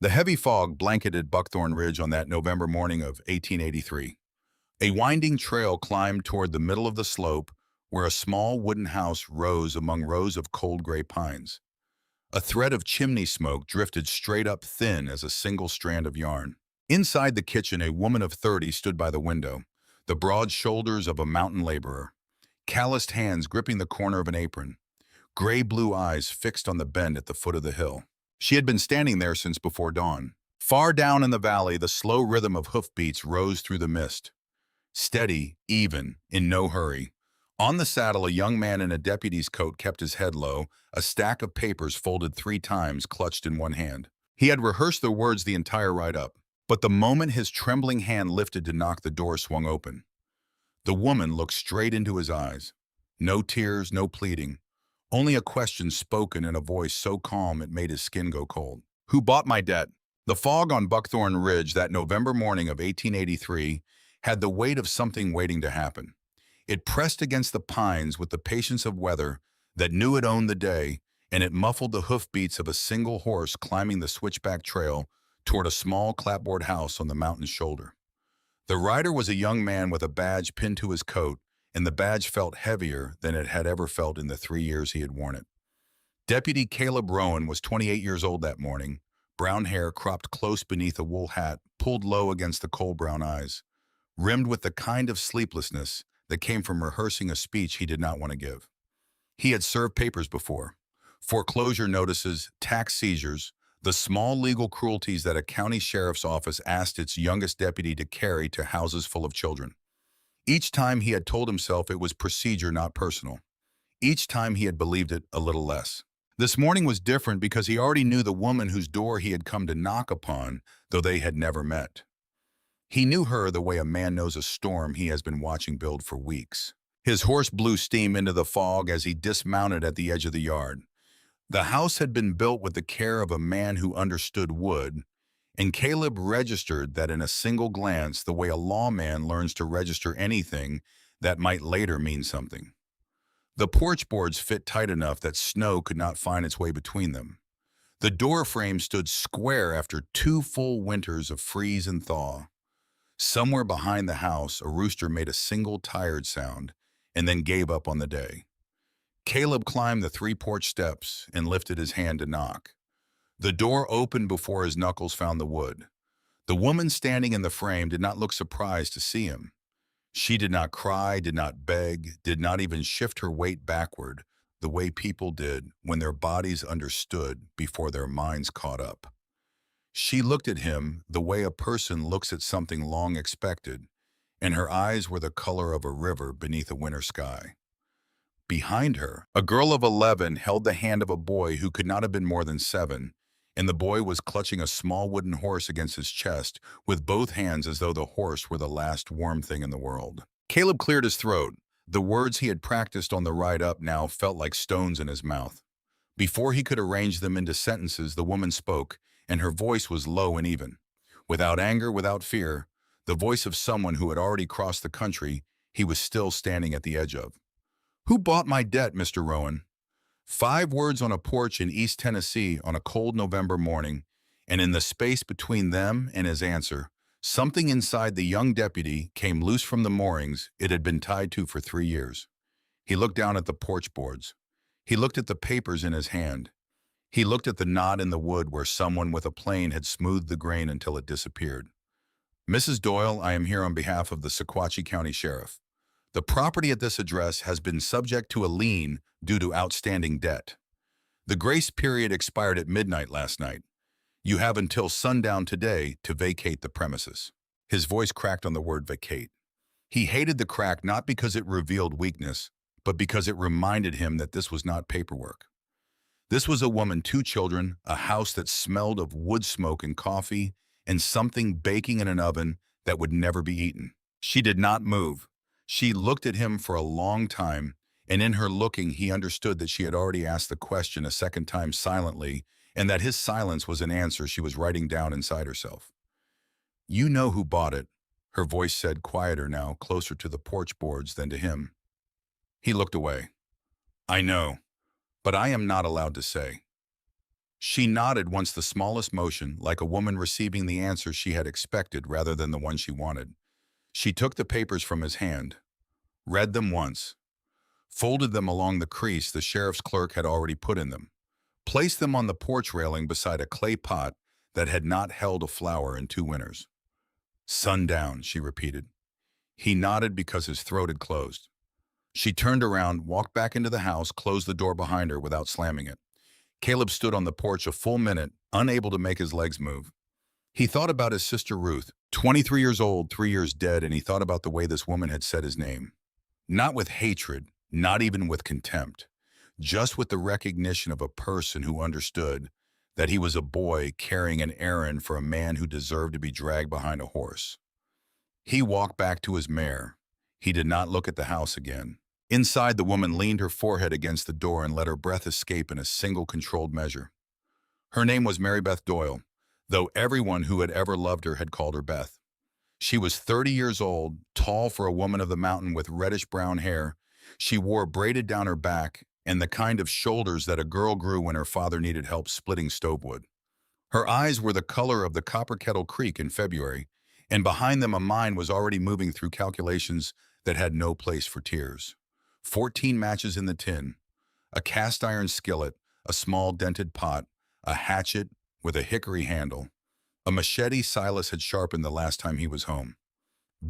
The heavy fog blanketed Buckthorn Ridge on that November morning of 1883. A winding trail climbed toward the middle of the slope where a small wooden house rose among rows of cold gray pines. A thread of chimney smoke drifted straight up thin as a single strand of yarn. Inside the kitchen, a woman of 30 stood by the window, the broad shoulders of a mountain laborer, calloused hands gripping the corner of an apron, gray-blue eyes fixed on the bend at the foot of the hill. She had been standing there since before dawn. Far down in the valley, the slow rhythm of hoofbeats rose through the mist. Steady, even, in no hurry. On the saddle, a young man in a deputy's coat kept his head low, a stack of papers folded 3 times clutched in one hand. He had rehearsed the words the entire ride up, but the moment his trembling hand lifted to knock, the door swung open. The woman looked straight into his eyes. No tears, no pleading. Only a question spoken in a voice so calm it made his skin go cold. "Who bought my debt?" The fog on Buckthorn Ridge that November morning of 1883 had the weight of something waiting to happen. It pressed against the pines with the patience of weather that knew it owned the day, and it muffled the hoofbeats of a single horse climbing the switchback trail toward a small clapboard house on the mountain's shoulder. The rider was a young man with a badge pinned to his coat, and the badge felt heavier than it had ever felt in the 3 years he had worn it. Deputy Caleb Rowan was 28 years old that morning, brown hair cropped close beneath a wool hat, pulled low against the cold brown eyes, rimmed with the kind of sleeplessness that came from rehearsing a speech he did not want to give. He had served papers before: foreclosure notices, tax seizures, the small legal cruelties that a county sheriff's office asked its youngest deputy to carry to houses full of children. Each time he had told himself it was procedure, not personal. Each time he had believed it a little less. This morning was different because he already knew the woman whose door he had come to knock upon, though they had never met. He knew her the way a man knows a storm he has been watching build for weeks. His horse blew steam into the fog as he dismounted at the edge of the yard. The house had been built with the care of a man who understood wood, and Caleb registered that in a single glance, the way a lawman learns to register anything that might later mean something. The porch boards fit tight enough that snow could not find its way between them. The door frame stood square after 2 full winters of freeze and thaw. Somewhere behind the house, a rooster made a single tired sound and then gave up on the day. Caleb climbed the 3 porch steps and lifted his hand to knock. The door opened before his knuckles found the wood. The woman standing in the frame did not look surprised to see him. She did not cry, did not beg, did not even shift her weight backward the way people did when their bodies understood before their minds caught up. She looked at him the way a person looks at something long expected, and her eyes were the color of a river beneath a winter sky. Behind her, a girl of 11 held the hand of a boy who could not have been more than 7, and the boy was clutching a small wooden horse against his chest with both hands as though the horse were the last warm thing in the world. Caleb cleared his throat. The words he had practiced on the ride up now felt like stones in his mouth. Before he could arrange them into sentences, the woman spoke, and her voice was low and even. Without anger, without fear, the voice of someone who had already crossed the country he was still standing at the edge of. "Who bought my debt, Mr. Rowan?" 5 words on a porch in East Tennessee on a cold November morning, and in the space between them and his answer, something inside the young deputy came loose from the moorings it had been tied to for 3 years. He looked down at the porch boards. He looked at the papers in his hand. He looked at the knot in the wood where someone with a plane had smoothed the grain until it disappeared. "Mrs. Doyle, I am here on behalf of the Sequatchie County Sheriff. The property at this address has been subject to a lien due to outstanding debt. The grace period expired at midnight last night. You have until sundown today to vacate the premises." His voice cracked on the word vacate. He hated the crack not because it revealed weakness, but because it reminded him that this was not paperwork. This was a woman, 2 children, a house that smelled of wood smoke and coffee, and something baking in an oven that would never be eaten. She did not move. She looked at him for a long time, and in her looking he understood that she had already asked the question a second time silently, and that his silence was an answer she was writing down inside herself. "You know who bought it," her voice said, quieter now, closer to the porch boards than to him. He looked away. "I know, but I am not allowed to say." She nodded once, the smallest motion, like a woman receiving the answer she had expected rather than the one she wanted. She took the papers from his hand, read them once, folded them along the crease the sheriff's clerk had already put in them, placed them on the porch railing beside a clay pot that had not held a flower in 2 winters. "Sundown," she repeated. He nodded because his throat had closed. She turned around, walked back into the house, closed the door behind her without slamming it. Caleb stood on the porch a full minute, unable to make his legs move. He thought about his sister Ruth, 23 years old, 3 years dead, and he thought about the way this woman had said his name. Not with hatred, not even with contempt, just with the recognition of a person who understood that he was a boy carrying an errand for a man who deserved to be dragged behind a horse. He walked back to his mare. He did not look at the house again. Inside, the woman leaned her forehead against the door and let her breath escape in a single controlled measure. Her name was Maribeth Doyle, though everyone who had ever loved her had called her Beth. She was 30 years old, tall for a woman of the mountain with reddish-brown hair. She wore braided down her back and the kind of shoulders that a girl grew when her father needed help splitting stovewood. Her eyes were the color of the Copper Kettle Creek in February, and behind them a mind was already moving through calculations that had no place for tears. 14 matches in the tin, a cast iron skillet, a small dented pot, a hatchet with a hickory handle, a machete Silas had sharpened the last time he was home,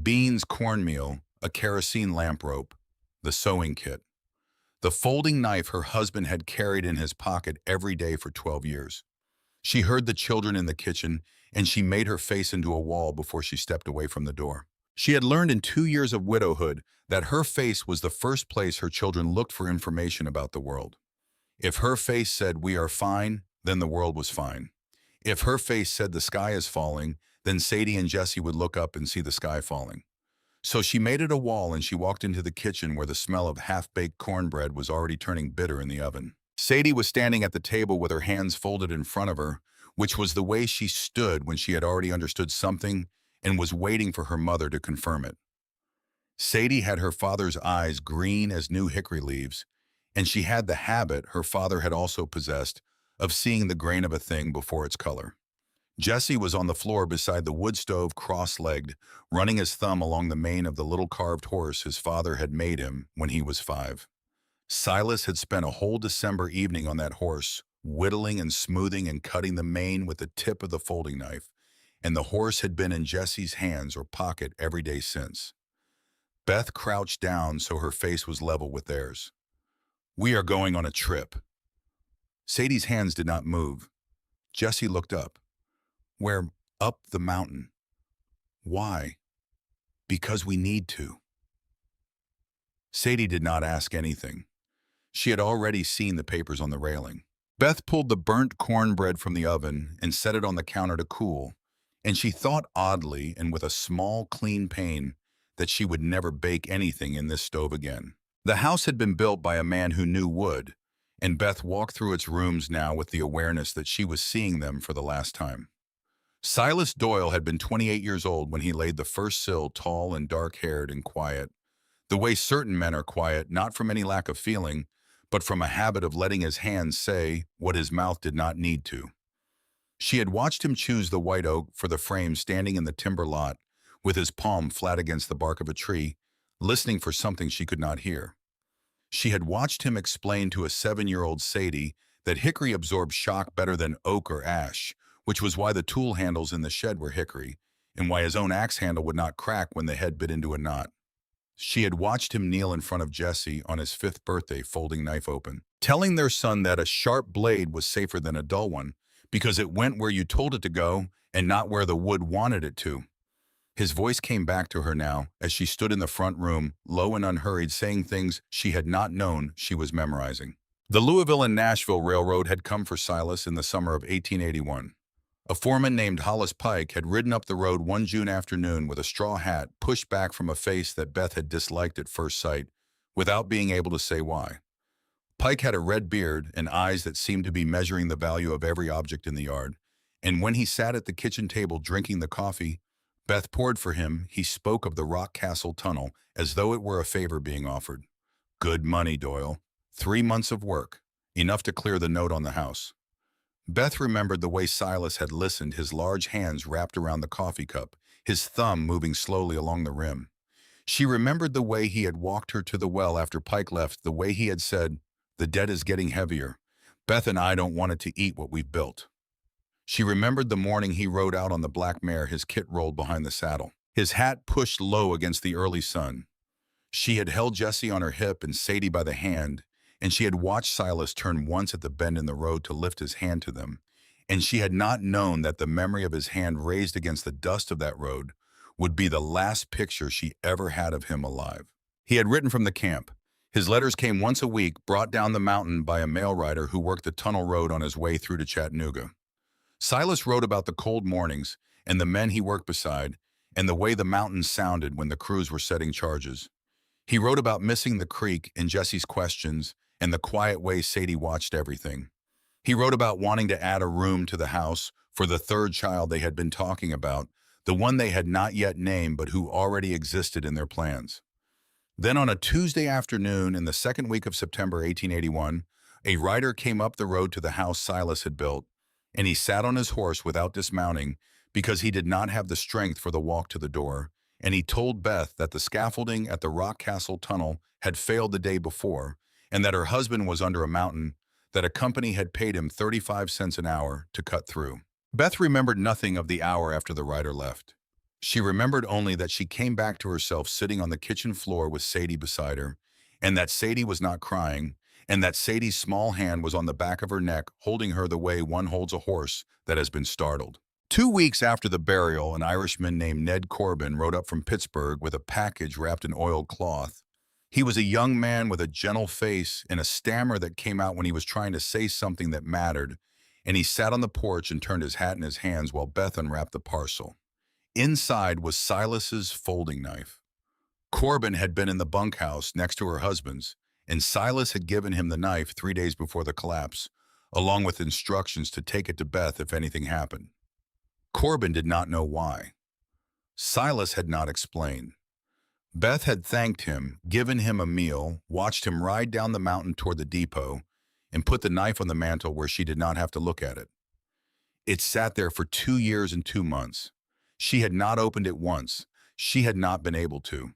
beans, cornmeal, a kerosene lamp rope, the sewing kit, the folding knife her husband had carried in his pocket every day for 12 years. She heard the children in the kitchen, and she made her face into a wall before she stepped away from the door. She had learned in 2 years of widowhood that her face was the first place her children looked for information about the world. If her face said, "We are fine," then the world was fine. If her face said, "The sky is falling," then Sadie and Jesse would look up and see the sky falling. So she made it a wall, and she walked into the kitchen where the smell of half-baked cornbread was already turning bitter in the oven. Sadie was standing at the table with her hands folded in front of her, which was the way she stood when she had already understood something and was waiting for her mother to confirm it. Sadie had her father's eyes green as new hickory leaves, and she had the habit her father had also possessed of seeing the grain of a thing before its color. Jesse was on the floor beside the wood stove, cross-legged, running his thumb along the mane of the little carved horse his father had made him when he was 5. Silas had spent a whole December evening on that horse, whittling and smoothing and cutting the mane with the tip of the folding knife, and the horse had been in Jesse's hands or pocket every day since. Beth crouched down so her face was level with theirs. "We are going on a trip." Sadie's hands did not move. Jesse looked up. "Where?" "Up the mountain." "Why?" "Because we need to." Sadie did not ask anything. She had already seen the papers on the railing. Beth pulled the burnt cornbread from the oven and set it on the counter to cool, and she thought oddly and with a small, clean pain that she would never bake anything in this stove again. The house had been built by a man who knew wood, and Beth walked through its rooms now with the awareness that she was seeing them for the last time. Silas Doyle had been 28 years old when he laid the first sill, tall and dark-haired and quiet, the way certain men are quiet, not from any lack of feeling, but from a habit of letting his hands say what his mouth did not need to. She had watched him choose the white oak for the frame standing in the timber lot, with his palm flat against the bark of a tree, listening for something she could not hear. She had watched him explain to a 7-year-old Sadie that hickory absorbed shock better than oak or ash, which was why the tool handles in the shed were hickory, and why his own axe handle would not crack when the head bit into a knot. She had watched him kneel in front of Jesse on his 5th birthday, folding knife open, telling their son that a sharp blade was safer than a dull one, because it went where you told it to go and not where the wood wanted it to. His voice came back to her now as she stood in the front room, low and unhurried, saying things she had not known she was memorizing. The Louisville and Nashville Railroad had come for Silas in the summer of 1881. A foreman named Hollis Pike had ridden up the road one June afternoon with a straw hat pushed back from a face that Beth had disliked at first sight, without being able to say why. Pike had a red beard and eyes that seemed to be measuring the value of every object in the yard, and when he sat at the kitchen table drinking the coffee Beth poured for him, he spoke of the Rock Castle Tunnel as though it were a favor being offered. "Good money, Doyle. 3 months of work, enough to clear the note on the house." Beth remembered the way Silas had listened, his large hands wrapped around the coffee cup, his thumb moving slowly along the rim. She remembered the way he had walked her to the well after Pike left, the way he had said, "The debt is getting heavier. Beth and I don't want it to eat what we've built." She remembered the morning he rode out on the black mare, his kit rolled behind the saddle, his hat pushed low against the early sun. She had held Jessie on her hip and Sadie by the hand, and she had watched Silas turn once at the bend in the road to lift his hand to them, and she had not known that the memory of his hand raised against the dust of that road would be the last picture she ever had of him alive. He had written from the camp. His letters came once a week, brought down the mountain by a mail rider who worked the tunnel road on his way through to Chattanooga. Silas wrote about the cold mornings and the men he worked beside, and the way the mountains sounded when the crews were setting charges. He wrote about missing the creek and Jessie's questions and the quiet way Sadie watched everything. He wrote about wanting to add a room to the house for the third child they had been talking about, the one they had not yet named but who already existed in their plans. Then on a Tuesday afternoon in the second week of September 1881, a rider came up the road to the house Silas had built, and he sat on his horse without dismounting because he did not have the strength for the walk to the door, and he told Beth that the scaffolding at the Rock Castle tunnel had failed the day before, and that her husband was under a mountain, that a company had paid him 35 cents an hour to cut through. Beth remembered nothing of the hour after the rider left. She remembered only that she came back to herself sitting on the kitchen floor with Sadie beside her, and that Sadie was not crying, and that Sadie's small hand was on the back of her neck, holding her the way one holds a horse that has been startled. 2 weeks after the burial, an Irishman named Ned Corbin rode up from Pittsburgh with a package wrapped in oiled cloth. He was a young man with a gentle face and a stammer that came out when he was trying to say something that mattered, and he sat on the porch and turned his hat in his hands while Beth unwrapped the parcel. Inside was Silas's folding knife. Corbin had been in the bunkhouse next to her husband's, and Silas had given him the knife 3 days before the collapse, along with instructions to take it to Beth if anything happened. Corbin did not know why. Silas had not explained. Beth had thanked him, given him a meal, watched him ride down the mountain toward the depot, and put the knife on the mantel where she did not have to look at it. It sat there for 2 years and 2 months. She had not opened it once. She had not been able to.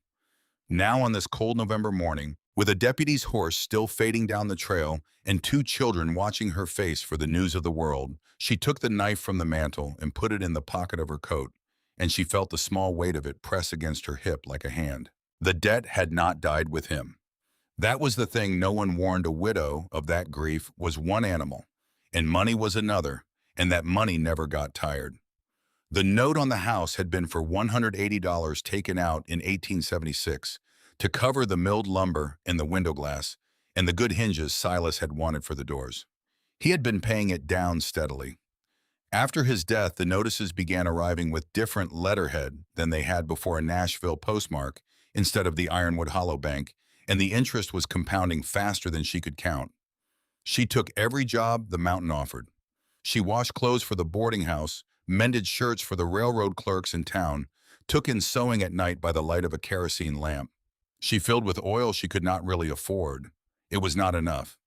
Now on this cold November morning, with a deputy's horse still fading down the trail and 2 children watching her face for the news of the world, she took the knife from the mantel and put it in the pocket of her coat, and she felt the small weight of it press against her hip like a hand. The debt had not died with him. That was the thing no one warned a widow of. That grief was one animal, and money was another, and that money never got tired. The note on the house had been for $180 taken out in 1876 to cover the milled lumber and the window glass and the good hinges Silas had wanted for the doors. He had been paying it down steadily. After his death, the notices began arriving with different letterhead than they had before, a Nashville postmark instead of the Ironwood Hollow Bank, and the interest was compounding faster than she could count. She took every job the mountain offered. She washed clothes for the boarding house, mended shirts for the railroad clerks in town, took in sewing at night by the light of a kerosene lamp. She filled with oil she could not really afford. It was not enough.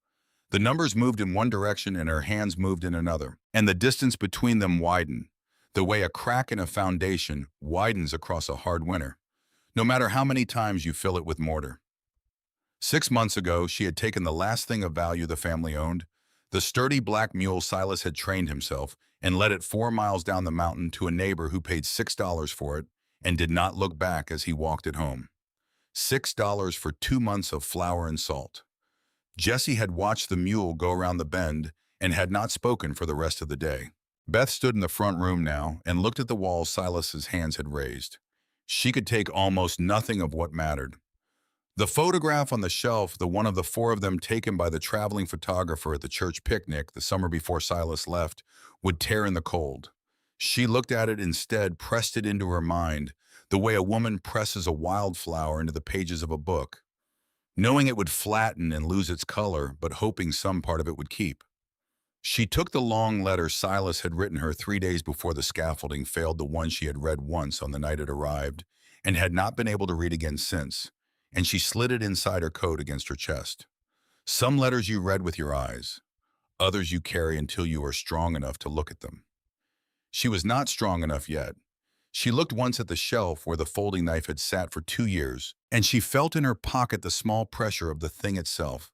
The numbers moved in one direction and her hands moved in another, and the distance between them widened, the way a crack in a foundation widens across a hard winter, no matter how many times you fill it with mortar. 6 months ago, she had taken the last thing of value the family owned, the sturdy black mule Silas had trained himself, and led it 4 miles down the mountain to a neighbor who paid $6 for it and did not look back as he walked it home. $6 for 2 months of flour and salt. Jessie had watched the mule go around the bend and had not spoken for the rest of the day. Beth stood in the front room now and looked at the wall Silas's hands had raised. She could take almost nothing of what mattered. The photograph on the shelf, the one of the 4 of them taken by the traveling photographer at the church picnic the summer before Silas left, would tear in the cold. She looked at it instead, pressed it into her mind, the way a woman presses a wildflower into the pages of a book, knowing it would flatten and lose its color, but hoping some part of it would keep. She took the long letter Silas had written her 3 days before the scaffolding failed, the one she had read once on the night it arrived, and had not been able to read again since, and she slid it inside her coat against her chest. Some letters you read with your eyes. Others you carry until you are strong enough to look at them. She was not strong enough yet. She looked once at the shelf where the folding knife had sat for 2 years, and she felt in her pocket the small pressure of the thing itself.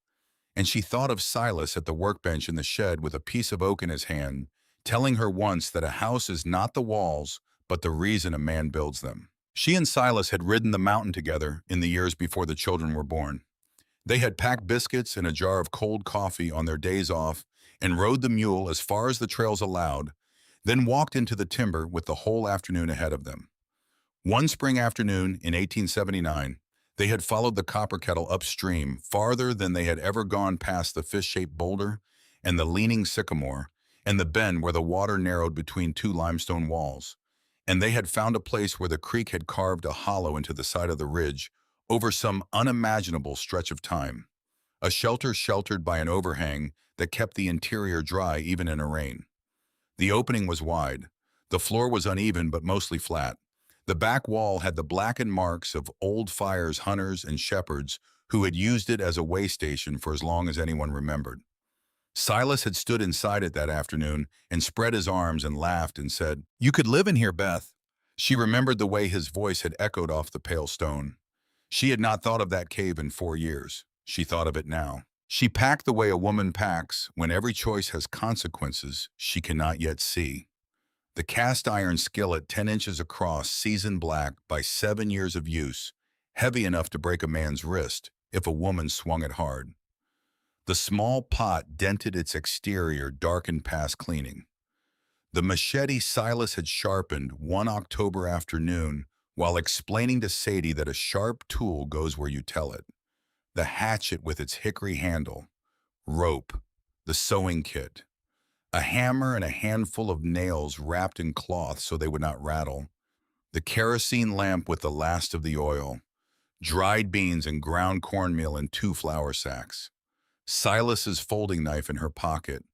And she thought of Silas at the workbench in the shed with a piece of oak in his hand, telling her once that a house is not the walls, but the reason a man builds them. She and Silas had ridden the mountain together in the years before the children were born. They had packed biscuits and a jar of cold coffee on their days off and rode the mule as far as the trails allowed, then walked into the timber with the whole afternoon ahead of them. One spring afternoon in 1879, they had followed the copper kettle upstream farther than they had ever gone past the fish-shaped boulder and the leaning sycamore and the bend where the water narrowed between two limestone walls. And they had found a place where the creek had carved a hollow into the side of the ridge over some unimaginable stretch of time. A shelter sheltered by an overhang that kept the interior dry even in a rain. The opening was wide. The floor was uneven but mostly flat. The back wall had the blackened marks of old fires hunters and shepherds who had used it as a way station for as long as anyone remembered. Silas had stood inside it that afternoon and spread his arms and laughed and said, "You could live in here, Beth." She remembered the way his voice had echoed off the pale stone. She had not thought of that cave in 4 years. She thought of it now. She packed the way a woman packs when every choice has consequences she cannot yet see. The cast iron skillet 10 inches across, seasoned black by 7 years of use, heavy enough to break a man's wrist if a woman swung it hard. The small pot dented its exterior, darkened past cleaning. The machete Silas had sharpened one October afternoon while explaining to Sadie that a sharp tool goes where you tell it. The hatchet with its hickory handle, rope, the sewing kit, a hammer and a handful of nails wrapped in cloth so they would not rattle, the kerosene lamp with the last of the oil, dried beans and ground cornmeal in 2 flour sacks, Silas's folding knife in her pocket.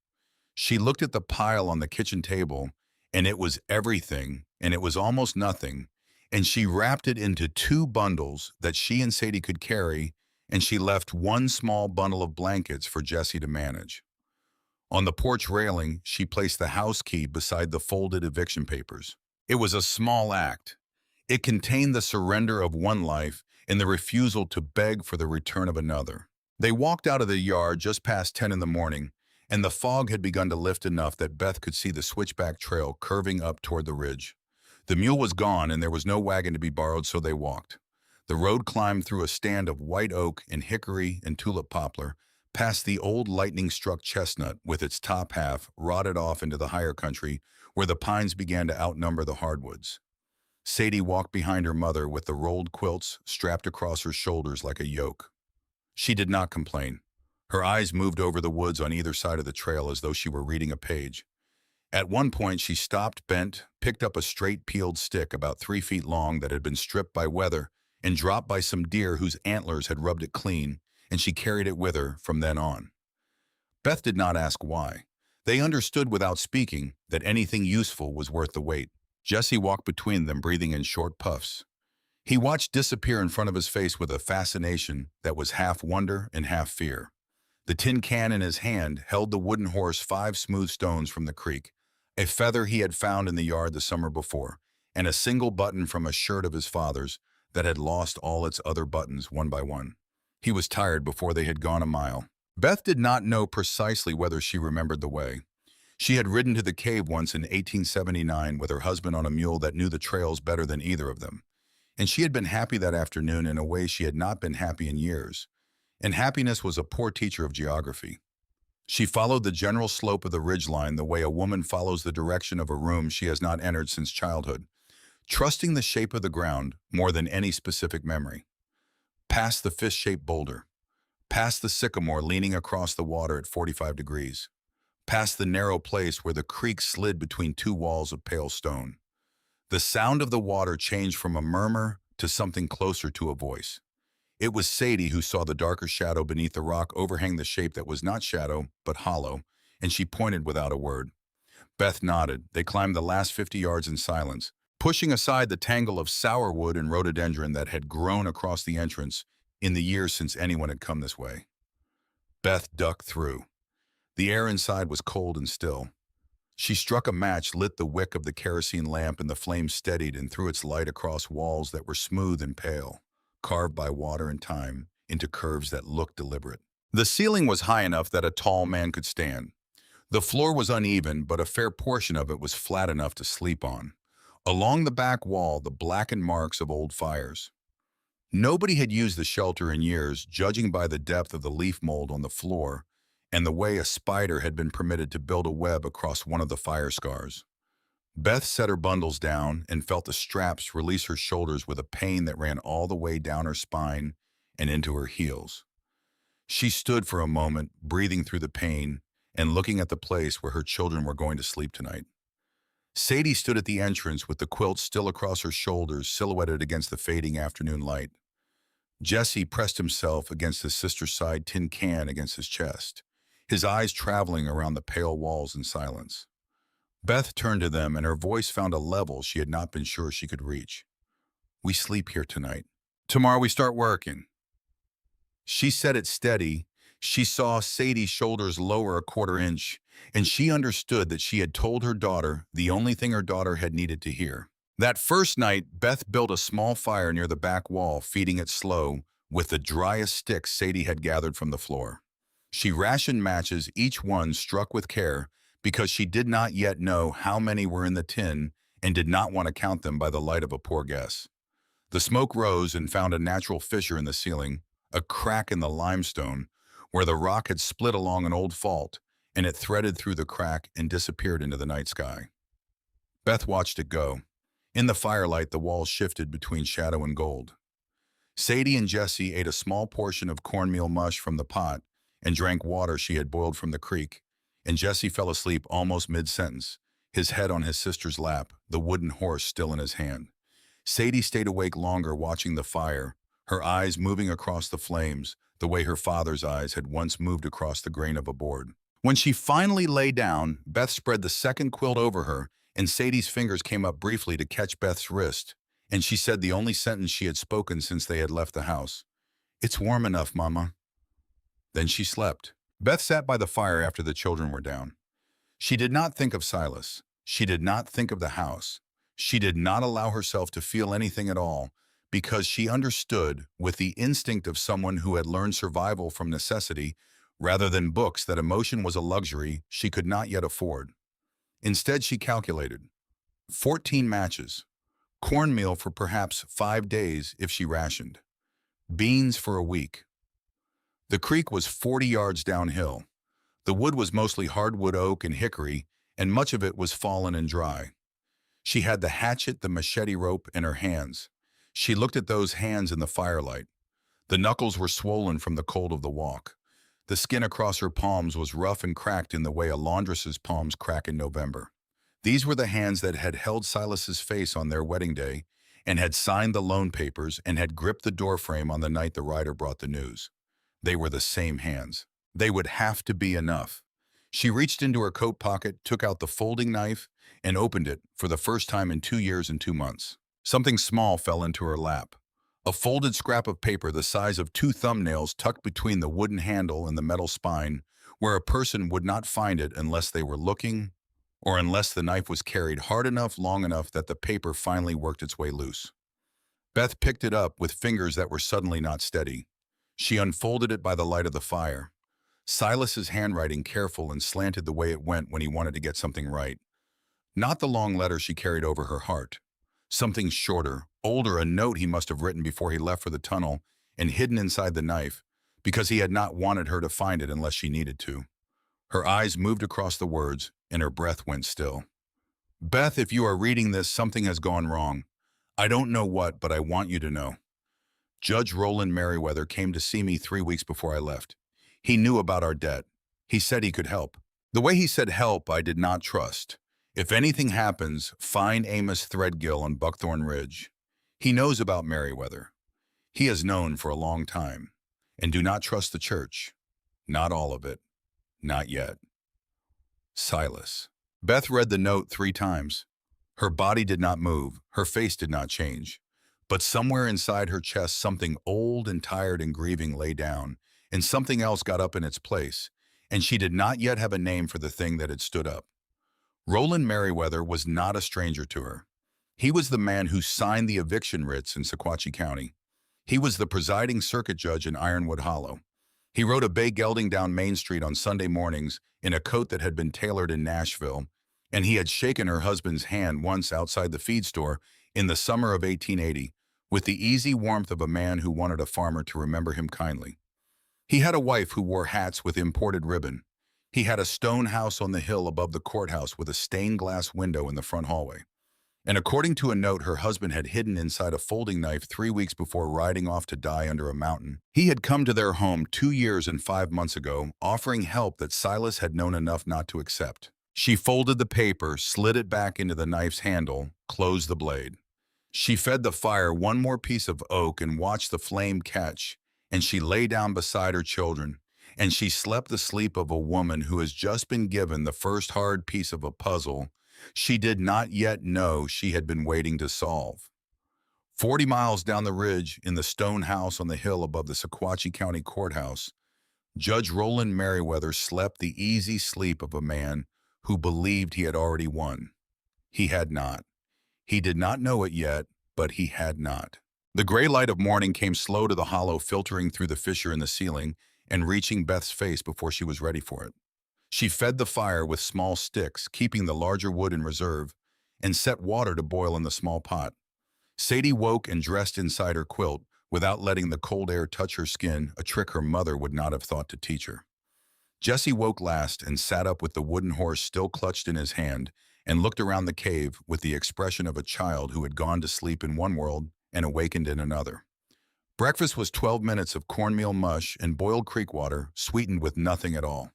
She looked at the pile on the kitchen table, and it was everything, and it was almost nothing, and she wrapped it into 2 bundles that she and Sadie could carry, and she left 1 small bundle of blankets for Jessie to manage. On the porch railing, she placed the house key beside the folded eviction papers. It was a small act. It contained the surrender of one life and the refusal to beg for the return of another. They walked out of the yard just past 10 in the morning, and the fog had begun to lift enough that Beth could see the switchback trail curving up toward the ridge. The mule was gone, and there was no wagon to be borrowed, so they walked. The road climbed through a stand of white oak and hickory and tulip poplar, past the old lightning-struck chestnut with its top half rotted off into the higher country where the pines began to outnumber the hardwoods. Sadie walked behind her mother with the rolled quilts strapped across her shoulders like a yoke. She did not complain. Her eyes moved over the woods on either side of the trail as though she were reading a page. At one point, she stopped, bent, picked up a straight peeled stick about 3 feet long that had been stripped by weather and dropped by some deer whose antlers had rubbed it clean, and she carried it with her from then on. Beth did not ask why. They understood without speaking that anything useful was worth the wait. Jesse walked between them, breathing in short puffs. He watched disappear in front of his face with a fascination that was half wonder and half fear. The tin can in his hand held the wooden horse 5 smooth stones from the creek, a feather he had found in the yard the summer before, and a single button from a shirt of his father's that had lost all its other buttons one by one. He was tired before they had gone a mile. Beth did not know precisely whether she remembered the way. She had ridden to the cave once in 1879 with her husband on a mule that knew the trails better than either of them. And she had been happy that afternoon in a way she had not been happy in years. And happiness was a poor teacher of geography. She followed the general slope of the ridgeline the way a woman follows the direction of a room she has not entered since childhood, trusting the shape of the ground more than any specific memory. Past the fish-shaped boulder, past the sycamore leaning across the water at 45 degrees, past the narrow place where the creek slid between 2 walls of pale stone. The sound of the water changed from a murmur to something closer to a voice. It was Sadie who saw the darker shadow beneath the rock overhang the shape that was not shadow, but hollow, and she pointed without a word. Beth nodded. They climbed the last 50 yards in silence, pushing aside the tangle of sourwood and rhododendron that had grown across the entrance in the years since anyone had come this way. Beth ducked through. The air inside was cold and still. She struck a match, lit the wick of the kerosene lamp, and the flame steadied and threw its light across walls that were smooth and pale, carved by water and time into curves that looked deliberate. The ceiling was high enough that a tall man could stand. The floor was uneven, but a fair portion of it was flat enough to sleep on. Along the back wall, the blackened marks of old fires. Nobody had used the shelter in years, judging by the depth of the leaf mold on the floor and the way a spider had been permitted to build a web across one of the fire scars. Beth set her bundles down and felt the straps release her shoulders with a pain that ran all the way down her spine and into her heels. She stood for a moment, breathing through the pain and looking at the place where her children were going to sleep tonight. Sadie stood at the entrance with the quilt still across her shoulders, silhouetted against the fading afternoon light. Jesse pressed himself against his sister's side tin can against his chest, his eyes traveling around the pale walls in silence. Beth turned to them, and her voice found a level she had not been sure she could reach. "We sleep here tonight. Tomorrow we start working." She said it steady. She saw Sadie's shoulders lower a quarter inch, and she understood that she had told her daughter the only thing her daughter had needed to hear. That first night, Beth built a small fire near the back wall, feeding it slow with the driest sticks Sadie had gathered from the floor. She rationed matches, each one struck with care, because she did not yet know how many were in the tin and did not want to count them by the light of a poor guess. The smoke rose and found a natural fissure in the ceiling, a crack in the limestone, where the rock had split along an old fault, and it threaded through the crack and disappeared into the night sky. Beth watched it go. In the firelight, the walls shifted between shadow and gold. Sadie and Jesse ate a small portion of cornmeal mush from the pot and drank water she had boiled from the creek, and Jesse fell asleep almost mid-sentence, his head on his sister's lap, the wooden horse still in his hand. Sadie stayed awake longer, watching the fire, her eyes moving across the flames, the way her father's eyes had once moved across the grain of a board. When she finally lay down, Beth spread the second quilt over her, and Sadie's fingers came up briefly to catch Beth's wrist, and she said the only sentence she had spoken since they had left the house. "It's warm enough, Mama." Then she slept. Beth sat by the fire after the children were down. She did not think of Silas. She did not think of the house. She did not allow herself to feel anything at all, because she understood, with the instinct of someone who had learned survival from necessity rather than books, that emotion was a luxury she could not yet afford. Instead, she calculated. 14 matches. Cornmeal for perhaps 5 days if she rationed. Beans for a week. The creek was 40 yards downhill. The wood was mostly hardwood oak and hickory, and much of it was fallen and dry. She had the hatchet, the machete rope in her hands. She looked at those hands in the firelight. The knuckles were swollen from the cold of the walk. The skin across her palms was rough and cracked in the way a laundress's palms crack in November. These were the hands that had held Silas's face on their wedding day and had signed the loan papers and had gripped the doorframe on the night the rider brought the news. They were the same hands. They would have to be enough. She reached into her coat pocket, took out the folding knife, and opened it for the first time in 2 years and 2 months. Something small fell into her lap. A folded scrap of paper the size of 2 thumbnails tucked between the wooden handle and the metal spine, where a person would not find it unless they were looking, or unless the knife was carried hard enough, long enough that the paper finally worked its way loose. Beth picked it up with fingers that were suddenly not steady. She unfolded it by the light of the fire. Silas's handwriting, careful and slanted the way it went when he wanted to get something right. Not the long letter she carried over her heart. Something shorter, older, a note he must have written before he left for the tunnel and hidden inside the knife, because he had not wanted her to find it unless she needed to. Her eyes moved across the words, and her breath went still. "Beth, if you are reading this, something has gone wrong. I don't know what, but I want you to know. Judge Roland Merriweather came to see me 3 weeks before I left. He knew about our debt. He said he could help. The way he said help, I did not trust. If anything happens, find Amos Threadgill on Buckthorn Ridge. He knows about Merriweather. He has known for a long time. And do not trust the church. Not all of it. Not yet. Silas." Beth read the note 3 times. Her body did not move. Her face did not change. But somewhere inside her chest, something old and tired and grieving lay down, and something else got up in its place, and she did not yet have a name for the thing that had stood up. Roland Merriweather was not a stranger to her. He was the man who signed the eviction writs in Sequatchie County. He was the presiding circuit judge in Ironwood Hollow. He rode a bay gelding down Main Street on Sunday mornings in a coat that had been tailored in Nashville, and he had shaken her husband's hand once outside the feed store in the summer of 1880 with the easy warmth of a man who wanted a farmer to remember him kindly. He had a wife who wore hats with imported ribbon. He had a stone house on the hill above the courthouse with a stained glass window in the front hallway. And according to a note her husband had hidden inside a folding knife 3 weeks before riding off to die under a mountain, he had come to their home 2 years and 5 months ago, offering help that Silas had known enough not to accept. She folded the paper, slid it back into the knife's handle, closed the blade. She fed the fire one more piece of oak and watched the flame catch, and she lay down beside her children, and she slept the sleep of a woman who has just been given the first hard piece of a puzzle she did not yet know she had been waiting to solve. 40 miles down the ridge, in the stone house on the hill above the Sequatchie County Courthouse, Judge Roland Merriweather slept the easy sleep of a man who believed he had already won. He had not. He did not know it yet, but he had not. The gray light of morning came slow to the hollow, filtering through the fissure in the ceiling and reaching Beth's face before she was ready for it. She fed the fire with small sticks, keeping the larger wood in reserve, and set water to boil in the small pot. Sadie woke and dressed inside her quilt, without letting the cold air touch her skin, a trick her mother would not have thought to teach her. Jesse woke last and sat up with the wooden horse still clutched in his hand and looked around the cave with the expression of a child who had gone to sleep in one world and awakened in another. Breakfast was 12 minutes of cornmeal mush and boiled creek water, sweetened with nothing at all.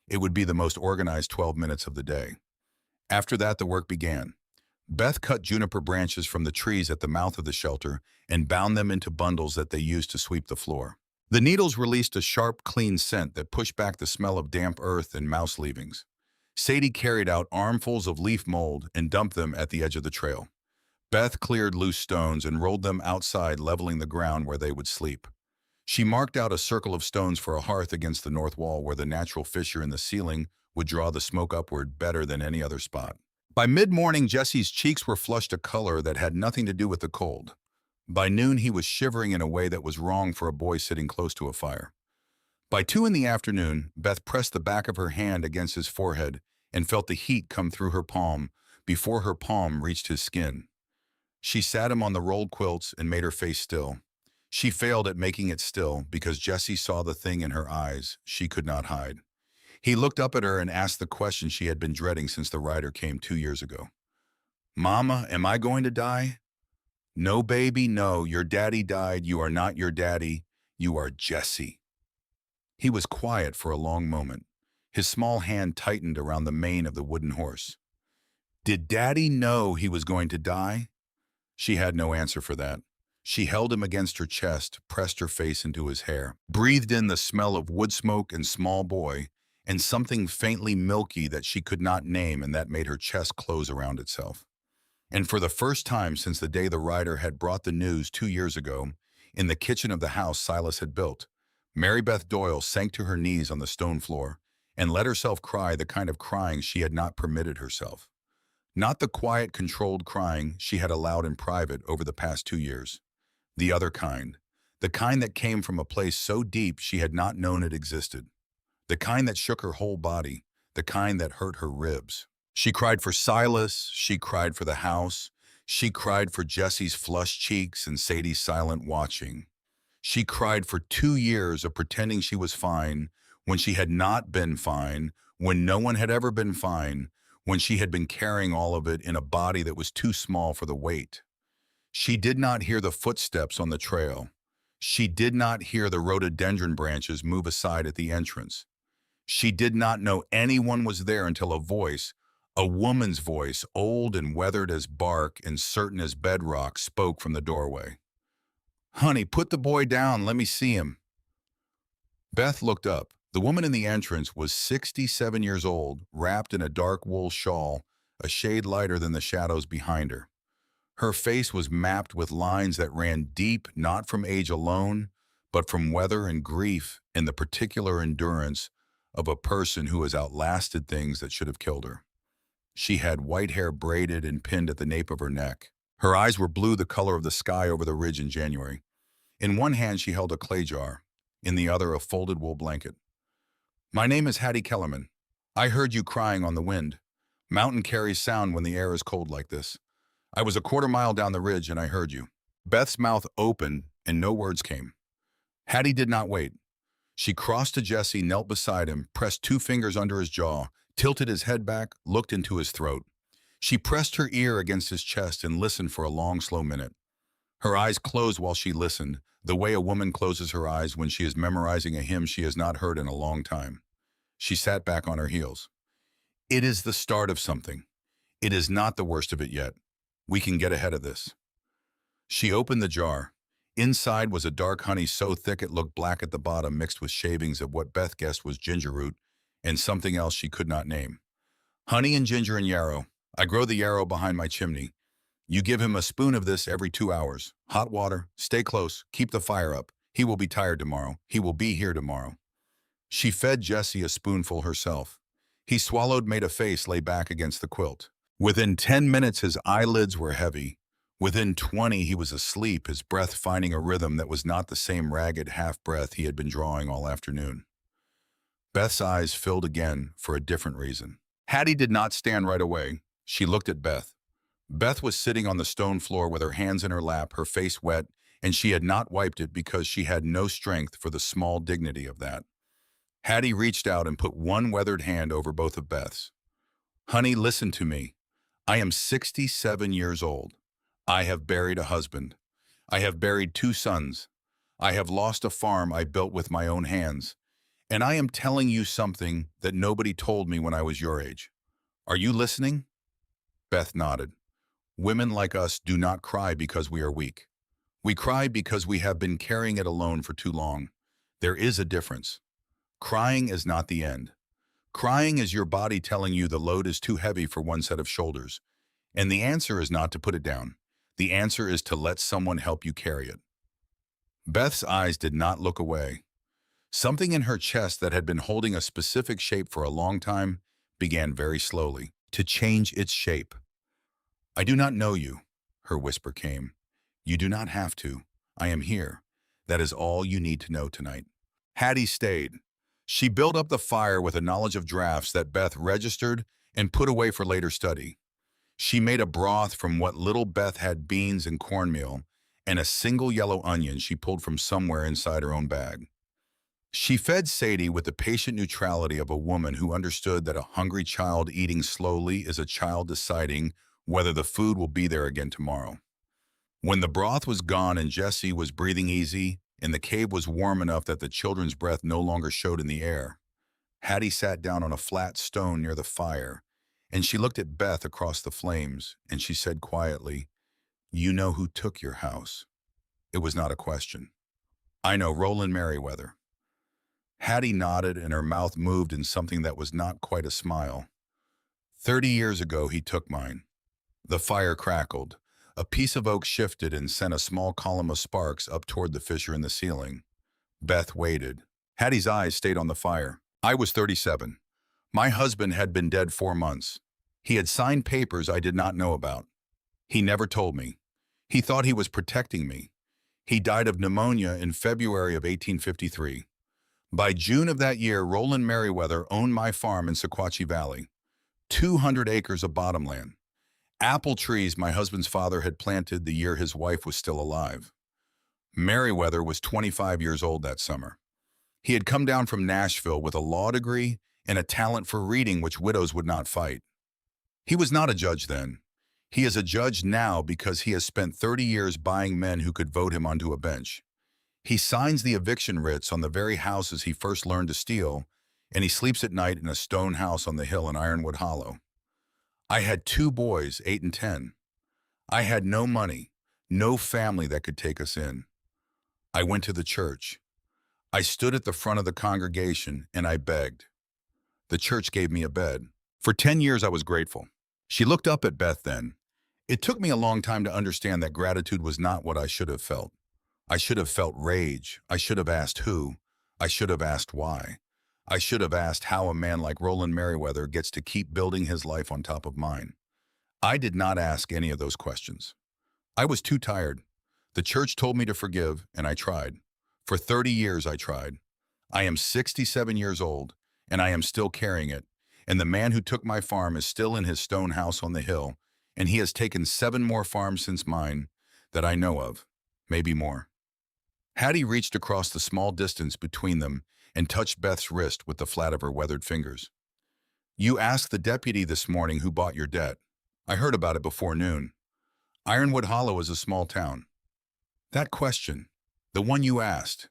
It would be the most organized 12 minutes of the day. After that, the work began. Beth cut juniper branches from the trees at the mouth of the shelter and bound them into bundles that they used to sweep the floor. The needles released a sharp, clean scent that pushed back the smell of damp earth and mouse leavings. Sadie carried out armfuls of leaf mold and dumped them at the edge of the trail. Beth cleared loose stones and rolled them outside, leveling the ground where they would sleep. She marked out a circle of stones for a hearth against the north wall where the natural fissure in the ceiling would draw the smoke upward better than any other spot. By mid-morning, Jesse's cheeks were flushed a color that had nothing to do with the cold. By noon, he was shivering in a way that was wrong for a boy sitting close to a fire. By 2 in the afternoon, Beth pressed the back of her hand against his forehead and felt the heat come through her palm before her palm reached his skin. She sat him on the rolled quilts and made her face still. She failed at making it still because Jesse saw the thing in her eyes she could not hide. He looked up at her and asked the question she had been dreading since the rider came 2 years ago. "Mama, am I going to die?" "No, baby, no. Your daddy died. You are not your daddy. You are Jesse." He was quiet for a long moment. His small hand tightened around the mane of the wooden horse. "Did Daddy know he was going to die?" She had no answer for that. She held him against her chest, pressed her face into his hair, breathed in the smell of wood smoke and small boy, and something faintly milky that she could not name, and that made her chest close around itself. And for the first time since the day the rider had brought the news 2 years ago, in the kitchen of the house Silas had built, Maribeth Doyle sank to her knees on the stone floor and let herself cry the kind of crying she had not permitted herself. Not the quiet, controlled crying she had allowed in private over the past 2 years. The other kind. The kind that came from a place so deep she had not known it existed. The kind that shook her whole body. The kind that hurt her ribs. She cried for Silas. She cried for the house. She cried for Jesse's flushed cheeks and Sadie's silent watching. She cried for 2 years of pretending she was fine when she had not been fine, when no one had ever been fine, when she had been carrying all of it in a body that was too small for the weight. She did not hear the footsteps on the trail. She did not hear the rhododendron branches move aside at the entrance. She did not know anyone was there until a voice, a woman's voice, old and weathered as bark and certain as bedrock, spoke from the doorway. "Honey, put the boy down. Let me see him." Beth looked up. The woman in the entrance was 67 years old, wrapped in a dark wool shawl, a shade lighter than the shadows behind her. Her face was mapped with lines that ran deep, not from age alone, but from weather and grief and the particular endurance of a person who has outlasted things that should have killed her. She had white hair braided and pinned at the nape of her neck. Her eyes were blue, the color of the sky over the ridge in January. In one hand, she held a clay jar, in the other, a folded wool blanket. "My name is Hattie Kellerman. I heard you crying on the wind. Mountain carries sound when the air is cold like this. I was a quarter mile down the ridge and I heard you." Beth's mouth opened and no words came. Hattie did not wait. She crossed to Jesse, knelt beside him, pressed 2 fingers under his jaw, tilted his head back, looked into his throat. She pressed her ear against his chest and listened for a long, slow minute. Her eyes closed while she listened, the way a woman closes her eyes when she is memorizing a hymn she has not heard in a long time. She sat back on her heels. "It is the start of something. It is not the worst of it yet. We can get ahead of this." She opened the jar. Inside was a dark honey so thick it looked black at the bottom, mixed with shavings of what Beth guessed was ginger root and something else she could not name. "Honey and ginger and yarrow. I grow the yarrow behind my chimney. You give him a spoon of this every 2 hours. Hot water. Stay close. Keep the fire up. He will be tired tomorrow. He will be here tomorrow." She fed Jesse a spoonful herself. He swallowed, made a face, lay back against the quilt. Within 10 minutes, his eyelids were heavy. Within 20, he was asleep, his breath finding a rhythm that was not the same ragged half-breath he had been drawing all afternoon. Beth's eyes filled again for a different reason. Hattie did not stand right away. She looked at Beth. Beth was sitting on the stone floor with her hands in her lap, her face wet, and she had not wiped it because she had no strength for the small dignity of that. Hattie reached out and put one weathered hand over both of Beth's. "Honey, listen to me. I am 67 years old. I have buried a husband. I have buried 2 sons. I have lost a farm I built with my own hands. And I am telling you something that nobody told me when I was your age. Are you listening?" Beth nodded. "Women like us do not cry because we are weak. We cry because we have been carrying it alone for too long. There is a difference. Crying is not the end. Crying is your body telling you the load is too heavy for one set of shoulders. And the answer is not to put it down. The answer is to let someone help you carry it." Beth's eyes did not look away. Something in her chest that had been holding a specific shape for a long time began very slowly to change its shape. "I do not know you," her whisper came. "You do not have to. I am here. That is all you need to know tonight." Hattie stayed. She built up the fire with a knowledge of drafts that Beth registered and put away for later study. She made a broth from what little Beth had: beans and cornmeal, and a single yellow onion she pulled from somewhere inside her own bag. She fed Sadie with the patient neutrality of a woman who understood that a hungry child eating slowly is a child deciding whether the food will be there again tomorrow. When the broth was gone and Jesse was breathing easy, and the cave was warm enough that the children's breath no longer showed in the air, Hattie sat down on a flat stone near the fire, and she looked at Beth across the flames, and she said quietly, "You know who took your house." It was not a question. "I know, Roland Merriweather." Hattie nodded, and her mouth moved in something that was not quite a smile. 30 years ago, he took mine." The fire crackled. A piece of oak shifted and sent a small column of sparks up toward the fissure in the ceiling. Beth waited. Hattie's eyes stayed on the fire. "I was 37. My husband had been dead 4 months. He had signed papers I did not know about. He never told me. He thought he was protecting me. He died of pneumonia in February of 1853. By June of that year, Roland Merriweather owned my farm in Sequatchie Valley. 200 acres of bottomland. Apple trees my husband's father had planted the year his wife was still alive. Merriweather was 25 years old that summer. He had come down from Nashville with a law degree and a talent for reading which widows would not fight. He was not a judge then. He is a judge now because he has spent 30 years buying men who could vote him onto a bench. He signs the eviction writs on the very houses he first learned to steal, and he sleeps at night in a stone house on the hill in Ironwood Hollow. I had 2 boys, 8 and 10. I had no money, no family that could take us in. I went to the church. I stood at the front of the congregation and I begged. The church gave me a bed. For 10 years I was grateful." She looked up at Beth then. "It took me a long time to understand that gratitude was not what I should have felt. I should have felt rage. I should have asked who. I should have asked why. I should have asked how a man like Roland Merriweather gets to keep building his life on top of mine. I did not ask any of those questions. I was too tired. The church told me to forgive, and I tried. For 30 years I tried. I am 67 years old, and I am still carrying it, and the man who took my farm is still in his stone house on the hill, and he has taken 7 more farms since mine that I know of, maybe more. Hattie reached across the small distance between them and touched Beth's wrist with the flat of her weathered fingers. You asked the deputy this morning who bought your debt. I heard about it before noon. Ironwood Hollow is a small town. That question, the one you asked,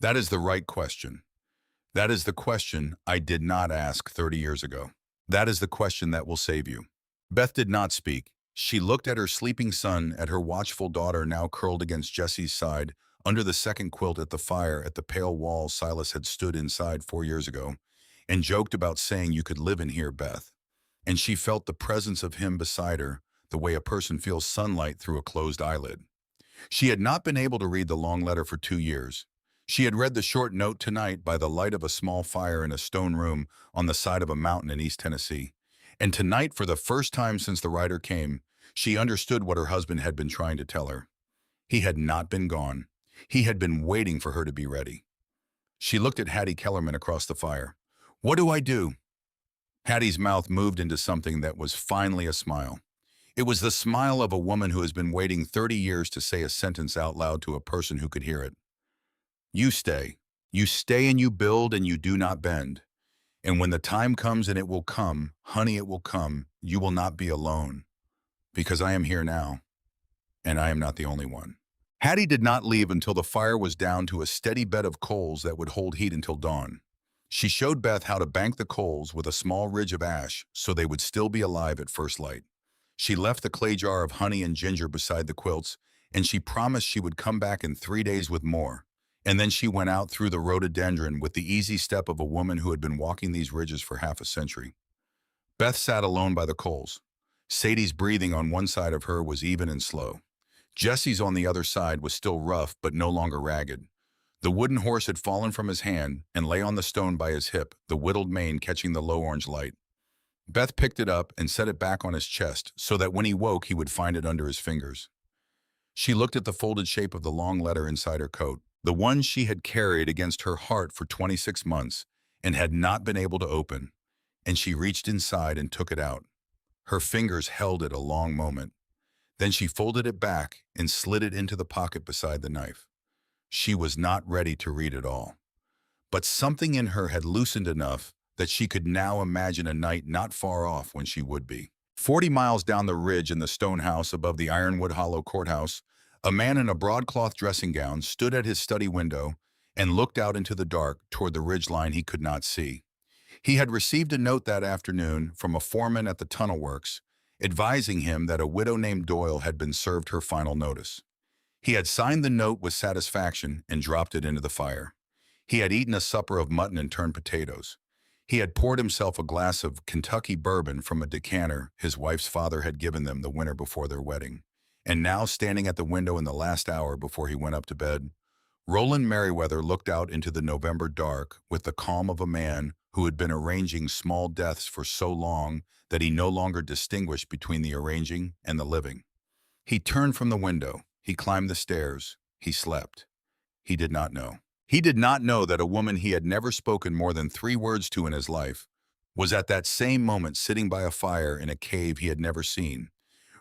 that is the right question. That is the question I did not ask 30 years ago. That is the question that will save you. Beth did not speak. She looked at her sleeping son, at her watchful daughter now curled against Jesse's side, under the second quilt at the fire at the pale wall Silas had stood inside 4 years ago, and joked about saying you could live in here, Beth. And she felt the presence of him beside her, the way a person feels sunlight through a closed eyelid. She had not been able to read the long letter for 2 years. She had read the short note tonight by the light of a small fire in a stone room on the side of a mountain in East Tennessee. And tonight, for the first time since the writer came, she understood what her husband had been trying to tell her. He had not been gone. He had been waiting for her to be ready. She looked at Hattie Kellerman across the fire. What do I do? Hattie's mouth moved into something that was finally a smile. It was the smile of a woman who has been waiting 30 years to say a sentence out loud to a person who could hear it. You stay. You stay and you build and you do not bend. And when the time comes, and it will come, honey, it will come, you will not be alone. Because I am here now, and I am not the only one. Hattie did not leave until the fire was down to a steady bed of coals that would hold heat until dawn. She showed Beth how to bank the coals with a small ridge of ash so they would still be alive at first light. She left the clay jar of honey and ginger beside the quilts, and she promised she would come back in 3 days with more. And then she went out through the rhododendron with the easy step of a woman who had been walking these ridges for half a century. Beth sat alone by the coals. Sadie's breathing on one side of her was even and slow. Jesse's on the other side was still rough but no longer ragged. The wooden horse had fallen from his hand and lay on the stone by his hip, the whittled mane catching the low orange light. Beth picked it up and set it back on his chest so that when he woke he would find it under his fingers. She looked at the folded shape of the long letter inside her coat, the one she had carried against her heart for 26 months and had not been able to open, and she reached inside and took it out. Her fingers held it a long moment. Then she folded it back and slid it into the pocket beside the knife. She was not ready to read it all. But something in her had loosened enough that she could now imagine a night not far off when she would be. 40 miles down the ridge in the stone house above the Ironwood Hollow courthouse, a man in a broadcloth dressing gown stood at his study window and looked out into the dark toward the ridge line he could not see. He had received a note that afternoon from a foreman at the tunnel works, advising him that a widow named Doyle had been served her final notice. He had signed the note with satisfaction and dropped it into the fire. He had eaten a supper of mutton and turned potatoes. He had poured himself a glass of Kentucky bourbon from a decanter his wife's father had given them the winter before their wedding. And now, standing at the window in the last hour before he went up to bed, Roland Merriweather looked out into the November dark with the calm of a man who had been arranging small deaths for so long that he no longer distinguished between the arranging and the living. He turned from the window. He climbed the stairs. He slept. He did not know. He did not know that a woman he had never spoken more than 3 words to in his life was at that same moment sitting by a fire in a cave he had never seen,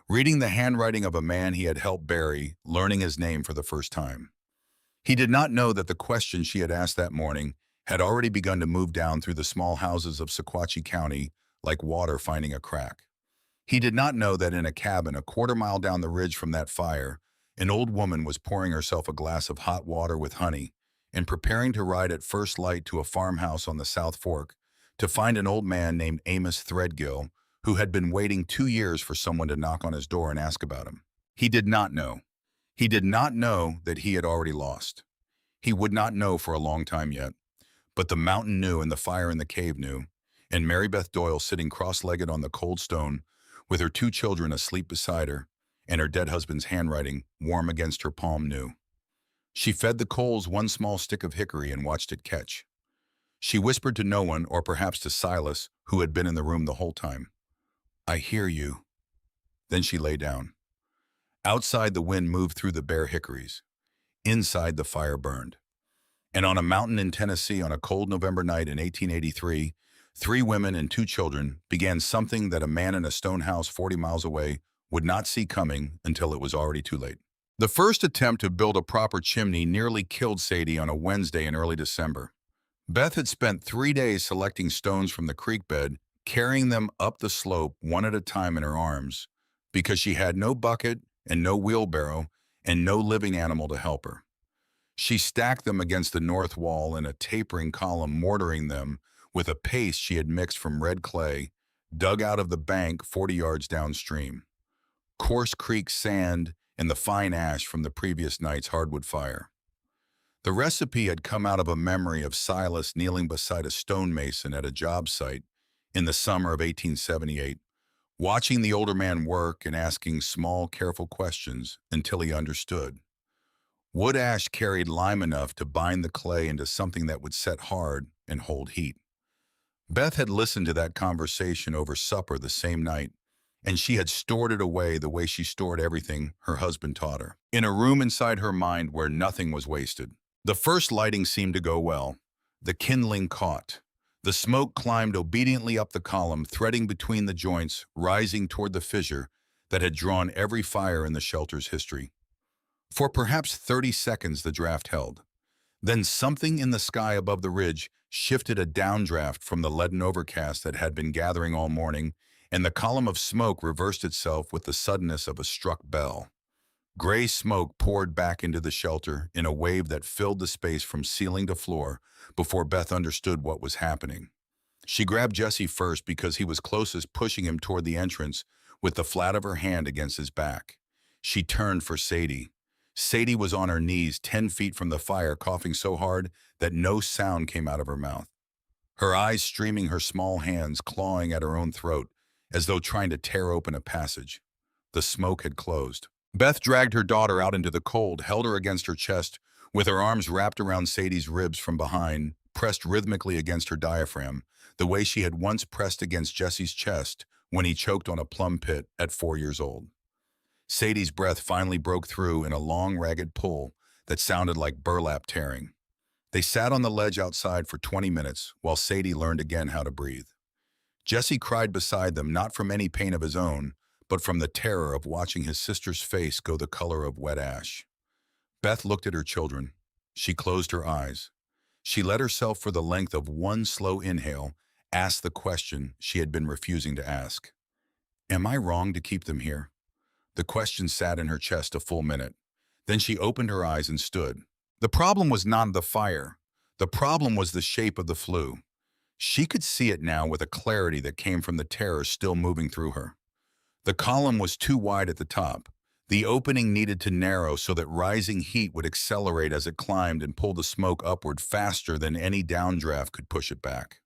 reading the handwriting of a man he had helped bury, learning his name for the first time. He did not know that the question she had asked that morning had already begun to move down through the small houses of Sequatchie County like water finding a crack. He did not know that in a cabin a quarter-mile down the ridge from that fire, an old woman was pouring herself a glass of hot water with honey and preparing to ride at first light to a farmhouse on the South Fork to find an old man named Amos Threadgill who had been waiting 2 years for someone to knock on his door and ask about him. He did not know. He did not know that he had already lost. He would not know for a long time yet. But the mountain knew and the fire in the cave knew, and Maribeth Doyle sitting cross-legged on the cold stone with her 2 children asleep beside her and her dead husband's handwriting warm against her palm knew. She fed the coals one small stick of hickory and watched it catch. She whispered to no one, or perhaps to Silas, who had been in the room the whole time. "I hear you." Then she lay down. Outside, the wind moved through the bare hickories. Inside, the fire burned. And on a mountain in Tennessee on a cold November night in 1883, 3 women and 2 children began something that a man in a stone house 40 miles away would not see coming until it was already too late. The first attempt to build a proper chimney nearly killed Sadie on a Wednesday in early December. Beth had spent 3 days selecting stones from the creek bed, carrying them up the slope one at a time in her arms, because she had no bucket and no wheelbarrow and no living animal to help her. She stacked them against the north wall in a tapering column, mortaring them with a paste she had mixed from red clay, dug out of the bank 40 yards downstream, coarse creek sand, and the fine ash from the previous night's hardwood fire. The recipe had come out of a memory of Silas kneeling beside a stonemason at a job site in the summer of 1878, watching the older man work and asking small, careful questions until he understood. Wood ash carried lime enough to bind the clay into something that would set hard and hold heat. Beth had listened to that conversation over supper the same night, and she had stored it away the way she stored everything her husband taught her, in a room inside her mind where nothing was wasted. The first lighting seemed to go well. The kindling caught. The smoke climbed obediently up the column, threading between the joints, rising toward the fissure that had drawn every fire in the shelter's history. For perhaps 30 seconds the draft held. Then something in the sky above the ridge shifted a downdraft from the leaden overcast that had been gathering all morning, and the column of smoke reversed itself with the suddenness of a struck bell. Gray smoke poured back into the shelter in a wave that filled the space from ceiling to floor before Beth understood what was happening. She grabbed Jesse first because he was closest, pushing him toward the entrance with the flat of her hand against his back. She turned for Sadie. Sadie was on her knees 10 feet from the fire, coughing so hard that no sound came out of her mouth. Her eyes streaming, her small hands clawing at her own throat as though trying to tear open a passage. The smoke had closed. Beth dragged her daughter out into the cold, held her against her chest, with her arms wrapped around Sadie's ribs from behind, pressed rhythmically against her diaphragm, the way she had once pressed against Jesse's chest when he choked on a plum pit at 4 years old. Sadie's breath finally broke through in a long, ragged pull that sounded like burlap tearing. They sat on the ledge outside for 20 minutes while Sadie learned again how to breathe. Jesse cried beside them, not from any pain of his own, but from the terror of watching his sister's face go the color of wet ash. Beth looked at her children. She closed her eyes. She let herself, for the length of one slow inhale, ask the question she had been refusing to ask. Am I wrong to keep them here? The question sat in her chest a full minute. Then she opened her eyes and stood. The problem was not the fire. The problem was the shape of the flue. She could see it now with a clarity that came from the terror still moving through her. The column was too wide at the top. The opening needed to narrow so that rising heat would accelerate as it climbed and pull the smoke upward faster than any downdraft could push it back.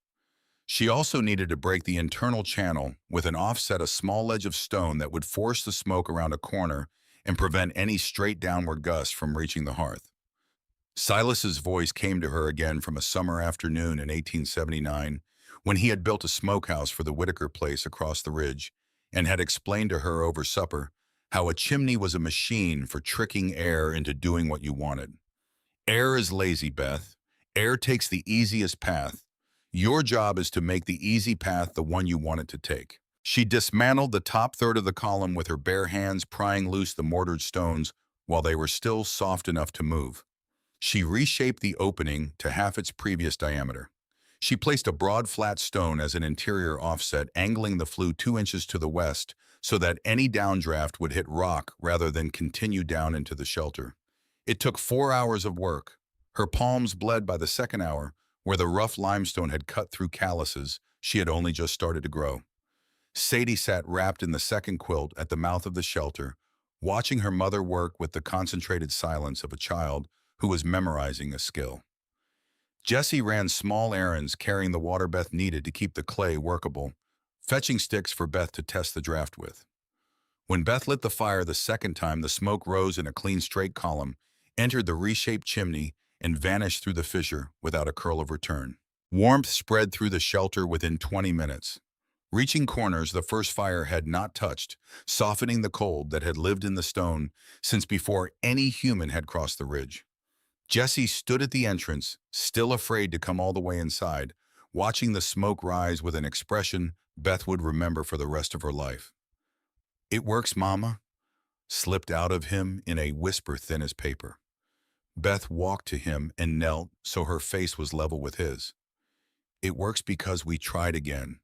She also needed to break the internal channel with an offset, a small ledge of stone that would force the smoke around a corner and prevent any straight downward gust from reaching the hearth. Silas's voice came to her again from a summer afternoon in 1879 when he had built a smokehouse for the Whitaker place across the ridge and had explained to her over supper how a chimney was a machine for tricking air into doing what you wanted. Air is lazy, Beth. Air takes the easiest path. Your job is to make the easy path the one you want it to take. She dismantled the top third of the column with her bare hands, prying loose the mortared stones while they were still soft enough to move. She reshaped the opening to half its previous diameter. She placed a broad flat stone as an interior offset, angling the flue 2 inches to the west so that any downdraft would hit rock rather than continue down into the shelter. It took 4 hours of work. Her palms bled by the second hour, where the rough limestone had cut through calluses she had only just started to grow. Sadie sat wrapped in the second quilt at the mouth of the shelter, watching her mother work with the concentrated silence of a child who was memorizing a skill. Jesse ran small errands, carrying the water Beth needed to keep the clay workable, fetching sticks for Beth to test the draft with. When Beth lit the fire the second time, the smoke rose in a clean, straight column, entered the reshaped chimney, and vanished through the fissure without a curl of return. Warmth spread through the shelter within 20 minutes. Reaching corners the first fire had not touched, softening the cold that had lived in the stone since before any human had crossed the ridge. Jesse stood at the entrance, still afraid to come all the way inside, watching the smoke rise with an expression Beth would remember for the rest of her life. "It works, Mama," slipped out of him in a whisper thin as paper. Beth walked to him and knelt so her face was level with his. "It works because we tried again.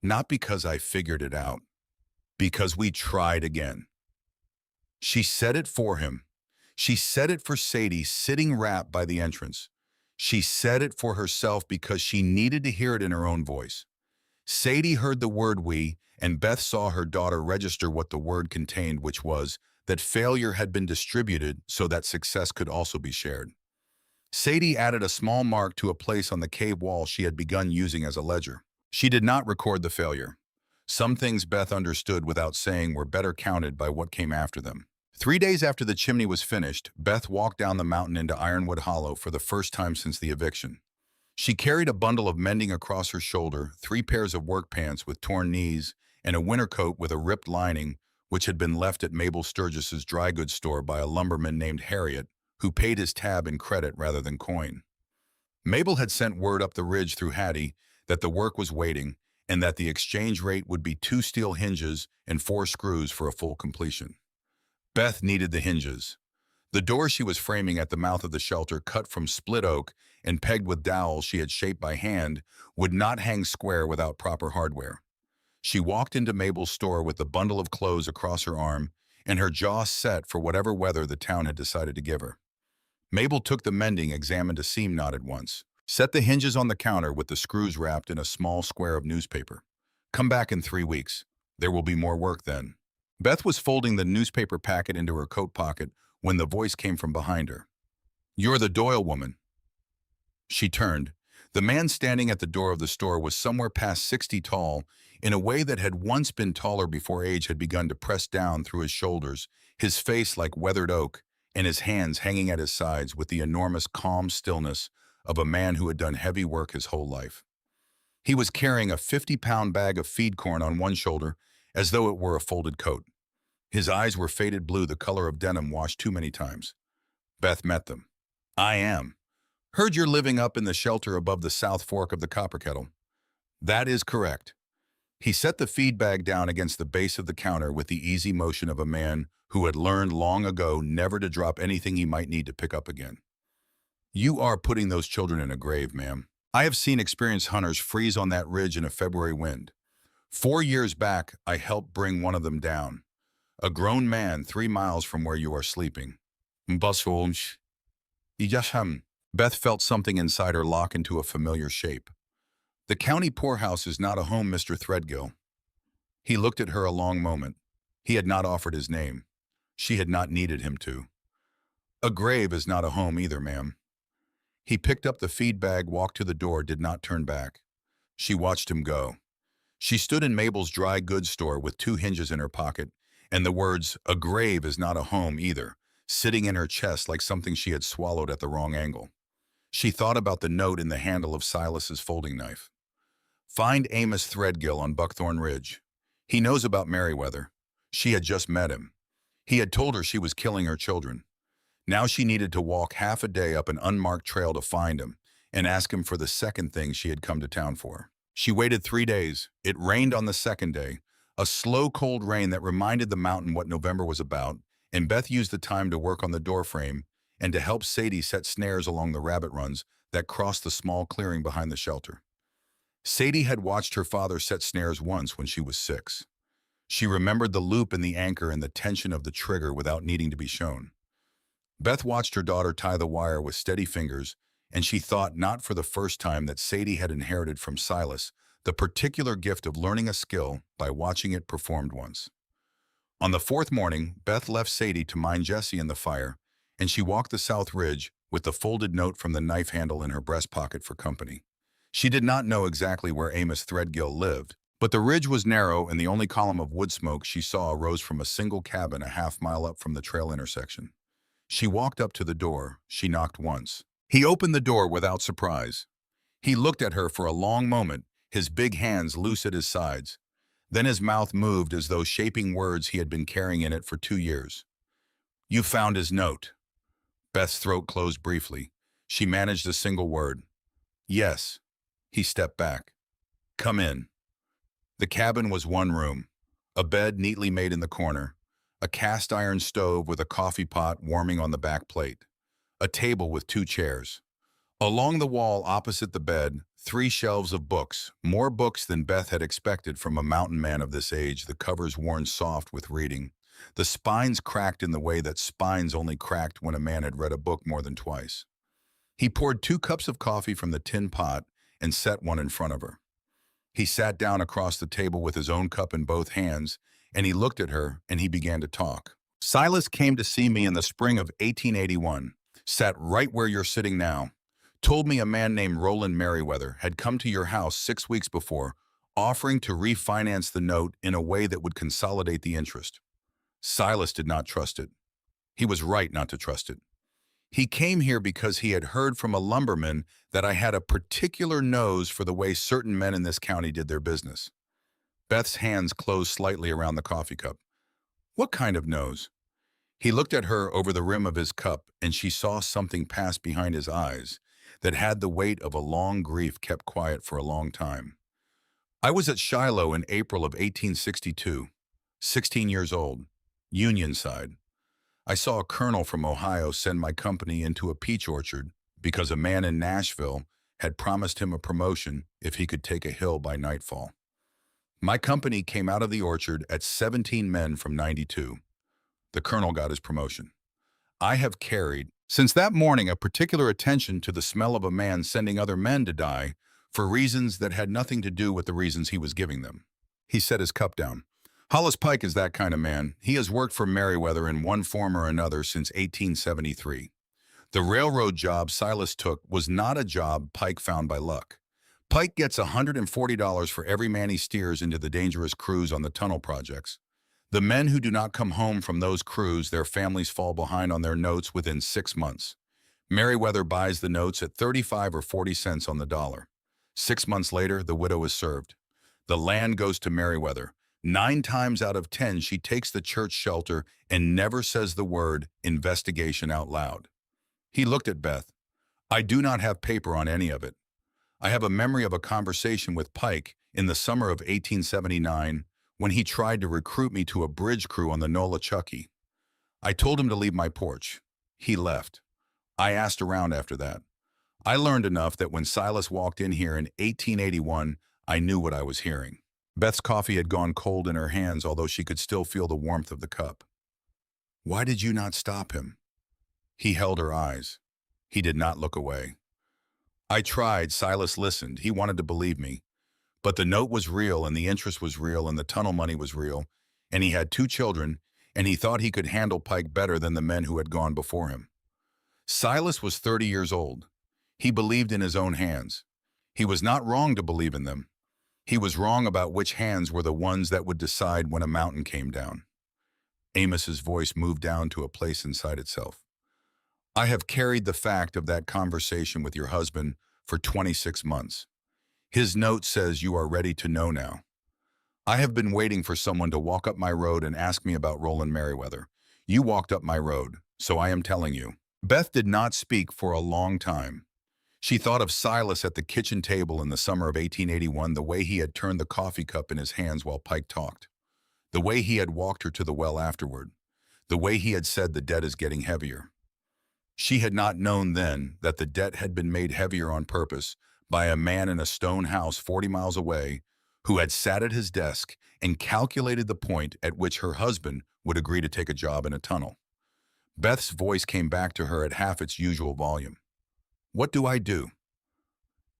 Not because I figured it out. Because we tried again." She said it for him. She said it for Sadie sitting wrapped by the entrance. She said it for herself because she needed to hear it in her own voice. Sadie heard the word "we," and Beth saw her daughter register what the word contained, which was that failure had been distributed so that success could also be shared. Sadie added a small mark to a place on the cave wall she had begun using as a ledger. She did not record the failure. Some things Beth understood without saying were better counted by what came after them. 3 days after the chimney was finished, Beth walked down the mountain into Ironwood Hollow for the first time since the eviction. She carried a bundle of mending across her shoulder, 3 pairs of work pants with torn knees, and a winter coat with a ripped lining, which had been left at Mabel Sturgis's dry goods store by a lumberman named Harriet, who paid his tab in credit rather than coin. Mabel had sent word up the ridge through Hattie that the work was waiting and that the exchange rate would be 2 steel hinges and 4 screws for a full completion. Beth needed the hinges. The door she was framing at the mouth of the shelter, cut from split oak and pegged with dowels she had shaped by hand, would not hang square without proper hardware. She walked into Mabel's store with the bundle of clothes across her arm and her jaw set for whatever weather the town had decided to give her. Mabel took the mending, examined a seam knot at once, set the hinges on the counter with the screws wrapped in a small square of newspaper. "Come back in 3 weeks. There will be more work then." Beth was folding the newspaper packet into her coat pocket when the voice came from behind her. "You're the Doyle woman." She turned. The man standing at the door of the store was somewhere past 60 tall, in a way that had once been taller before age had begun to press down through his shoulders, his face like weathered oak, and his hands hanging at his sides with the enormous calm stillness of a man who had done heavy work his whole life. He was carrying a 50-pound bag of feed corn on one shoulder, as though it were a folded coat. His eyes were faded blue, the color of denim washed too many times. Beth met them. "I am. Heard you're living up in the shelter above the South Fork of the Copperkettle." "That is correct." He set the feed bag down against the base of the counter with the easy motion of a man who had learned long ago never to drop anything he might need to pick up again. "You are putting those children in a grave, ma'am. I have seen experienced hunters freeze on that ridge in a February wind. 4 years back, I helped bring one of them down. A grown man 3 miles from where you are sleeping." "Beth felt something inside her lock into a familiar shape. "The county poorhouse is not a home, Mr. Threadgill." He looked at her a long moment. He had not offered his name. She had not needed him to. "A grave is not a home either, ma'am." He picked up the feed bag, walked to the door, did not turn back. She watched him go. She stood in Mabel's dry goods store with 2 hinges in her pocket, and the words, "a grave is not a home either," sitting in her chest like something she had swallowed at the wrong angle. She thought about the note in the handle of Silas's folding knife. "Find Amos Threadgill on Buckthorn Ridge. He knows about Merriweather." She had just met him. He had told her she was killing her children. Now she needed to walk half a day up an unmarked trail to find him and ask him for the second thing she had come to town for. She waited 3 days. It rained on the second day, a slow, cold rain that reminded the mountain what November was about, and Beth used the time to work on the doorframe and to help Sadie set snares along the rabbit runs that crossed the small clearing behind the shelter. Sadie had watched her father set snares once when she was 6. She remembered the loop and the anchor and the tension of the trigger without needing to be shown. Beth watched her daughter tie the wire with steady fingers, and she thought not for the first time that Sadie had inherited from Silas the particular gift of learning a skill by watching it performed once. On the 4th morning, Beth left Sadie to mind Jesse and the fire, and she walked the South Ridge with the folded note from the knife handle in her breast pocket for company. She did not know exactly where Amos Threadgill lived, but the ridge was narrow and the only column of wood smoke she saw arose from a single cabin a half-mile up from the trail intersection. She walked up to the door. She knocked once. He opened the door without surprise. He looked at her for a long moment, his big hands loose at his sides. Then his mouth moved as though shaping words he had been carrying in it for 2 years. "You found his note." Beth's throat closed briefly. She managed a single word. "Yes." He stepped back. "Come in." The cabin was one room. A bed neatly made in the corner. A cast iron stove with a coffee pot warming on the back plate. A table with 2 chairs. Along the wall opposite the bed, 3 shelves of books, more books than Beth had expected from a mountain man of this age, the covers worn soft with reading. The spines cracked in the way that spines only cracked when a man had read a book more than twice. He poured 2 cups of coffee from the tin pot and set one in front of her. He sat down across the table with his own cup in both hands, and he looked at her and he began to talk. "Silas came to see me in the spring of 1881, sat right where you're sitting now. Told me a man named Roland Merriweather had come to your house 6 weeks before, offering to refinance the note in a way that would consolidate the interest. Silas did not trust it. He was right not to trust it. He came here because he had heard from a lumberman that I had a particular nose for the way certain men in this county did their business." Beth's hands closed slightly around the coffee cup. "What kind of nose?" He looked at her over the rim of his cup, and she saw something pass behind his eyes that had the weight of a long grief kept quiet for a long time. "I was at Shiloh in April of 1862, 16 years old, Union side. I saw a colonel from Ohio send my company into a peach orchard because a man in Nashville had promised him a promotion if he could take a hill by nightfall. My company came out of the orchard at 17 men from 92. The colonel got his promotion. I have carried, since that morning, a particular attention to the smell of a man sending other men to die for reasons that had nothing to do with the reasons he was giving them." He set his cup down. "Hollis Pike is that kind of man. He has worked for Merriweather in one form or another since 1873. The railroad job Silas took was not a job Pike found by luck. Pike gets $140 for every man he steers into the dangerous crews on the tunnel projects. The men who do not come home from those crews, their families fall behind on their notes within 6 months. Merriweather buys the notes at 35 or 40 cents on the dollar. 6 months later, the widow is served. The land goes to Merriweather. 9 times out of 10, she takes the church shelter and never says the word investigation out loud." He looked at Beth. "I do not have paper on any of it. I have a memory of a conversation with Pike in the summer of 1879 when he tried to recruit me to a bridge crew on the Nolichucky. I told him to leave my porch. He left. I asked around after that. I learned enough that when Silas walked in here in 1881, I knew what I was hearing." Beth's coffee had gone cold in her hands, although she could still feel the warmth of the cup. "Why did you not stop him?" He held her eyes. He did not look away. "I tried." Silas listened. He wanted to believe me. But the note was real, and the interest was real, and the tunnel money was real, and he had 2 children, and he thought he could handle Pike better than the men who had gone before him. Silas was 30 years old. He believed in his own hands. He was not wrong to believe in them. He was wrong about which hands were the ones that would decide when a mountain came down. Amos's voice moved down to a place inside itself. "I have carried the fact of that conversation with your husband for 26 months. His note says you are ready to know now. I have been waiting for someone to walk up my road and ask me about Roland Merriweather. You walked up my road, so I am telling you." Beth did not speak for a long time. She thought of Silas at the kitchen table in the summer of 1881, the way he had turned the coffee cup in his hands while Pike talked, the way he had walked her to the well afterward, the way he had said the debt is getting heavier. She had not known then that the debt had been made heavier on purpose by a man in a stone house 40 miles away who had sat at his desk and calculated the point at which her husband would agree to take a job in a tunnel. Beth's voice came back to her at half its usual volume. "What do I do?"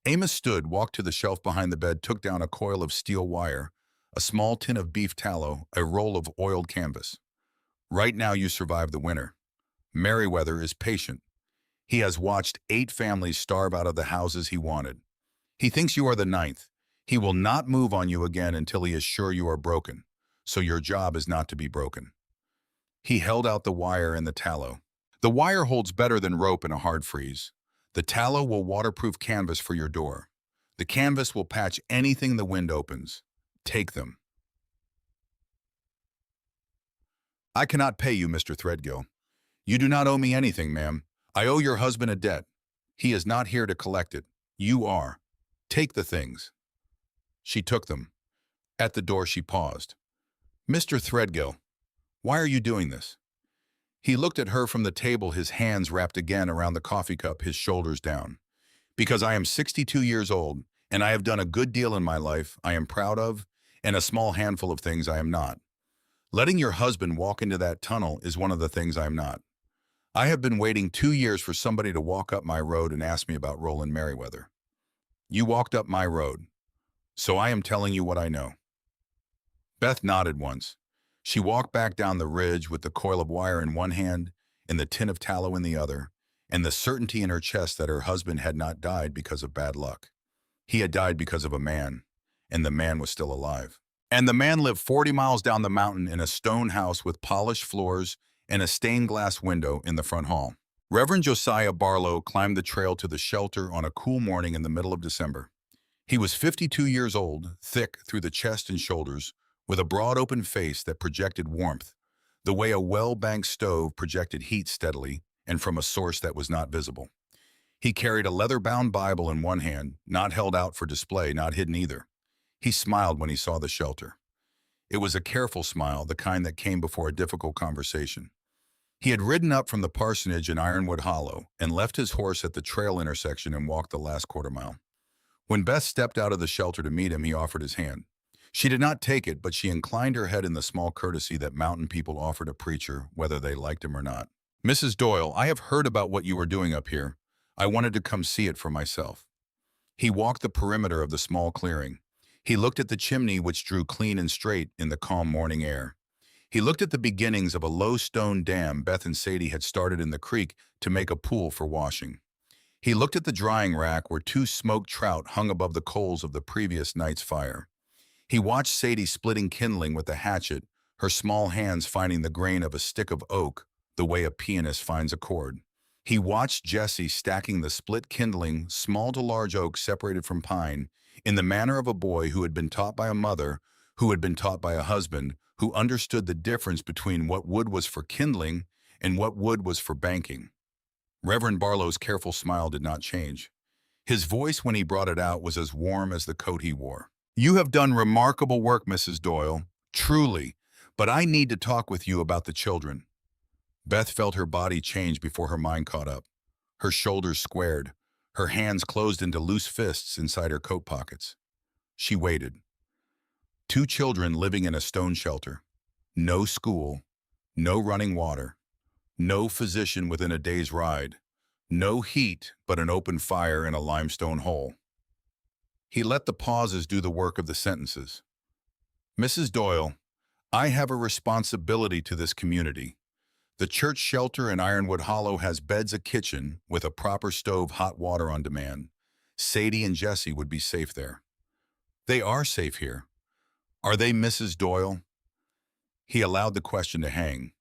Amos stood, walked to the shelf behind the bed, took down a coil of steel wire, a small tin of beef tallow, a roll of oiled canvas. "Right now you survive the winter. Merriweather is patient. He has watched 8 families starve out of the houses he wanted. He thinks you are the 9th. He will not move on you again until he is sure you are broken, so your job is not to be broken." He held out the wire and the tallow. "The wire holds better than rope in a hard freeze. The tallow will waterproof canvas for your door. The canvas will patch anything the wind opens. Take them. I cannot pay you, Mr. Threadgill. You do not owe me anything, ma'am. I owe your husband a debt. He is not here to collect it. You are. Take the things. She took them. At the door she paused. Mr. Threadgill, why are you doing this? He looked at her from the table, his hands wrapped again around the coffee cup, his shoulders down. Because I am 62 years old, and I have done a good deal in my life I am proud of, and a small handful of things I am not. Letting your husband walk into that tunnel is one of the things I am not. I have been waiting 2 years for somebody to walk up my road and ask me about Roland Merriweather. You walked up my road, so I am telling you what I know. Beth nodded once. She walked back down the ridge with the coil of wire in one hand and the tin of tallow in the other, and the certainty in her chest that her husband had not died because of bad luck. He had died because of a man, and the man was still alive. And the man lived 40 miles down the mountain in a stone house with polished floors and a stained glass window in the front hall. Reverend Josiah Barlow climbed the trail to the shelter on a cool morning in the middle of December. He was 52 years old, thick through the chest and shoulders, with a broad open face that projected warmth, the way a well-banked stove projected heat steadily and from a source that was not visible. He carried a leather-bound Bible in one hand, not held out for display, not hidden either. He smiled when he saw the shelter. It was a careful smile, the kind that came before a difficult conversation. He had ridden up from the parsonage in Ironwood Hollow and left his horse at the trail intersection and walked the last quarter mile. When Beth stepped out of the shelter to meet him, he offered his hand. She did not take it, but she inclined her head in the small courtesy that mountain people offered a preacher, whether they liked him or not. Mrs. Doyle, I have heard about what you are doing up here. I wanted to come see it for myself. He walked the perimeter of the small clearing. He looked at the chimney, which drew clean and straight in the calm morning air. He looked at the beginnings of a low stone dam Beth and Sadie had started in the creek to make a pool for washing. He looked at the drying rack where 2 smoked trout hung above the coals of the previous night's fire. He watched Sadie splitting kindling with a hatchet, her small hands finding the grain of a stick of oak the way a pianist finds a chord. He watched Jessie stacking the split kindling, small to large oak separated from pine, in the manner of a boy who had been taught by a mother, who had been taught by a husband, who understood the difference between what wood was for kindling and what wood was for banking. Reverend Barlow's careful smile did not change. His voice, when he brought it out, was as warm as the coat he wore. You have done remarkable work, Mrs. Doyle, truly, but I need to talk with you about the children. Beth felt her body change before her mind caught up. Her shoulders squared, her hands closed into loose fists inside her coat pockets. She waited. 2 children living in a stone shelter. No school, no running water, no physician within a day's ride, no heat but an open fire in a limestone hole. He let the pauses do the work of the sentences. Mrs. Doyle, I have a responsibility to this community. The church shelter in Ironwood Hollow has beds, a kitchen, with a proper stove, hot water on demand. Sadie and Jessie would be safe there. They are safe here. Are they, Mrs. Doyle? He allowed the question to hang.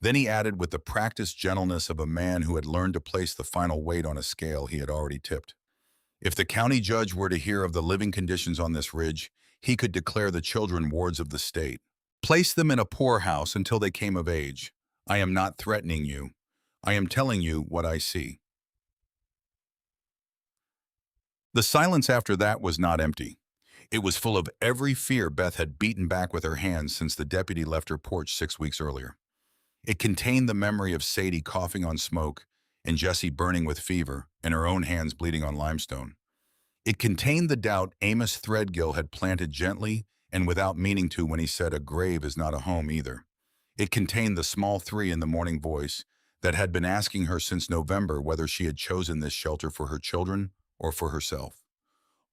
Then he added with the practiced gentleness of a man who had learned to place the final weight on a scale he had already tipped. If the county judge were to hear of the living conditions on this ridge, he could declare the children wards of the state. Place them in a poorhouse until they came of age. I am not threatening you. I am telling you what I see. The silence after that was not empty. It was full of every fear Beth had beaten back with her hands since the deputy left her porch 6 weeks earlier. It contained the memory of Sadie coughing on smoke and Jessie burning with fever and her own hands bleeding on limestone. It contained the doubt Amos Threadgill had planted gently and without meaning to when he said a grave is not a home either. It contained the small 3 in the morning voice that had been asking her since November whether she had chosen this shelter for her children or for herself.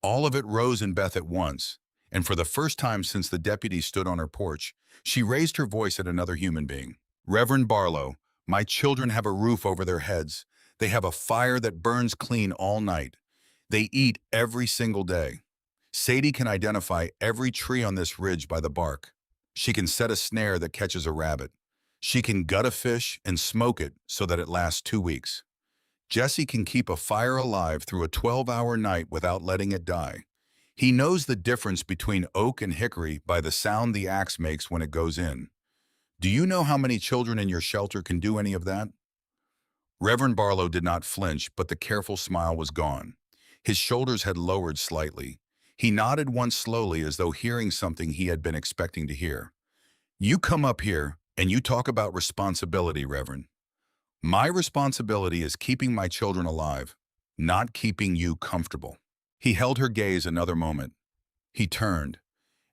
All of it rose in Beth at once, and for the first time since the deputy stood on her porch, she raised her voice at another human being. Reverend Barlow, my children have a roof over their heads. They have a fire that burns clean all night. They eat every single day. Sadie can identify every tree on this ridge by the bark. She can set a snare that catches a rabbit. She can gut a fish and smoke it so that it lasts 2 weeks. Jesse can keep a fire alive through a 12-hour night without letting it die. He knows the difference between oak and hickory by the sound the axe makes when it goes in. Do you know how many children in your shelter can do any of that? Reverend Barlow did not flinch, but the careful smile was gone. His shoulders had lowered slightly. He nodded once slowly as though hearing something he had been expecting to hear. You come up here and you talk about responsibility, Reverend. My responsibility is keeping my children alive, not keeping you comfortable. He held her gaze another moment. He turned.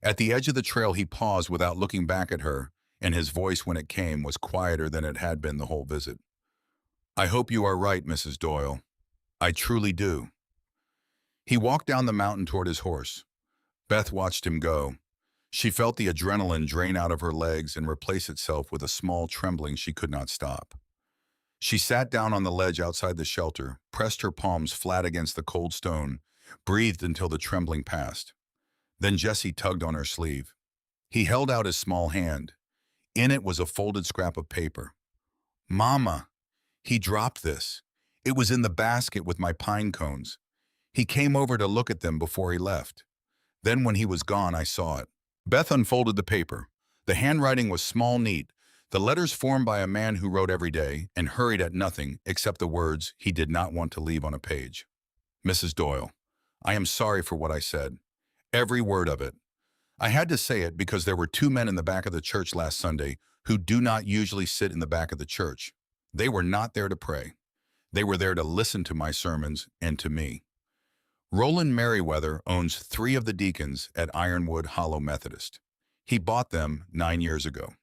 At the edge of the trail he paused without looking back at her, and his voice when it came was quieter than it had been the whole visit. I hope you are right, Mrs. Doyle. I truly do. He walked down the mountain toward his horse. Beth watched him go. She felt the adrenaline drain out of her legs and replace itself with a small trembling she could not stop. She sat down on the ledge outside the shelter, pressed her palms flat against the cold stone, breathed until the trembling passed. Then Jesse tugged on her sleeve. He held out his small hand. In it was a folded scrap of paper. Mama, he dropped this. It was in the basket with my pine cones. He came over to look at them before he left. Then when he was gone, I saw it. Beth unfolded the paper. The handwriting was small, neat, the letters formed by a man who wrote every day and hurried at nothing except the words he did not want to leave on a page. Mrs. Doyle, I am sorry for what I said. Every word of it. I had to say it because there were two men in the back of the church last Sunday who do not usually sit in the back of the church. They were not there to pray. They were there to listen to my sermons and to me. Roland Merriweather owns 3 of the deacons at Ironwood Hollow Methodist. He bought them 9 years ago.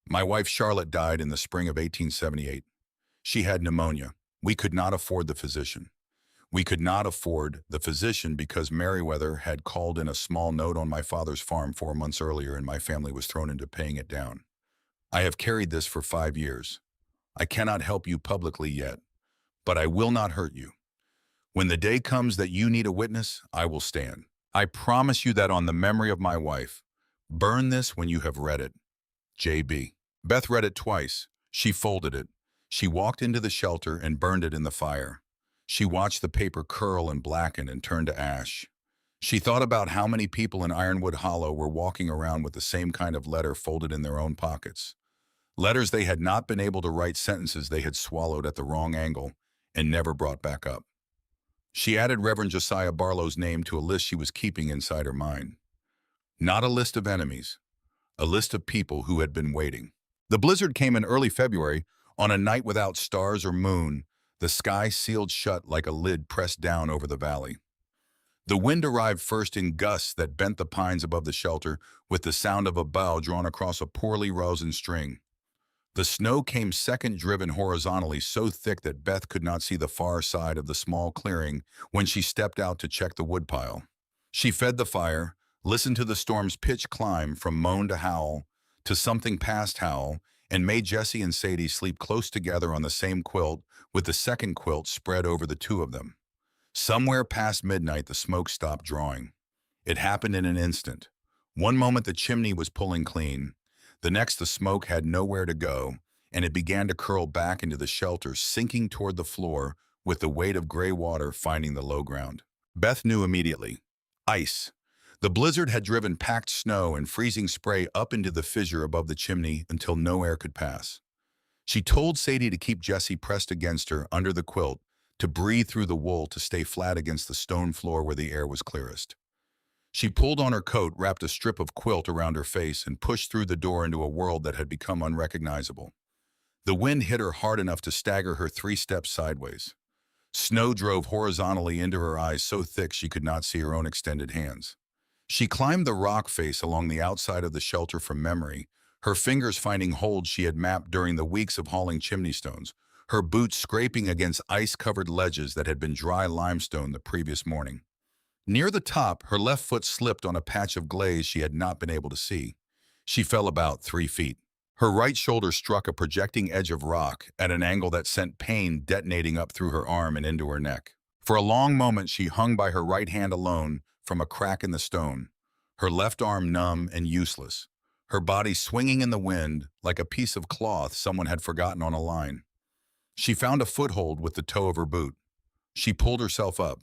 My wife Charlotte died in the spring of 1878. She had pneumonia. We could not afford the physician. We could not afford the physician because Merriweather had called in a small note on my father's farm 4 months earlier and my family was thrown into paying it down. I have carried this for 5 years. I cannot help you publicly yet, but I will not hurt you. When the day comes that you need a witness, I will stand. I promise you that on the memory of my wife. Burn this when you have read it. J.B. Beth read it twice. She folded it. She walked into the shelter and burned it in the fire. She watched the paper curl and blacken and turn to ash. She thought about how many people in Ironwood Hollow were walking around with the same kind of letter folded in their own pockets. Letters they had not been able to write, sentences they had swallowed at the wrong angle and never brought back up. She added Reverend Josiah Barlow's name to a list she was keeping inside her mind. Not a list of enemies, a list of people who had been waiting. The blizzard came in early February, on a night without stars or moon, the sky sealed shut like a lid pressed down over the valley. The wind arrived first in gusts that bent the pines above the shelter with the sound of a bow drawn across a poorly rosin string. The snow came second, driven horizontally so thick that Beth could not see the far side of the small clearing when she stepped out to check the woodpile. She fed the fire, listened to the storm's pitch climb from moan to howl, to something past howl, and made Jesse and Sadie sleep close together on the same quilt with the second quilt spread over the two of them. Somewhere past midnight, the smoke stopped drawing. It happened in an instant. One moment the chimney was pulling clean. The next, the smoke had nowhere to go, and it began to curl back into the shelter, sinking toward the floor with the weight of gray water finding the low ground. Beth knew immediately. Ice. The blizzard had driven packed snow and freezing spray up into the fissure above the chimney until no air could pass. She told Sadie to keep Jesse pressed against her under the quilt, to breathe through the wool to stay flat against the stone floor where the air was clearest. She pulled on her coat, wrapped a strip of quilt around her face, and pushed through the door into a world that had become unrecognizable. The wind hit her hard enough to stagger her 3 steps sideways. Snow drove horizontally into her eyes so thick she could not see her own extended hands. She climbed the rock face along the outside of the shelter from memory, her fingers finding holds she had mapped during the weeks of hauling chimney stones, her boots scraping against ice-covered ledges that had been dry limestone the previous morning. Near the top, her left foot slipped on a patch of glaze she had not been able to see. She fell about 3 feet. Her right shoulder struck a projecting edge of rock at an angle that sent pain detonating up through her arm and into her neck. For a long moment, she hung by her right hand alone from a crack in the stone, her left arm numb and useless, her body swinging in the wind like a piece of cloth someone had forgotten on a line. She found a foothold with the toe of her boot. She pulled herself up.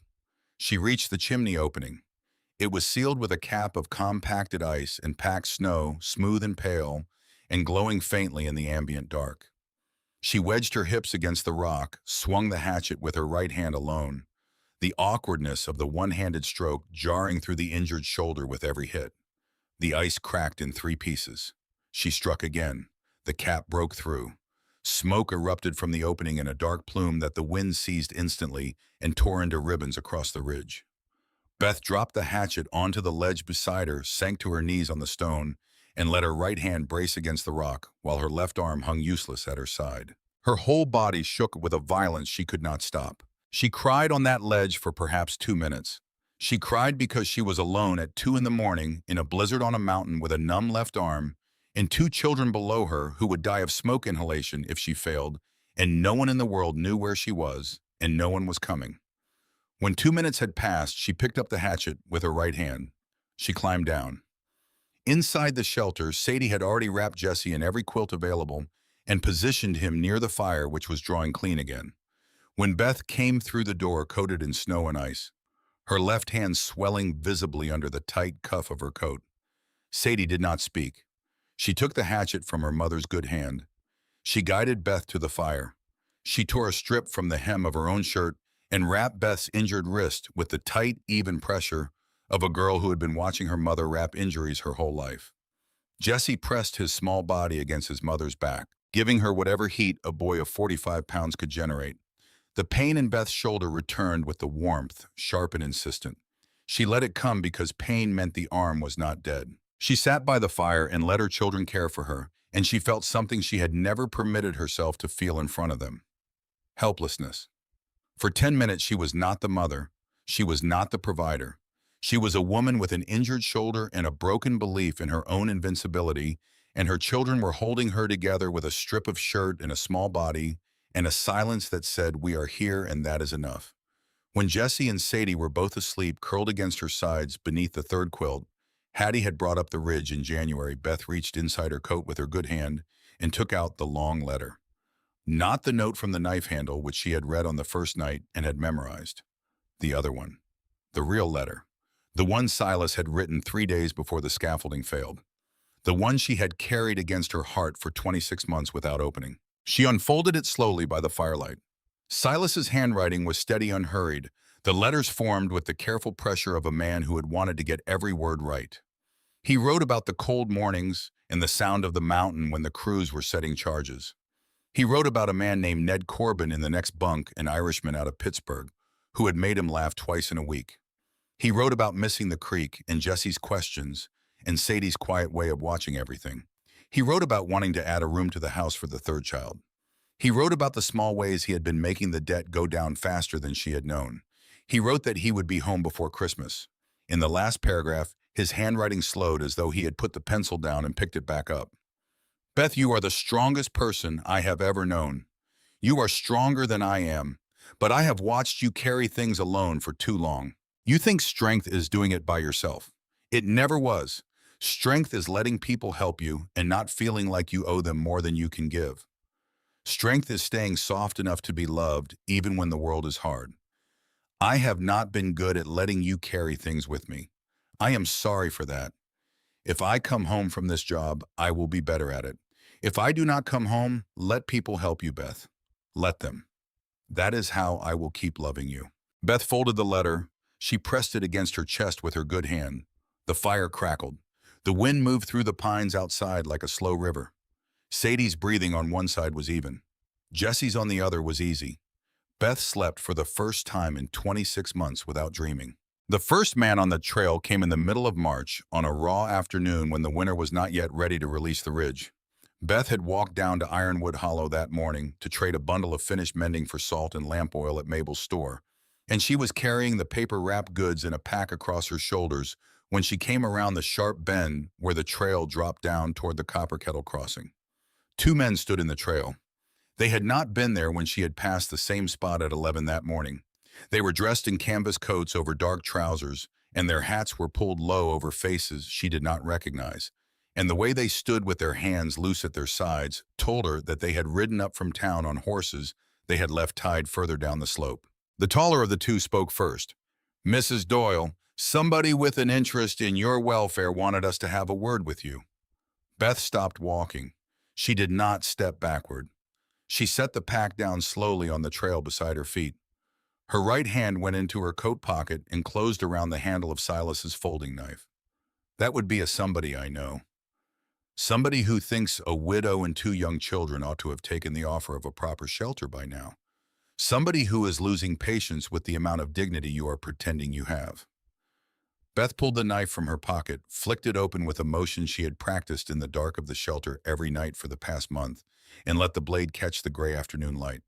She reached the chimney opening. It was sealed with a cap of compacted ice and packed snow, smooth and pale, and glowing faintly in the ambient dark. She wedged her hips against the rock, swung the hatchet with her right hand alone, the awkwardness of the one-handed stroke jarring through the injured shoulder with every hit. The ice cracked in 3 pieces. She struck again. The cap broke through. Smoke erupted from the opening in a dark plume that the wind seized instantly and tore into ribbons across the ridge. Beth dropped the hatchet onto the ledge beside her, sank to her knees on the stone, and let her right hand brace against the rock while her left arm hung useless at her side. Her whole body shook with a violence she could not stop. She cried on that ledge for perhaps 2 minutes. She cried because she was alone at 2 in the morning in a blizzard on a mountain with a numb left arm and 2 children below her who would die of smoke inhalation if she failed, and no one in the world knew where she was, and no one was coming. When 2 minutes had passed, she picked up the hatchet with her right hand. She climbed down. Inside the shelter, Sadie had already wrapped Jesse in every quilt available and positioned him near the fire, which was drawing clean again. When Beth came through the door coated in snow and ice, her left hand swelling visibly under the tight cuff of her coat, Sadie did not speak. She took the hatchet from her mother's good hand. She guided Beth to the fire. She tore a strip from the hem of her own shirt and wrapped Beth's injured wrist with the tight, even pressure of a girl who had been watching her mother wrap injuries her whole life. Jesse pressed his small body against his mother's back, giving her whatever heat a boy of 45 pounds could generate. The pain in Beth's shoulder returned with the warmth, sharp and insistent. She let it come because pain meant the arm was not dead. She sat by the fire and let her children care for her, and she felt something she had never permitted herself to feel in front of them. Helplessness. For 10 minutes she was not the mother. She was not the provider. She was a woman with an injured shoulder and a broken belief in her own invincibility, and her children were holding her together with a strip of shirt and a small body, and a silence that said, "We are here and that is enough." When Jesse and Sadie were both asleep, curled against her sides beneath the third quilt, Hattie had brought up the ridge in January. Beth reached inside her coat with her good hand and took out the long letter. Not the note from the knife handle, which she had read on the first night and had memorized. The other one. The real letter. The one Silas had written 3 days before the scaffolding failed. The one she had carried against her heart for 26 months without opening. She unfolded it slowly by the firelight. Silas's handwriting was steady, unhurried. The letters formed with the careful pressure of a man who had wanted to get every word right. He wrote about the cold mornings and the sound of the mountain when the crews were setting charges. He wrote about a man named Ned Corbin in the next bunk, an Irishman out of Pittsburgh, who had made him laugh twice in a week. He wrote about missing the creek and Jesse's questions and Sadie's quiet way of watching everything. He wrote about wanting to add a room to the house for the third child. He wrote about the small ways he had been making the debt go down faster than she had known. He wrote that he would be home before Christmas. In the last paragraph, his handwriting slowed as though he had put the pencil down and picked it back up. "Beth, you are the strongest person I have ever known. You are stronger than I am, but I have watched you carry things alone for too long. You think strength is doing it by yourself. It never was. Strength is letting people help you and not feeling like you owe them more than you can give. Strength is staying soft enough to be loved even when the world is hard. I have not been good at letting you carry things with me. I am sorry for that. If I come home from this job, I will be better at it. If I do not come home, let people help you, Beth. Let them. That is how I will keep loving you." Beth folded the letter. She pressed it against her chest with her good hand. The fire crackled. The wind moved through the pines outside like a slow river. Sadie's breathing on one side was even. Jesse's on the other was easy. Beth slept for the first time in 26 months without dreaming. The first man on the trail came in the middle of March, on a raw afternoon when the winter was not yet ready to release the ridge. Beth had walked down to Ironwood Hollow that morning to trade a bundle of finished mending for salt and lamp oil at Mabel's store, and she was carrying the paper-wrapped goods in a pack across her shoulders when she came around the sharp bend where the trail dropped down toward the Copper Kettle crossing. 2 men stood in the trail. They had not been there when she had passed the same spot at 11 that morning. They were dressed in canvas coats over dark trousers, and their hats were pulled low over faces she did not recognize. And the way they stood with their hands loose at their sides told her that they had ridden up from town on horses they had left tied further down the slope. The taller of the two spoke first. "Mrs. Doyle, somebody with an interest in your welfare wanted us to have a word with you." Beth stopped walking. She did not step backward. She set the pack down slowly on the trail beside her feet. Her right hand went into her coat pocket and closed around the handle of Silas's folding knife. "That would be a somebody I know. Somebody who thinks a widow and two young children ought to have taken the offer of a proper shelter by now. Somebody who is losing patience with the amount of dignity you are pretending you have." Beth pulled the knife from her pocket, flicked it open with a motion she had practiced in the dark of the shelter every night for the past month, and let the blade catch the gray afternoon light.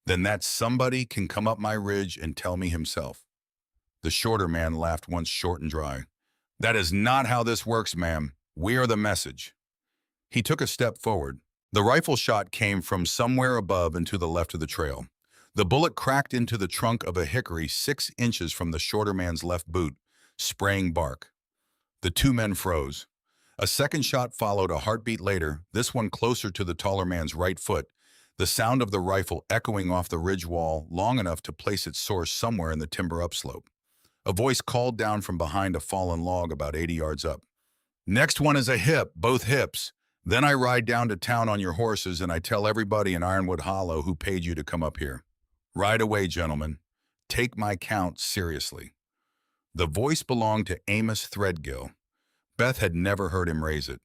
"Then that somebody can come up my ridge and tell me himself." The shorter man laughed once short and dry. "That is not how this works, ma'am. We are the message." He took a step forward. The rifle shot came from somewhere above and to the left of the trail. The bullet cracked into the trunk of a hickory 6 inches from the shorter man's left boot, spraying bark. The two men froze. A second shot followed a heartbeat later, this one closer to the taller man's right foot, the sound of the rifle echoing off the ridge wall long enough to place its source somewhere in the timber upslope. A voice called down from behind a fallen log about 80 yards up. "Next one is a hip, both hips. Then I ride down to town on your horses and I tell everybody in Ironwood Hollow who paid you to come up here. Ride away, gentlemen. Take my count seriously." The voice belonged to Amos Threadgill. Beth had never heard him raise it.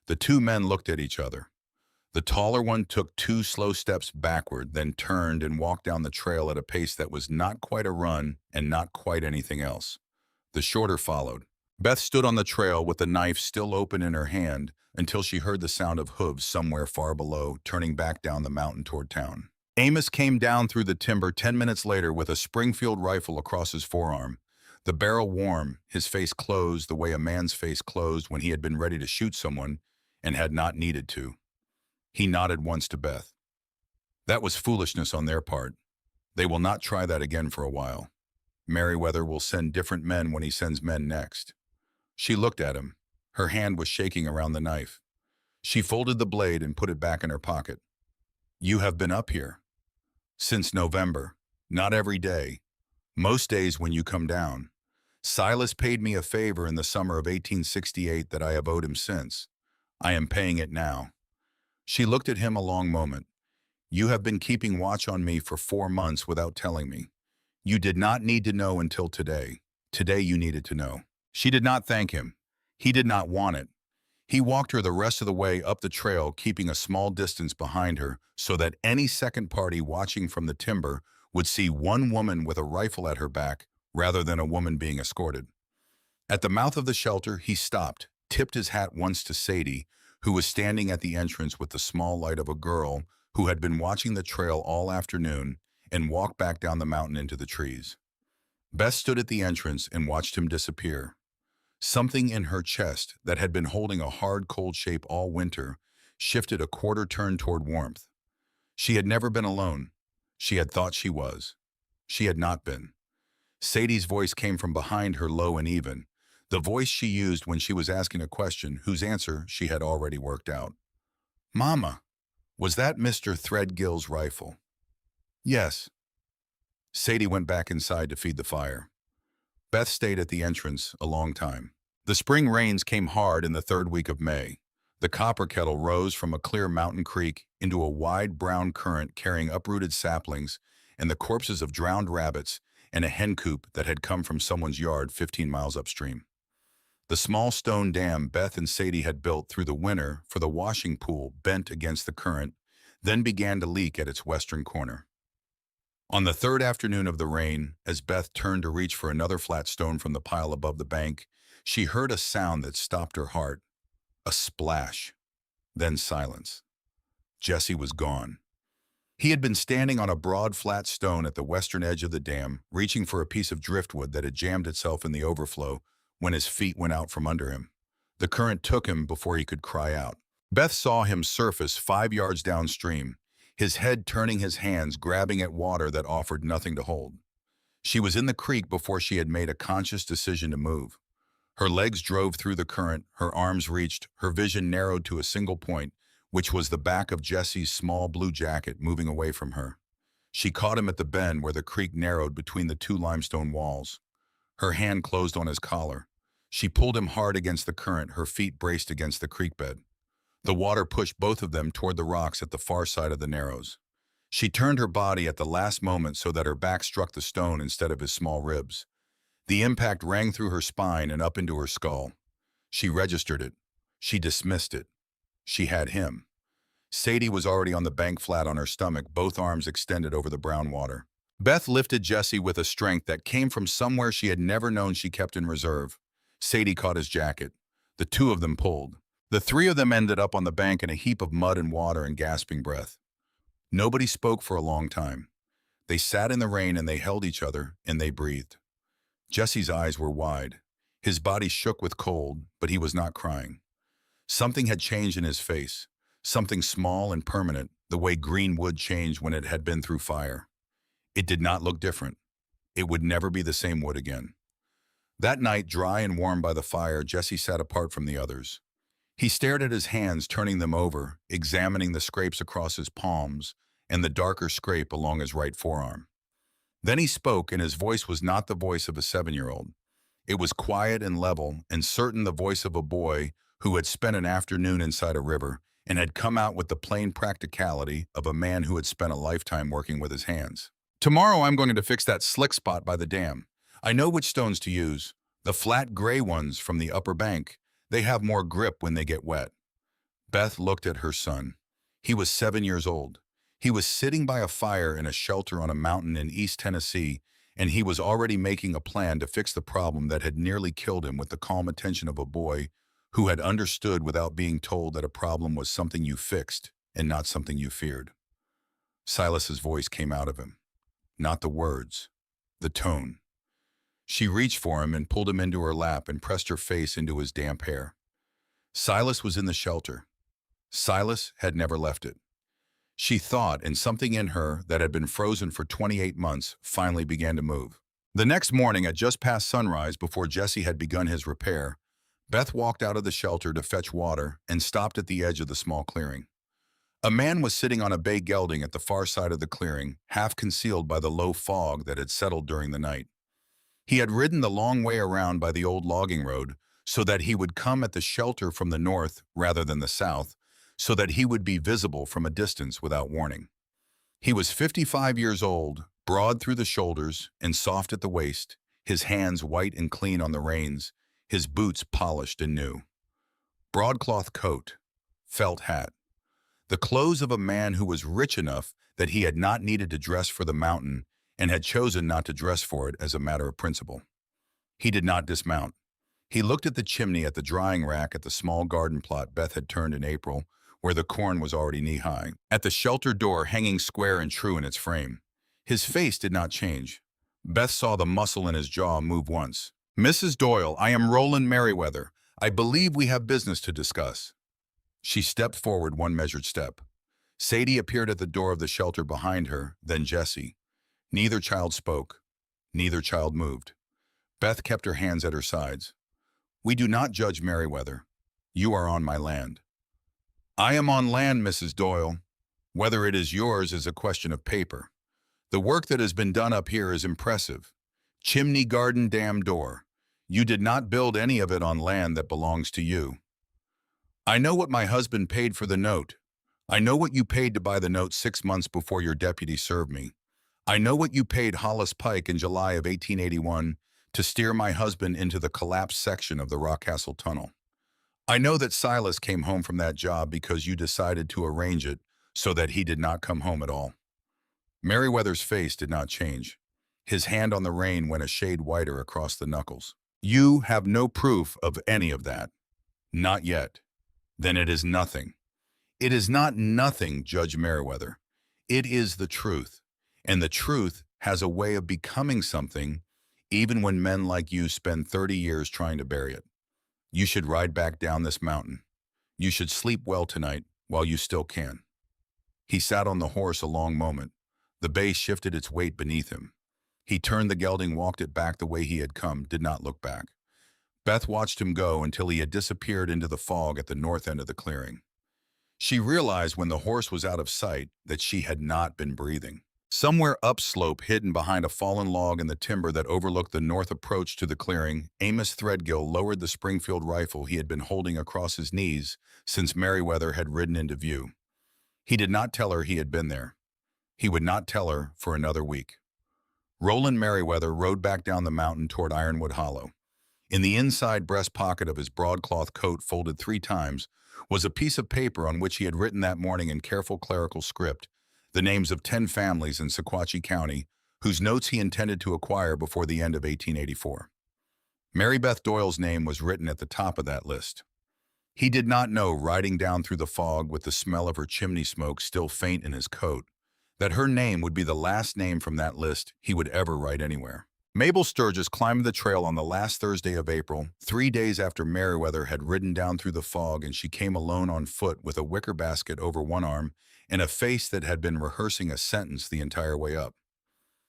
The two men looked at each other. The taller one took 2 slow steps backward, then turned and walked down the trail at a pace that was not quite a run and not quite anything else. The shorter followed. Beth stood on the trail with the knife still open in her hand until she heard the sound of hooves somewhere far below, turning back down the mountain toward town. Amos came down through the timber 10 minutes later with a Springfield rifle across his forearm, the barrel warm, his face closed the way a man's face closed when he had been ready to shoot someone and had not needed to. He nodded once to Beth. "That was foolishness on their part. They will not try that again for a while. Merriweather will send different men when he sends men next." She looked at him. Her hand was shaking around the knife. She folded the blade and put it back in her pocket. "You have been up here." "Since November. Not every day. Most days when you come down. Silas paid me a favor in the summer of 1868 that I have owed him since. I am paying it now." She looked at him a long moment. "You have been keeping watch on me for 4 months without telling me. You did not need to know until today. Today you needed to know." She did not thank him. He did not want it. He walked her the rest of the way up the trail, keeping a small distance behind her so that any second party watching from the timber would see one woman with a rifle at her back rather than a woman being escorted. At the mouth of the shelter, he stopped, tipped his hat once to Sadie, who was standing at the entrance with the small light of a girl who had been watching the trail all afternoon, and walked back down the mountain into the trees. Beth stood at the entrance and watched him disappear. Something in her chest that had been holding a hard, cold shape all winter shifted a quarter turn toward warmth. She had never been alone. She had thought she was. She had not been. Sadie's voice came from behind her, low and even, the voice she used when she was asking a question whose answer she had already worked out. "Mama, was that Mr. Threadgill's rifle?" "Yes." Sadie went back inside to feed the fire. Beth stayed at the entrance a long time. The spring rains came hard in the 3rd week of May. The copper kettle rose from a clear mountain creek into a wide brown current carrying uprooted saplings and the corpses of drowned rabbits and a hen coop that had come from someone's yard 15 miles upstream. The small stone dam Beth and Sadie had built through the winter for the washing pool bent against the current, then began to leak at its western corner. On the 3rd afternoon of the rain, as Beth turned to reach for another flat stone from the pile above the bank, she heard a sound that stopped her heart. A splash. Then silence. Jesse was gone. He had been standing on a broad flat stone at the western edge of the dam, reaching for a piece of driftwood that had jammed itself in the overflow when his feet went out from under him. The current took him before he could cry out. Beth saw him surface 5 yards downstream, his head turning, his hands grabbing at water that offered nothing to hold. She was in the creek before she had made a conscious decision to move. Her legs drove through the current, her arms reached, her vision narrowed to a single point, which was the back of Jesse's small blue jacket moving away from her. She caught him at the bend where the creek narrowed between the two limestone walls. Her hand closed on his collar. She pulled him hard against the current, her feet braced against the creek bed. The water pushed both of them toward the rocks at the far side of the narrows. She turned her body at the last moment so that her back struck the stone instead of his small ribs. The impact rang through her spine and up into her skull. She registered it. She dismissed it. She had him. Sadie was already on the bank flat on her stomach, both arms extended over the brown water. Beth lifted Jesse with a strength that came from somewhere she had never known she kept in reserve. Sadie caught his jacket. The two of them pulled. The three of them ended up on the bank in a heap of mud and water and gasping breath. Nobody spoke for a long time. They sat in the rain and they held each other and they breathed. Jesse's eyes were wide. His body shook with cold, but he was not crying. Something had changed in his face, something small and permanent, the way green wood changed when it had been through fire. It did not look different. It would never be the same wood again. That night, dry and warm by the fire, Jesse sat apart from the others. He stared at his hands, turning them over, examining the scrapes across his palms and the darker scrape along his right forearm. Then he spoke, and his voice was not the voice of a 7-year-old. It was quiet and level, and certain the voice of a boy who had spent an afternoon inside a river and had come out with the plain practicality of a man who had spent a lifetime working with his hands. Tomorrow I'm going to fix that slick spot by the dam. I know which stones to use. The flat gray ones from the upper bank. They have more grip when they get wet. Beth looked at her son. He was 7 years old. He was sitting by a fire in a shelter on a mountain in East Tennessee, and he was already making a plan to fix the problem that had nearly killed him with the calm attention of a boy who had understood without being told that a problem was something you fixed and not something you feared. Silas's voice came out of him. Not the words, the tone. She reached for him and pulled him into her lap and pressed her face into his damp hair. Silas was in the shelter. Silas had never left it. She thought, and something in her that had been frozen for 28 months finally began to move. The next morning, at just past sunrise, before Jesse had begun his repair, Beth walked out of the shelter to fetch water and stopped at the edge of the small clearing. A man was sitting on a bay gelding at the far side of the clearing, half concealed by the low fog that had settled during the night. He had ridden the long way around by the old logging road so that he would come at the shelter from the north rather than the south, so that he would be visible from a distance without warning. He was 55 years old, broad through the shoulders and soft at the waist, his hands white and clean on the reins, his boots polished and new. Broadcloth coat, felt hat. The clothes of a man who was rich enough that he had not needed to dress for the mountain and had chosen not to dress for it as a matter of principle. He did not dismount. He looked at the chimney at the drying rack at the small garden plot Beth had turned in April, where the corn was already knee-high, at the shelter door hanging square and true in its frame. His face did not change. Beth saw the muscle in his jaw move once. "Mrs. Doyle, I am Roland Merriweather. I believe we have business to discuss." She stepped forward one measured step. Sadie appeared at the door of the shelter behind her, then Jesse. Neither child spoke. Neither child moved. Beth kept her hands at her sides. "We do not judge Merriweather. You are on my land." "I am on land, Mrs. Doyle. Whether it is yours is a question of paper. The work that has been done up here is impressive. Chimney, garden, dam, door. You did not build any of it on land that belongs to you. I know what my husband paid for the note. I know what you paid to buy the note 6 months before your deputy served me. I know what you paid Hollis Pike in July of 1881 to steer my husband into the collapsed section of the Rockcastle Tunnel. I know that Silas came home from that job because you decided to arrange it so that he did not come home at all." Merriweather's face did not change. His hand on the rein went a shade whiter across the knuckles. "You have no proof of any of that. Not yet. Then it is nothing." "It is not nothing, Judge Merriweather. It is the truth. And the truth has a way of becoming something even when men like you spend 30 years trying to bury it. You should ride back down this mountain. You should sleep well tonight while you still can." He sat on the horse a long moment. The bay shifted its weight beneath him. He turned the gelding, walked it back the way he had come, did not look back. Beth watched him go until he had disappeared into the fog at the north end of the clearing. She realized when the horse was out of sight that she had not been breathing. Somewhere upslope, hidden behind a fallen log in the timber that overlooked the north approach to the clearing, Amos Threadgill lowered the Springfield rifle he had been holding across his knees since Meriwether had ridden into view. He did not tell her he had been there. He would not tell her for another week. Roland Meriwether rode back down the mountain toward Ironwood Hollow. In the inside breast pocket of his broadcloth coat, folded 3 times, was a piece of paper on which he had written that morning in careful clerical script the names of 10 families in Sequatchie County whose notes he intended to acquire before the end of 1884. Maribeth Doyle's name was written at the top of that list. He did not know, riding down through the fog with the smell of her chimney smoke still faint in his coat, that her name would be the last name from that list he would ever write anywhere. Mabel Sturgis climbed the trail on the last Thursday of April, 3 days after Meriwether had ridden down through the fog, and she came alone on foot with a wicker basket over one arm and a face that had been rehearsing a sentence the entire way up.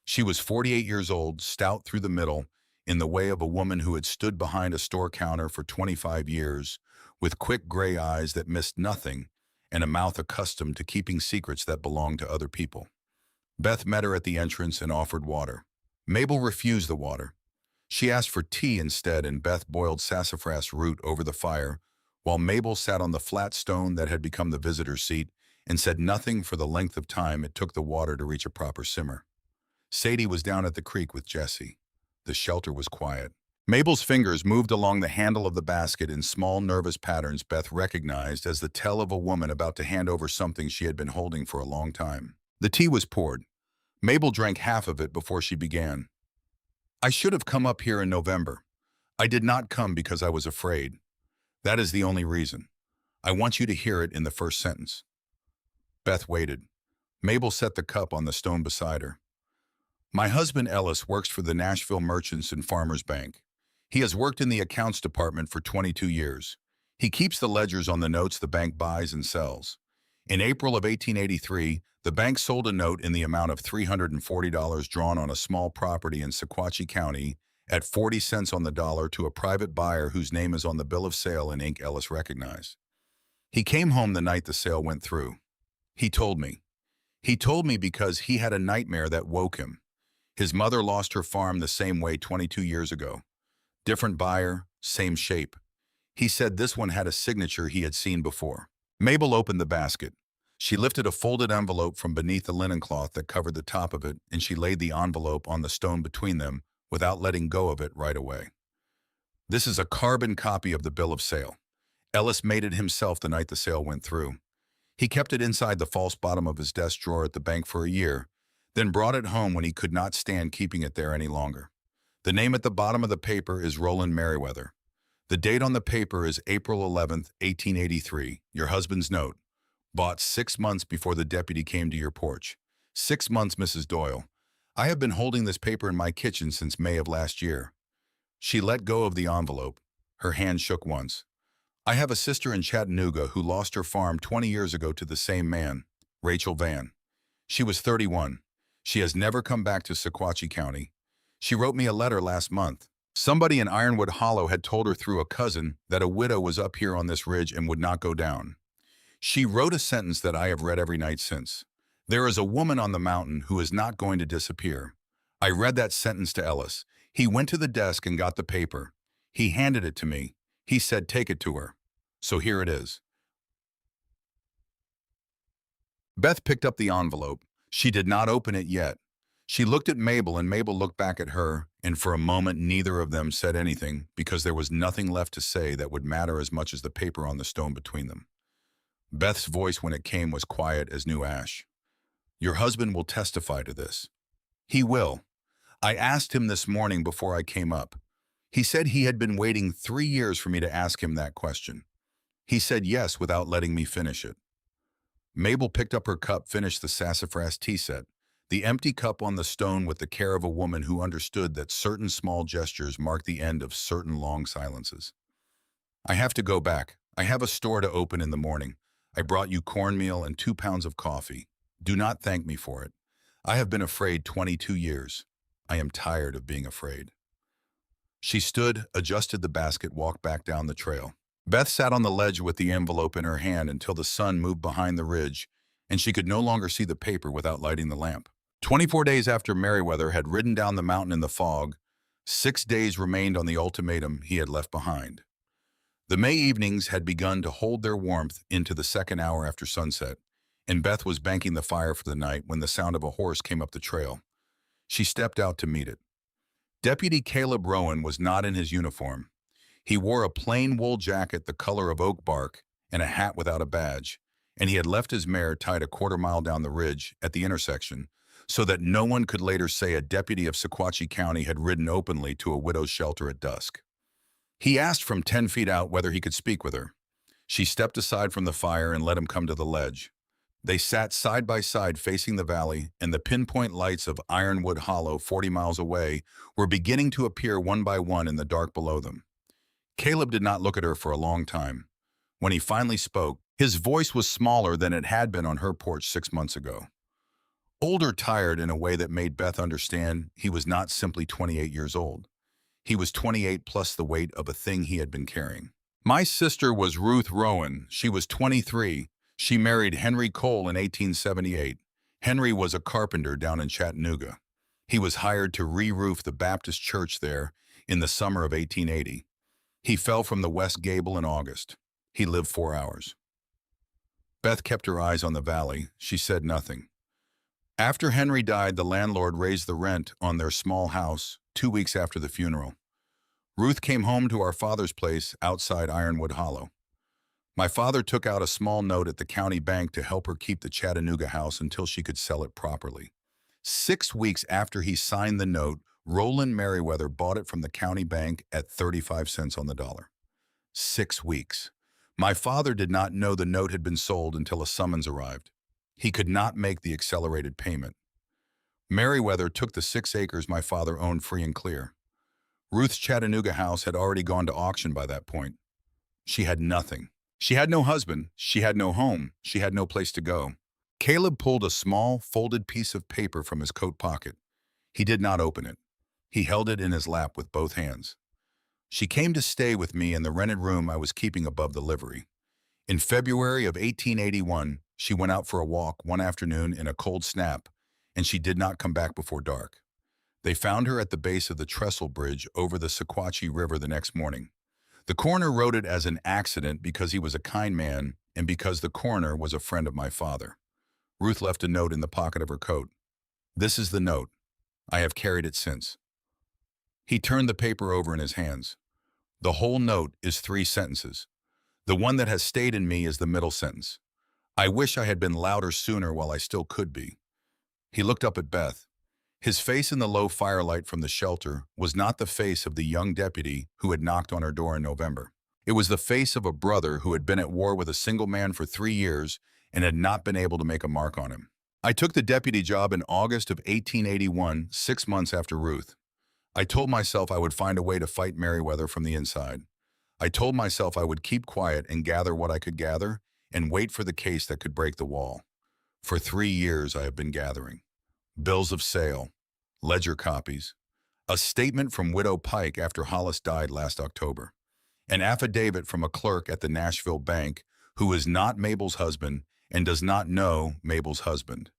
She was 48 years old, stout through the middle, in the way of a woman who had stood behind a store counter for 25 years, with quick gray eyes that missed nothing and a mouth accustomed to keeping secrets that belonged to other people. Beth met her at the entrance and offered water. Mabel refused the water. She asked for tea instead, and Beth boiled sassafras root over the fire, while Mabel sat on the flat stone that had become the visitor's seat and said nothing for the length of time it took the water to reach a proper simmer. Sadie was down at the creek with Jessie. The shelter was quiet. Mabel's fingers moved along the handle of the basket in small, nervous patterns Beth recognized as the tell of a woman about to hand over something she had been holding for a long time. The tea was poured. Mabel drank half of it before she began. "I should have come up here in November. I did not come because I was afraid. That is the only reason. I want you to hear it in the first sentence." Beth waited. Mabel set the cup on the stone beside her. "My husband Ellis works for the Nashville Merchants and Farmers Bank. He has worked in the accounts department for 22 years. He keeps the ledgers on the notes the bank buys and sells. In April of 1883, the bank sold a note in the amount of $340 drawn on a small property in Sequatchie County at 40 cents on the dollar to a private buyer whose name is on the bill of sale in ink Ellis recognized. He came home the night the sale went through. He told me. He told me because he had a nightmare that woke him. His mother lost her farm the same way 22 years ago. Different buyer, same shape. He said this one had a signature he had seen before." Mabel opened the basket. She lifted a folded envelope from beneath the linen cloth that covered the top of it, and she laid the envelope on the stone between them without letting go of it right away. "This is a carbon copy of the bill of sale. Ellis made it himself the night the sale went through. He kept it inside the false bottom of his desk drawer at the bank for a year, then brought it home when he could not stand keeping it there any longer. The name at the bottom of the paper is Roland Meriwether. The date on the paper is April 11th, 1883, your husband's note. Bought 6 months before the deputy came to your porch. 6 months, Mrs. Doyle. I have been holding this paper in my kitchen since May of last year." She let go of the envelope. Her hand shook once. "I have a sister in Chattanooga who lost her farm 20 years ago to the same man, Rachel Van. She was 31. She has never come back to Sequatchie County. She wrote me a letter last month. Somebody in Ironwood Hollow had told her through a cousin that a widow was up here on this ridge and would not go down. She wrote a sentence that I have read every night since. There is a woman on the mountain who is not going to disappear. I read that sentence to Ellis. He went to the desk and got the paper. He handed it to me. He said, 'Take it to her.' So here it is." Beth picked up the envelope. She did not open it yet. She looked at Mabel, and Mabel looked back at her, and for a moment neither of them said anything because there was nothing left to say that would matter as much as the paper on the stone between them. Beth's voice when it came was quiet as new ash. "Your husband will testify to this." "He will. I asked him this morning before I came up. He said he had been waiting 3 years for me to ask him that question. He said yes without letting me finish it." Mabel picked up her cup, finished the sassafras tea set, the empty cup on the stone with the care of a woman who understood that certain small gestures mark the end of certain long silences. "I have to go back. I have a store to open in the morning. I brought you cornmeal and 2 pounds of coffee. Do not thank me for it. I have been afraid 22 years. I am tired of being afraid." She stood, adjusted the basket, walked back down the trail. Beth sat on the ledge with the envelope in her hand until the sun moved behind the ridge, and she could no longer see the paper without lighting the lamp. 24 days after Meriwether had ridden down the mountain in the fog, 6 days remained on the ultimatum he had left behind. The May evenings had begun to hold their warmth into the second hour after sunset, and Beth was banking the fire for the night when the sound of a horse came up the trail. She stepped out to meet it. Deputy Caleb Rowan was not in his uniform. He wore a plain wool jacket the color of oak bark and a hat without a badge, and he had left his mare tied a quarter-mile down the ridge at the intersection so that no one could later say a deputy of Sequatchie County had ridden openly to a widow's shelter at dusk. He asked from 10 feet out whether he could speak with her. She stepped aside from the fire and let him come to the ledge. They sat side by side facing the valley, and the pinpoint lights of Ironwood Hollow 40 miles away were beginning to appear one by one in the dark below them. Caleb did not look at her for a long time. When he finally spoke, his voice was smaller than it had been on her porch 6 months ago. Older, tired in a way that made Beth understand he was not simply 28 years old. He was 28 plus the weight of a thing he had been carrying. My sister was Ruth Rowan. She was 23. She married Henry Cole in 1878. Henry was a carpenter down in Chattanooga. He was hired to re-roof the Baptist church there in the summer of 1880. He fell from the west gable in August. He lived 4 hours. Beth kept her eyes on the valley. She said nothing. After Henry died, the landlord raised the rent on their small house 2 weeks after the funeral. Ruth came home to our father's place outside Ironwood Hollow. My father took out a small note at the county bank to help her keep the Chattanooga house until she could sell it properly. 6 weeks after he signed the note, Roland Meriwether bought it from the county bank at 35 cents on the dollar. 6 weeks. My father did not know the note had been sold until a summons arrived. He could not make the accelerated payment. Meriwether took the 6 acres my father owned free and clear. Ruth's Chattanooga house had already gone to auction by that point. She had nothing. She had no husband. She had no home. She had no place to go. Caleb pulled a small, folded piece of paper from his coat pocket. He did not open it. He held it in his lap with both hands. She came to stay with me in the rented room I was keeping above the livery. In February of 1881, she went out for a walk one afternoon in a cold snap, and she did not come back before dark. They found her at the base of the trestle bridge over the Sequatchie River the next morning. The coroner wrote it as an accident because he was a kind man and because the coroner was a friend of my father. Ruth left a note in the pocket of her coat. This is the note. I have carried it since. He turned the paper over in his hands. The whole note is 3 sentences. The one that has stayed in me is the middle sentence. I wish I had been louder sooner while I still could be. He looked up at Beth. His face in the low firelight from the shelter was not the face of the young deputy who had knocked on her door in November. It was the face of a brother who had been at war with a single man for 3 years and had not been able to make a mark on him. I took the deputy job in August of 1881, 6 months after Ruth. I told myself I would find a way to fight Meriwether from the inside. I told myself I would keep quiet and gather what I could gather and wait for the case that could break the wall. For 3 years I have been gathering. Bills of sale, ledger copies, a statement from Widow Pike after Hollis died last October, an affidavit from a clerk at the Nashville bank who is not Mabel's husband and does not know Mabel's husband.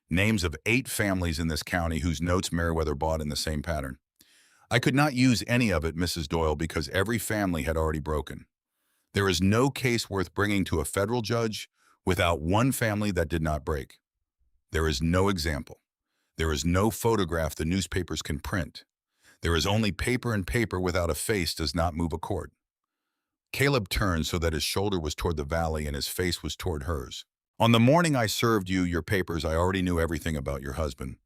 Names of 8 families in this county whose notes Meriwether bought in the same pattern. I could not use any of it, Mrs. Doyle, because every family had already broken. There is no case worth bringing to a federal judge without one family that did not break. There is no example. There is no photograph the newspapers can print. There is only paper, and paper without a face does not move a court. Caleb turned so that his shoulder was toward the valley and his face was toward hers. On the morning I served you your papers, I already knew everything about your husband.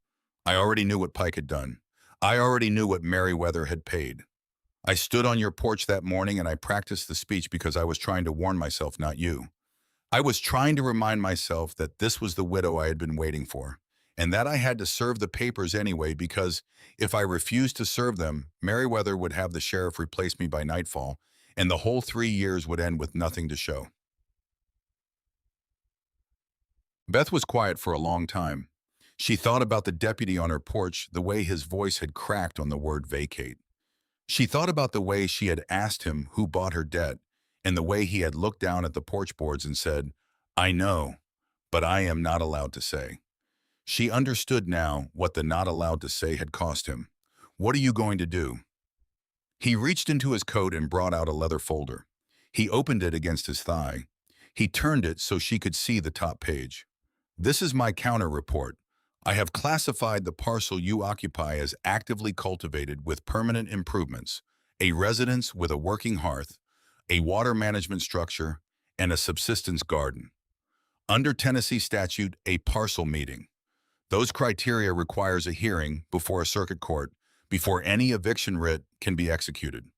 I already knew what Pike had done. I already knew what Meriwether had paid. I stood on your porch that morning and I practiced the speech because I was trying to warn myself, not you. I was trying to remind myself that this was the widow I had been waiting for, and that I had to serve the papers anyway because if I refused to serve them, Meriwether would have the sheriff replace me by nightfall, and the whole 3 years would end with nothing to show. Beth was quiet for a long time. She thought about the deputy on her porch, the way his voice had cracked on the word vacate. She thought about the way she had asked him who bought her debt, and the way he had looked down at the porch boards and said, "I know, but I am not allowed to say." She understood now what the not allowed to say had cost him. "What are you going to do?" He reached into his coat and brought out a leather folder. He opened it against his thigh. He turned it so she could see the top page. "This is my counter report. I have classified the parcel you occupy as actively cultivated with permanent improvements, a residence with a working hearth, a water management structure, and a subsistence garden. Under Tennessee statute, a parcel meeting. Those criteria requires a hearing before a circuit court before any eviction writ can be executed.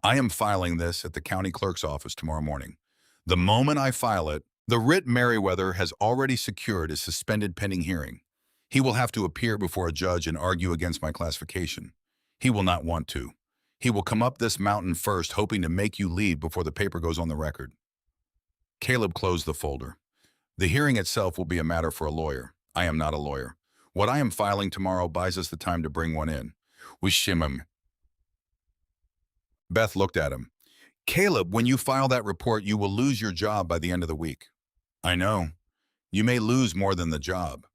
I am filing this at the county clerk's office tomorrow morning. The moment I file it, the writ Merriweather has already secured is suspended pending hearing. He will have to appear before a judge and argue against my classification. He will not want to. He will come up this mountain first, hoping to make you leave before the paper goes on the record." Caleb closed the folder. "The hearing itself will be a matter for a lawyer. I am not a lawyer. What I am filing tomorrow buys us the time to bring one in. Wish him." Beth looked at him. "Caleb, when you file that report, you will lose your job by the end of the week." "I know. You may lose more than the job."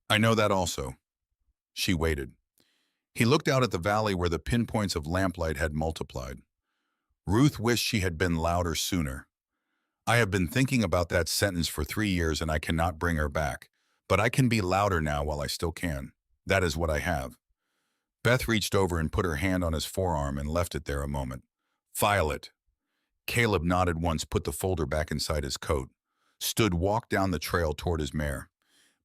"I know that also." She waited. He looked out at the valley where the pinpoints of lamplight had multiplied. Ruth wished she had been louder sooner. "I have been thinking about that sentence for 3 years and I cannot bring her back. But I can be louder now while I still can. That is what I have." Beth reached over and put her hand on his forearm and left it there a moment. "File it." Caleb nodded once, put the folder back inside his coat, walked down the trail toward his mare.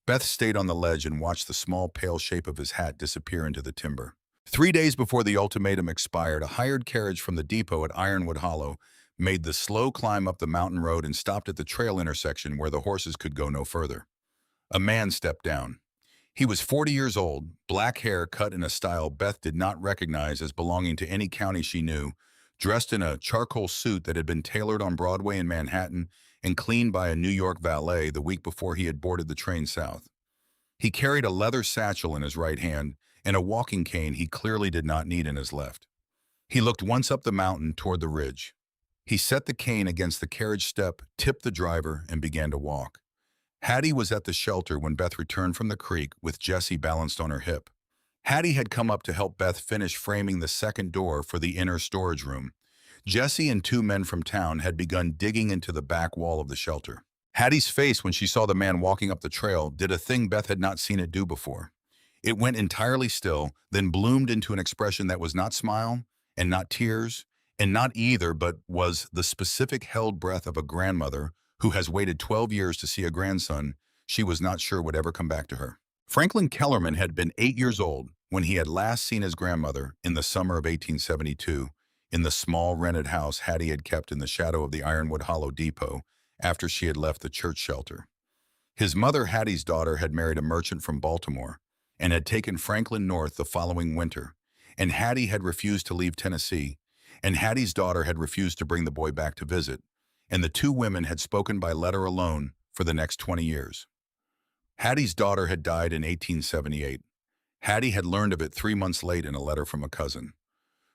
Beth stayed on the ledge and watched the small pale shape of his hat disappear into the timber. 3 days before the ultimatum expired, a hired carriage from the depot at Ironwood Hollow made the slow climb up the mountain road and stopped at the trail intersection where the horses could go no further. A man stepped down. He was 40 years old, black hair cut in a style Beth did not recognize as belonging to any county she knew, dressed in a charcoal suit that had been tailored on Broadway in Manhattan and cleaned by a New York valet the week before he had boarded the train south. He carried a leather satchel in his right hand and a walking cane he clearly did not need in his left. He looked once up the mountain toward the ridge. He set the cane against the carriage step, tipped the driver, and began to walk. Hattie was at the shelter when Beth returned from the creek with Jessie balanced on her hip. Hattie had come up to help Beth finish framing the second door for the inner storage room. Jessie and 2 men from town had begun digging into the back wall of the shelter. Hattie's face when she saw the man walking up the trail did a thing Beth had not seen it do before. It went entirely still, then bloomed into an expression that was not smile, and not tears, and not either, but was the specific held breath of a grandmother who has waited 12 years to see a grandson she was not sure would ever come back to her. Franklin Kellerman had been 8 years old when he had last seen his grandmother in the summer of 1872 in the small rented house Hattie had kept in the shadow of the Ironwood Hollow depot after she had left the church shelter. His mother, Hattie's daughter, had married a merchant from Baltimore and had taken Franklin north the following winter, and Hattie had refused to leave Tennessee, and Hattie's daughter had refused to bring the boy back to visit, and the 2 women had spoken by letter alone for the next 20 years. Hattie's daughter had died in 1878. Hattie had learned of it 3 months late in a letter from a cousin.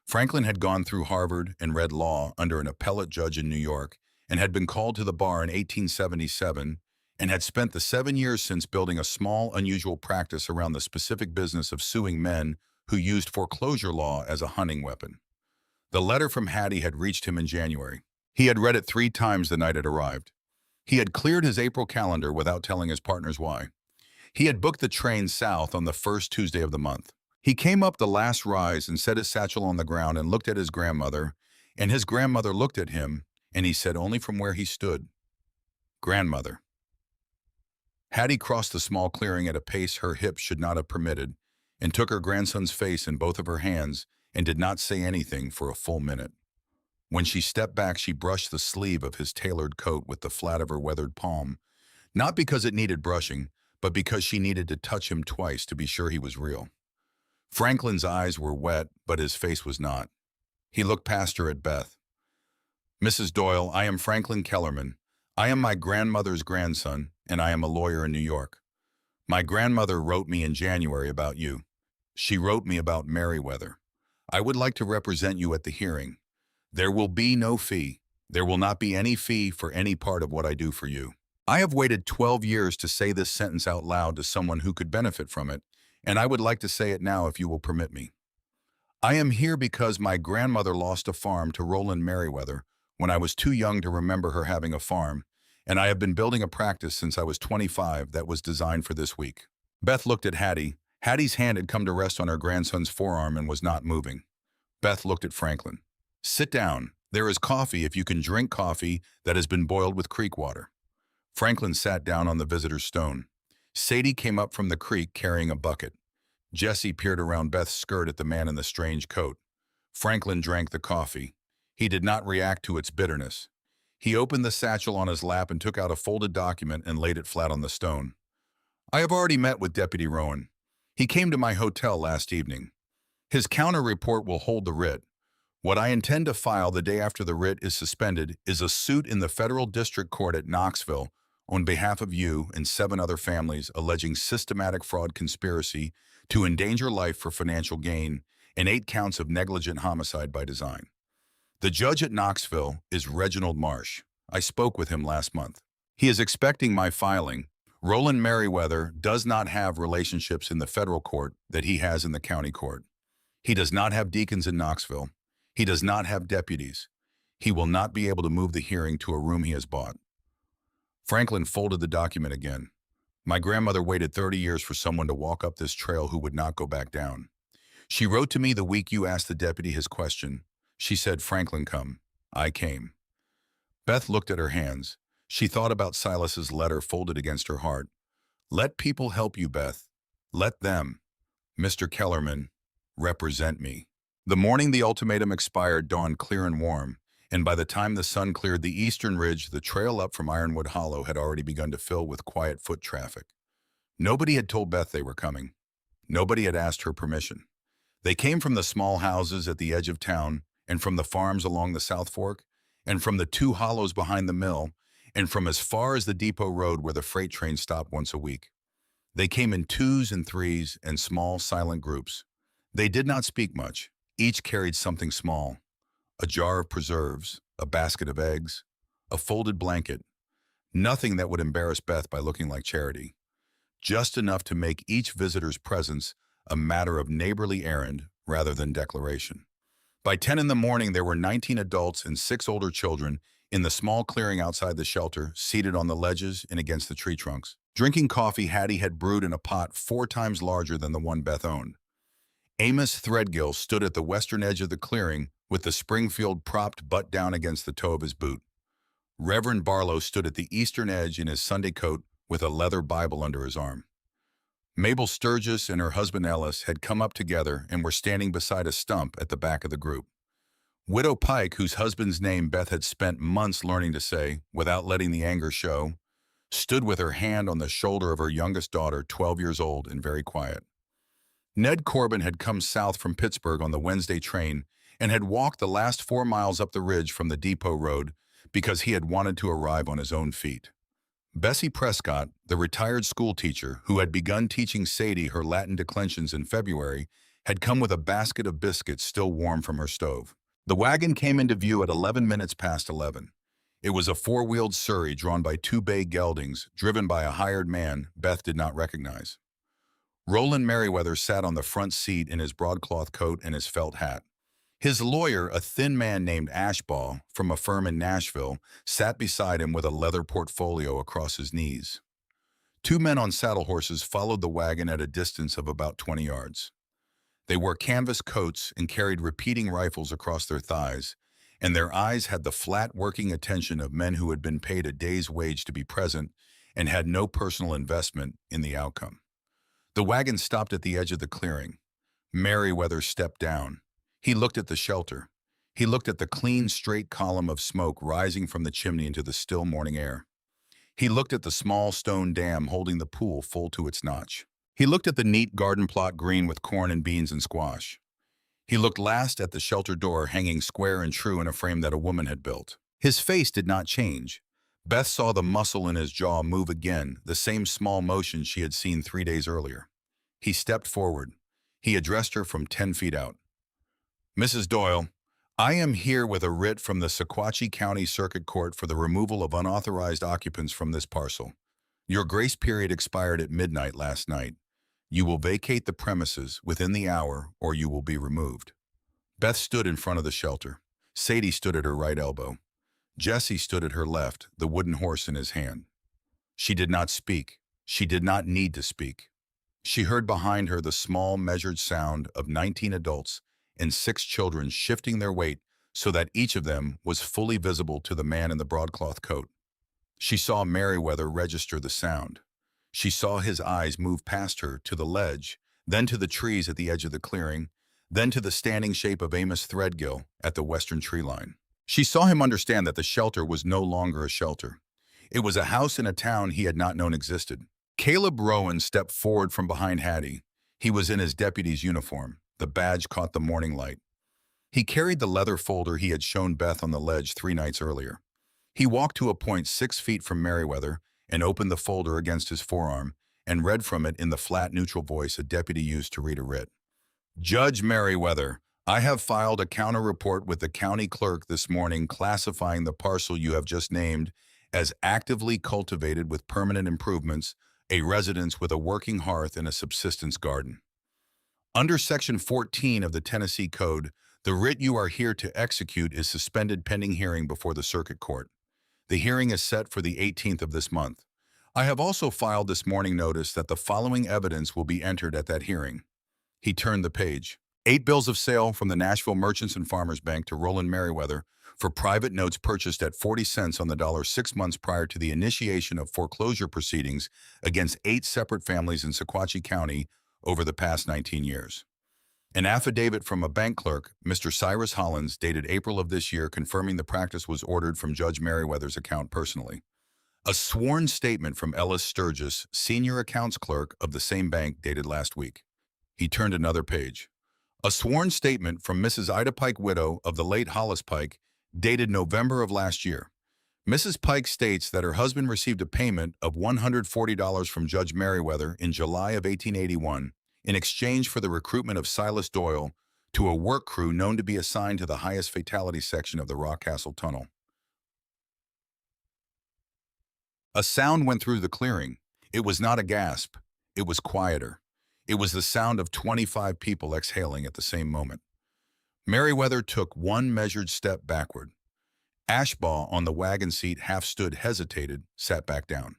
Franklin had gone through Harvard and read law under an appellate judge in New York and had been called to the bar in 1877 and had spent the 7 years since building a small, unusual practice around the specific business of suing men who used foreclosure law as a hunting weapon. The letter from Hattie had reached him in January. He had read it 3 times the night it arrived. He had cleared his April calendar without telling his partners why. He had booked the train south on the first Tuesday of the month. He came up the last rise and set his satchel on the ground and looked at his grandmother, and his grandmother looked at him, and he said only from where he stood, "Grandmother." Hattie crossed the small clearing at a pace her hips should not have permitted, and took her grandson's face in both of her hands and did not say anything for a full minute. When she stepped back, she brushed the sleeve of his tailored coat with the flat of her weathered palm, not because it needed brushing, but because she needed to touch him twice to be sure he was real. Franklin's eyes were wet, but his face was not. He looked past her at Beth. "Mrs. Doyle, I am Franklin Kellerman. I am my grandmother's grandson, and I am a lawyer in New York. My grandmother wrote me in January about you. She wrote me about Merriweather. I would like to represent you at the hearing. There will be no fee. There will not be any fee for any part of what I do for you. I have waited 12 years to say this sentence out loud to someone who could benefit from it, and I would like to say it now if you will permit me. I am here because my grandmother lost a farm to Roland Merriweather when I was too young to remember her having a farm, and I have been building a practice since I was 25 that was designed for this week. Beth looked at Hattie. Hattie's hand had come to rest on her grandson's forearm and was not moving. Beth looked at Franklin. Sit down. There is coffee if you can drink coffee that has been boiled with creek water. Franklin sat down on the visitor's stone. Sadie came up from the creek carrying a bucket. Jesse peered around Beth's skirt at the man in the strange coat. Franklin drank the coffee. He did not react to its bitterness. He opened the satchel on his lap and took out a folded document and laid it flat on the stone. I have already met with Deputy Rowan. He came to my hotel last evening. His counter report will hold the writ. What I intend to file the day after the writ is suspended is a suit in the federal district court at Knoxville on behalf of you and 7 other families alleging systematic fraud conspiracy to endanger life for financial gain and 8 counts of negligent homicide by design. The judge at Knoxville is Reginald Marsh. I spoke with him last month. He is expecting my filing. Roland Merriweather does not have relationships in the federal court that he has in the county court. He does not have deacons in Knoxville. He does not have deputies. He will not be able to move the hearing to a room he has bought. Franklin folded the document again. My grandmother waited 30 years for someone to walk up this trail who would not go back down. She wrote to me the week you asked the deputy his question. She said, Franklin, come. I came. Beth looked at her hands. She thought about Silas's letter folded against her heart. Let people help you, Beth. Let them. Mr. Kellerman, represent me. The morning the ultimatum expired dawned clear and warm, and by the time the sun cleared the eastern ridge, the trail up from Ironwood Hollow had already begun to fill with quiet foot traffic. Nobody had told Beth they were coming. Nobody had asked her permission. They came from the small houses at the edge of town, and from the farms along the South Fork, and from the 2 hollows behind the mill, and from as far as the depot road where the freight train stopped once a week. They came in 2s and 3s and small, silent groups. They did not speak much. Each carried something small: a jar of preserves, a basket of eggs, a folded blanket, nothing that would embarrass Beth by looking like charity, just enough to make each visitor's presence a matter of neighborly errand rather than declaration. By 10 in the morning, there were 19 adults and 6 older children in the small clearing outside the shelter, seated on the ledges and against the tree trunks. Drinking coffee Hattie had brewed in a pot 4 times larger than the one Beth owned. Amos Threadgill stood at the western edge of the clearing with the Springfield propped butt down against the toe of his boot. Reverend Barlow stood at the eastern edge in his Sunday coat with a leather Bible under his arm. Mabel Sturgis and her husband Ellis had come up together and were standing beside a stump at the back of the group. Widow Pike, whose husband's name Beth had spent months learning to say without letting the anger show, stood with her hand on the shoulder of her youngest daughter, 12 years old and very quiet. Ned Corbin had come south from Pittsburgh on the Wednesday train and had walked the last 4 miles up the ridge from the depot road because he had wanted to arrive on his own feet. Bessie Prescott, the retired school teacher who had begun teaching Sadie her Latin declensions in February, had come with a basket of biscuits still warm from her stove. The wagon came into view at 11 minutes past 11. It was a 4-wheeled surrey drawn by 2 bay geldings, driven by a hired man Beth did not recognize. Roland Merriweather sat on the front seat in his broadcloth coat and his felt hat. His lawyer, a thin man named Ashbaugh from a firm in Nashville, sat beside him with a leather portfolio across his knees. 2 men on saddle horses followed the wagon at a distance of about 20 yards. They wore canvas coats and carried repeating rifles across their thighs, and their eyes had the flat working attention of men who had been paid a day's wage to be present and had no personal investment in the outcome. The wagon stopped at the edge of the clearing. Merriweather stepped down. He looked at the shelter. He looked at the clean, straight column of smoke rising from the chimney into the still morning air. He looked at the small stone dam holding the pool full to its notch. He looked at the neat garden plot green with corn and beans and squash. He looked last at the shelter door hanging square and true in a frame that a woman had built. His face did not change. Beth saw the muscle in his jaw move again, the same small motion she had seen 3 days earlier. He stepped forward. He addressed her from 10 feet out. Mrs. Doyle, I am here with a writ from the Sequatchie County Circuit Court for the removal of unauthorized occupants from this parcel. Your grace period expired at midnight last night. You will vacate the premises within the hour or you will be removed. Beth stood in front of the shelter. Sadie stood at her right elbow. Jesse stood at her left, the wooden horse in his hand. She did not speak. She did not need to speak. She heard behind her the small, measured sound of 19 adults and 6 children shifting their weight so that each of them was fully visible to the man in the broadcloth coat. She saw Merriweather register the sound. She saw his eyes move past her to the ledge, then to the trees at the edge of the clearing, then to the standing shape of Amos Threadgill at the western tree line. She saw him understand that the shelter was no longer a shelter. It was a house in a town he had not known existed. Caleb Rowan stepped forward from behind Hattie. He was in his deputy's uniform. The badge caught the morning light. He carried the leather folder he had shown Beth on the ledge 3 nights earlier. He walked to a point 6 feet from Merriweather and opened the folder against his forearm and read from it in the flat, neutral voice a deputy used to read a writ. Judge Merriweather, I have filed a counter report with the county clerk this morning classifying the parcel you have just named as actively cultivated with permanent improvements, a residence with a working hearth and a subsistence garden. Under Section 14 of the Tennessee Code, the writ you are here to execute is suspended pending hearing before the Circuit Court. The hearing is set for the 18th of this month. I have also filed this morning notice that the following evidence will be entered at that hearing. He turned the page. 8 bills of sale from the Nashville Merchants and Farmers Bank to Roland Merriweather for private notes purchased at 40 cents on the dollar 6 months prior to the initiation of foreclosure proceedings against 8 separate families in Sequatchie County over the past 19 years. An affidavit from a bank clerk, Mr. Cyrus Hollins, dated April of this year, confirming the practice was ordered from Judge Merriweather's account personally. A sworn statement from Ellis Sturgis, senior accounts clerk of the same bank, dated last week. He turned another page. A sworn statement from Mrs. Ida Pike, widow of the late Hollis Pike, dated November of last year. Mrs. Pike states that her husband received a payment of $140 from Judge Merriweather in July of 1881 in exchange for the recruitment of Silas Doyle to a work crew known to be assigned to the highest fatality section of the Rockcastle Tunnel. A sound went through the clearing. It was not a gasp. It was quieter. It was the sound of 25 people exhaling at the same moment. Merriweather took one measured step backward. Ashbaugh on the wagon seat half stood, hesitated, sat back down.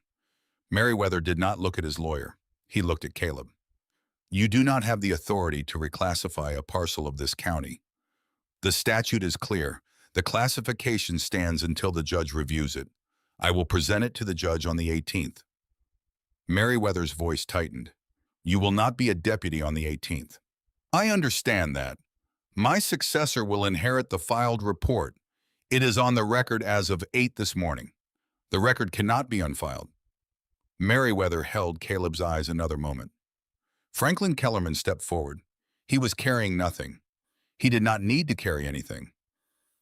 Merriweather did not look at his lawyer. He looked at Caleb. You do not have the authority to reclassify a parcel of this county. The statute is clear. The classification stands until the judge reviews it. I will present it to the judge on the 18th. Merriweather's voice tightened. You will not be a deputy on the 18th. I understand that. My successor will inherit the filed report. It is on the record as of 8 this morning. The record cannot be unfiled. Merriweather held Caleb's eyes another moment. Franklin Kellerman stepped forward. He was carrying nothing. He did not need to carry anything.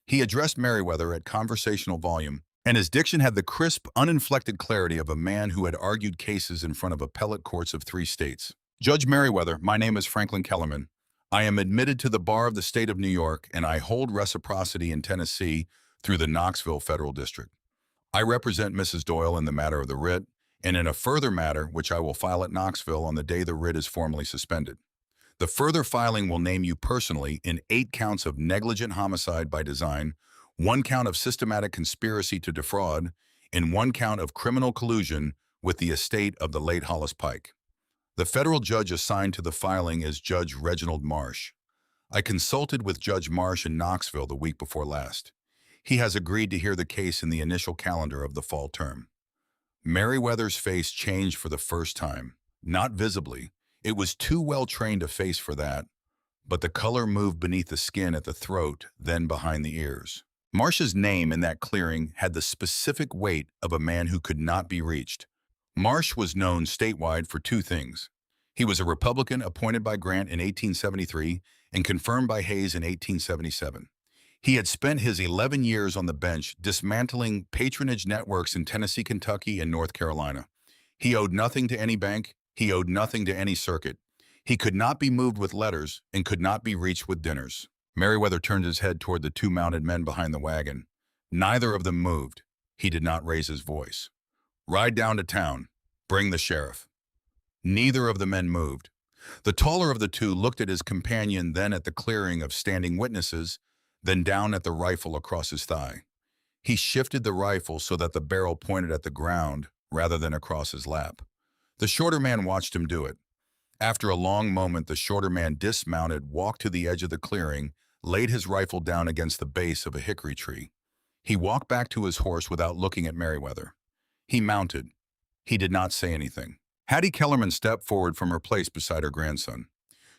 He addressed Merriweather at conversational volume, and his diction had the crisp, uninflected clarity of a man who had argued cases in front of appellate courts of 3 states. Judge Merriweather, my name is Franklin Kellerman. I am admitted to the bar of the state of New York, and I hold reciprocity in Tennessee through the Knoxville Federal District. I represent Mrs. Doyle in the matter of the writ, and in a further matter which I will file at Knoxville on the day the writ is formally suspended. The further filing will name you personally in 8 counts of negligent homicide by design, 1 count of systematic conspiracy to defraud, and 1 count of criminal collusion with the estate of the late Hollis Pike. The federal judge assigned to the filing is Judge Reginald Marsh. I consulted with Judge Marsh in Knoxville the week before last. He has agreed to hear the case in the initial calendar of the fall term. Merriweather's face changed for the first time, not visibly. It was too well trained a face for that, but the color moved beneath the skin at the throat, then behind the ears. Marsh's name in that clearing had the specific weight of a man who could not be reached. Marsh was known statewide for 2 things. He was a Republican appointed by Grant in 1873 and confirmed by Hayes in 1877. He had spent his 11 years on the bench dismantling patronage networks in Tennessee, Kentucky, and North Carolina. He owed nothing to any bank. He owed nothing to any circuit. He could not be moved with letters and could not be reached with dinners. Meriwether turned his head toward the two mounted men behind the wagon. Neither of them moved. He did not raise his voice. "Ride down to town. Bring the sheriff." Neither of the men moved. The taller of the two looked at his companion, then at the clearing of standing witnesses, then down at the rifle across his thigh. He shifted the rifle so that the barrel pointed at the ground rather than across his lap. The shorter man watched him do it. After a long moment, the shorter man dismounted, walked to the edge of the clearing, laid his rifle down against the base of a hickory tree. He walked back to his horse without looking at Meriwether. He mounted. He did not say anything. Hattie Kellerman stepped forward from her place beside her grandson.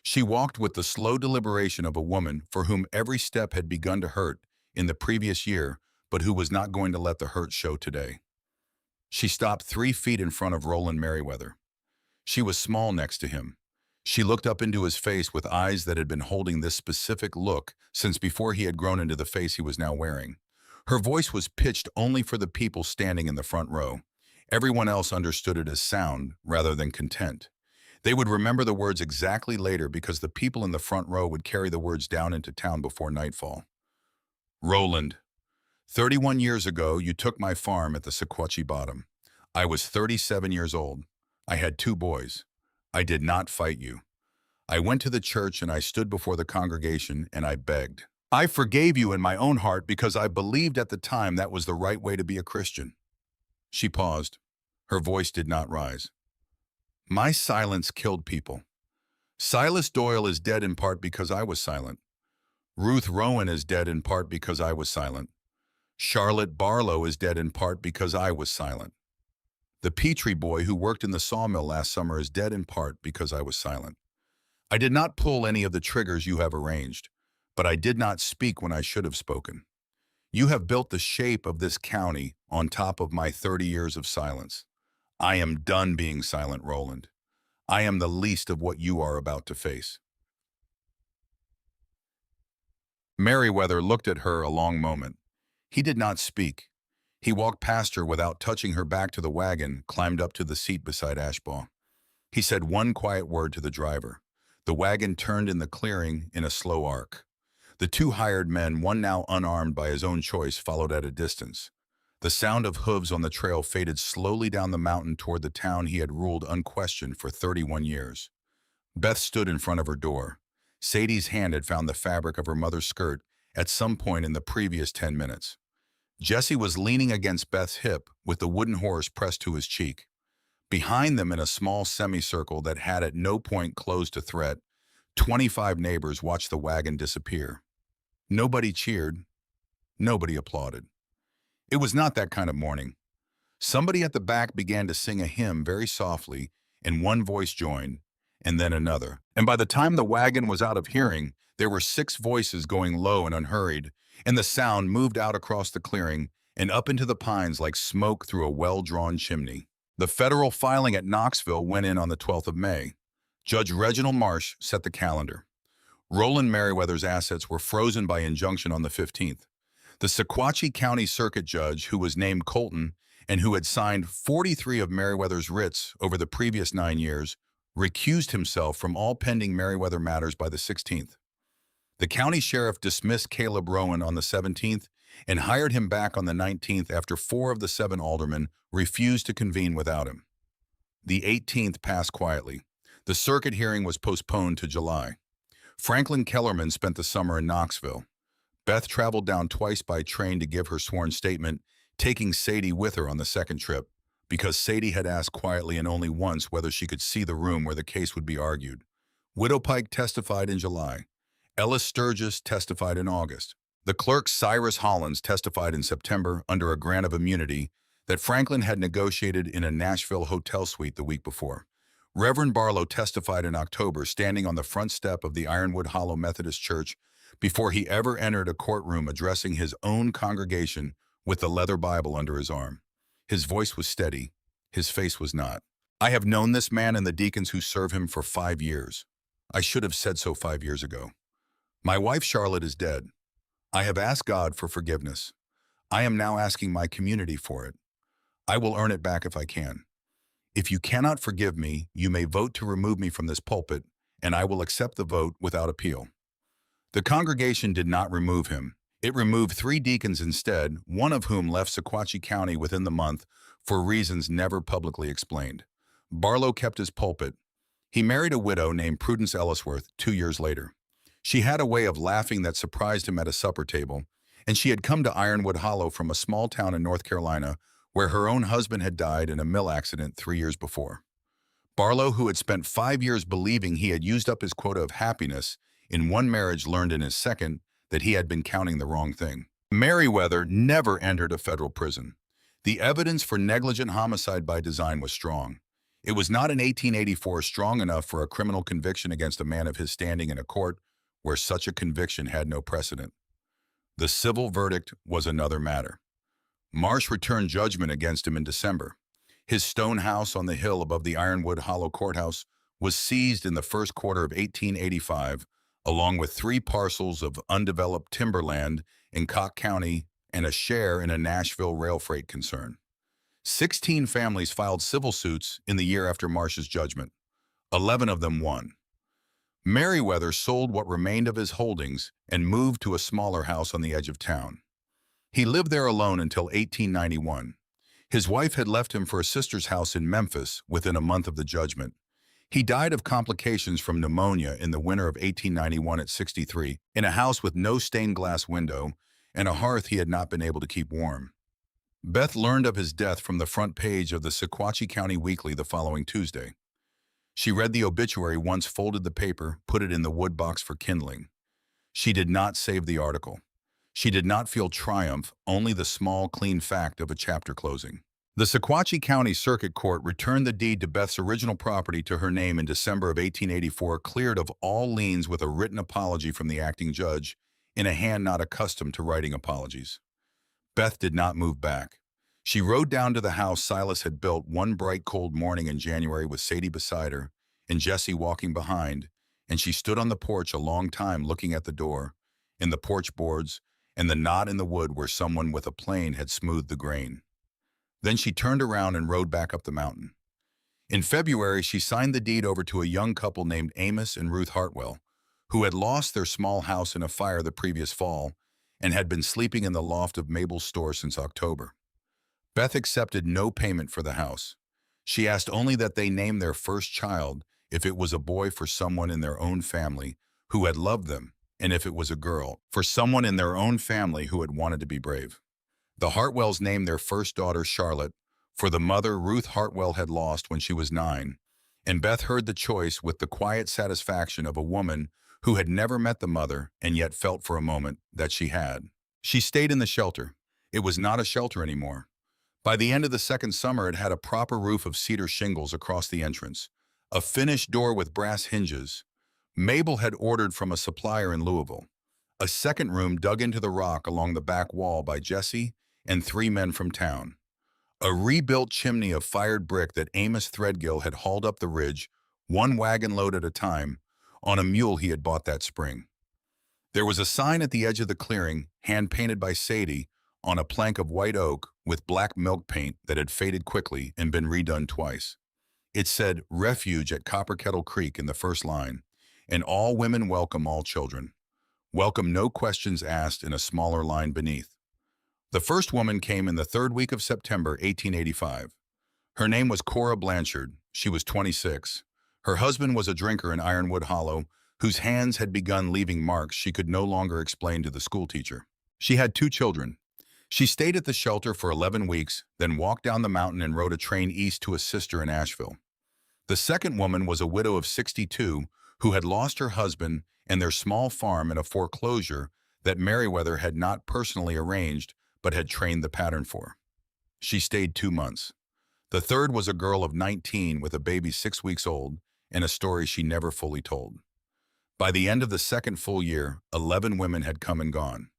She walked with the slow deliberation of a woman for whom every step had begun to hurt in the previous year, but who was not going to let the hurt show today. She stopped 3 feet in front of Roland Meriwether. She was small next to him. She looked up into his face with eyes that had been holding this specific look since before he had grown into the face he was now wearing. Her voice was pitched only for the people standing in the front row. Everyone else understood it as sound rather than content. They would remember the words exactly later because the people in the front row would carry the words down into town before nightfall. "Roland, 31 years ago, you took my farm at the Sequatchie Bottom. I was 37 years old. I had 2 boys. I did not fight you. I went to the church and I stood before the congregation and I begged. I forgave you in my own heart because I believed at the time that was the right way to be a Christian." She paused. Her voice did not rise. "My silence killed people. Silas Doyle is dead in part because I was silent. Ruth Rowan is dead in part because I was silent. Charlotte Barlow is dead in part because I was silent. The Petrie boy who worked in the sawmill last summer is dead in part because I was silent. I did not pull any of the triggers you have arranged, but I did not speak when I should have spoken. You have built the shape of this county on top of my 30 years of silence. I am done being silent, Roland. I am the least of what you are about to face." Meriwether looked at her a long moment. He did not speak. He walked past her without touching her back to the wagon, climbed up to the seat beside Ashbaugh. He said one quiet word to the driver. The wagon turned in the clearing in a slow arc. The 2 hired men, one now unarmed by his own choice, followed at a distance. The sound of hooves on the trail faded slowly down the mountain toward the town he had ruled unquestioned for 31 years. Beth stood in front of her door. Sadie's hand had found the fabric of her mother's skirt at some point in the previous 10 minutes. Jesse was leaning against Beth's hip with the wooden horse pressed to his cheek. Behind them, in a small semicircle that had at no point closed to threat, 25 neighbors watched the wagon disappear. Nobody cheered. Nobody applauded. It was not that kind of morning. Somebody at the back began to sing a hymn very softly, and one voice joined, and then another. And by the time the wagon was out of hearing, there were 6 voices going low and unhurried, and the sound moved out across the clearing and up into the pines like smoke through a well-drawn chimney. The federal filing at Knoxville went in on the 12th of May. Judge Reginald Marsh set the calendar. Roland Meriwether's assets were frozen by injunction on the 15th. The Sequatchie County Circuit Judge, who was named Colton and who had signed 43 of Meriwether's writs over the previous 9 years, recused himself from all pending Meriwether matters by the 16th. The county sheriff dismissed Caleb Rowan on the 17th and hired him back on the 19th after 4 of the 7 aldermen refused to convene without him. The 18th passed quietly. The circuit hearing was postponed to July. Franklin Kellerman spent the summer in Knoxville. Beth traveled down twice by train to give her sworn statement, taking Sadie with her on the second trip, because Sadie had asked quietly and only once whether she could see the room where the case would be argued. Widow Pike testified in July. Ellis Sturgis testified in August. The clerk Cyrus Hollins testified in September under a grant of immunity that Franklin had negotiated in a Nashville hotel suite the week before. Reverend Barlow testified in October, standing on the front step of the Ironwood Hollow Methodist Church before he ever entered a courtroom, addressing his own congregation with the leather Bible under his arm. His voice was steady. His face was not. "I have known this man and the deacons who serve him for 5 years. I should have said so 5 years ago. My wife Charlotte is dead. I have asked God for forgiveness. I am now asking my community for it. I will earn it back if I can. If you cannot forgive me, you may vote to remove me from this pulpit, and I will accept the vote without appeal." The congregation did not remove him. It removed 3 deacons instead, one of whom left Sequatchie County within the month for reasons never publicly explained. Barlow kept his pulpit. He married a widow named Prudence Ellisworth 2 years later. She had a way of laughing that surprised him at a supper table, and she had come to Ironwood Hollow from a small town in North Carolina where her own husband had died in a mill accident 3 years before. Barlow, who had spent 5 years believing he had used up his quota of happiness in one marriage, learned in his second that he had been counting the wrong thing. Merriweather never entered a federal prison. The evidence for negligent homicide by design was strong. It was not in 1884 strong enough for a criminal conviction against a man of his standing in a court where such a conviction had no precedent. The civil verdict was another matter. Marsh returned judgment against him in December. His stone house on the hill above the Ironwood Hollow Courthouse was seized in the first quarter of 1885, along with 3 parcels of undeveloped timberland in Cock County and a share in a Nashville rail freight concern. 16 families filed civil suits in the year after Marsh's judgment. 11 of them won. Merriweather sold what remained of his holdings and moved to a smaller house on the edge of town. He lived there alone until 1891. His wife had left him for a sister's house in Memphis within a month of the judgment. He died of complications from pneumonia in the winter of 1891 at 63, in a house with no stained glass window and a hearth he had not been able to keep warm. Beth learned of his death from the front page of the Sequatchie County Weekly the following Tuesday. She read the obituary once, folded the paper, put it in the wood box for kindling. She did not save the article. She did not feel triumph, only the small, clean fact of a chapter closing. The Sequatchie County Circuit Court returned the deed to Beth's original property to her name in December of 1884, cleared of all liens with a written apology from the acting judge, in a hand not accustomed to writing apologies. Beth did not move back. She rode down to the house Silas had built one bright cold morning in January with Sadie beside her and Jesse walking behind, and she stood on the porch a long time looking at the door, in the porch boards, and the knot in the wood where someone with a plane had smoothed the grain. Then she turned around and rode back up the mountain. In February, she signed the deed over to a young couple named Amos and Ruth Hartwell, who had lost their small house in a fire the previous fall and had been sleeping in the loft of Mabel's store since October. Beth accepted no payment for the house. She asked only that they name their first child, if it was a boy, for someone in their own family who had loved them, and if it was a girl, for someone in their own family who had wanted to be brave. The Hartwells named their first daughter Charlotte, for the mother Ruth Hartwell had lost when she was 9, and Beth heard the choice with the quiet satisfaction of a woman who had never met the mother and yet felt for a moment that she had. She stayed in the shelter. It was not a shelter anymore. By the end of the second summer, it had a proper roof of cedar shingles across the entrance, a finished door with brass hinges. Mabel had ordered from a supplier in Louisville, a second room dug into the rock along the back wall by Jesse and 3 men from town, a rebuilt chimney of fired brick that Amos Threadgill had hauled up the ridge, 1 wagon load at a time, on a mule he had bought that spring. There was a sign at the edge of the clearing, hand-painted by Sadie, on a plank of white oak with black milk paint that had faded quickly and been redone twice. It said, "Refuge at Copper Kettle Creek" in the first line, and "All women welcome all children. Welcome, no questions asked," in a smaller line beneath. The first woman came in the 3rd week of September, 1885. Her name was Cora Blanchard. She was 26. Her husband was a drinker in Ironwood Hollow, whose hands had begun leaving marks she could no longer explain to the schoolteacher. She had 2 children. She stayed at the shelter for 11 weeks, then walked down the mountain and rode a train east to a sister in Asheville. The second woman was a widow of 62 who had lost her husband and their small farm in a foreclosure that Merriweather had not personally arranged but had trained the pattern for. She stayed 2 months. The third was a girl of 19 with a baby 6 weeks old and a story she never fully told. By the end of the second full year, 11 women had come and gone.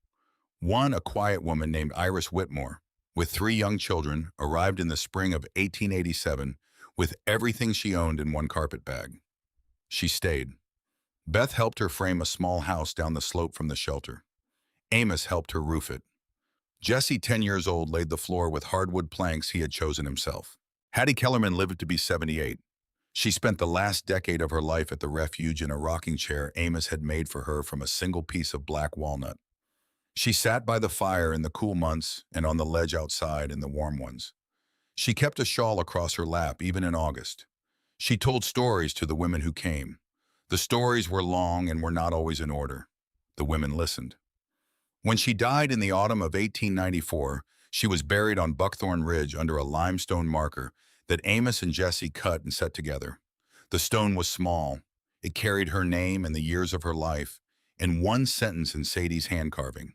One, a quiet woman named Iris Whitmore, with 3 young children, arrived in the spring of 1887 with everything she owned in 1 carpet bag. She stayed. Beth helped her frame a small house down the slope from the shelter. Amos helped her roof it. Jesse, 10 years old, laid the floor with hardwood planks he had chosen himself. Hattie Kellerman lived to be 78. She spent the last decade of her life at the Refuge in a rocking chair Amos had made for her from a single piece of black walnut. She sat by the fire in the cool months and on the ledge outside in the warm ones. She kept a shawl across her lap even in August. She told stories to the women who came. The stories were long and were not always in order. The women listened. When she died in the autumn of 1894, she was buried on Buckthorn Ridge under a limestone marker that Amos and Jesse cut and set together. The stone was small. It carried her name and the years of her life, and one sentence in Sadie's hand carving.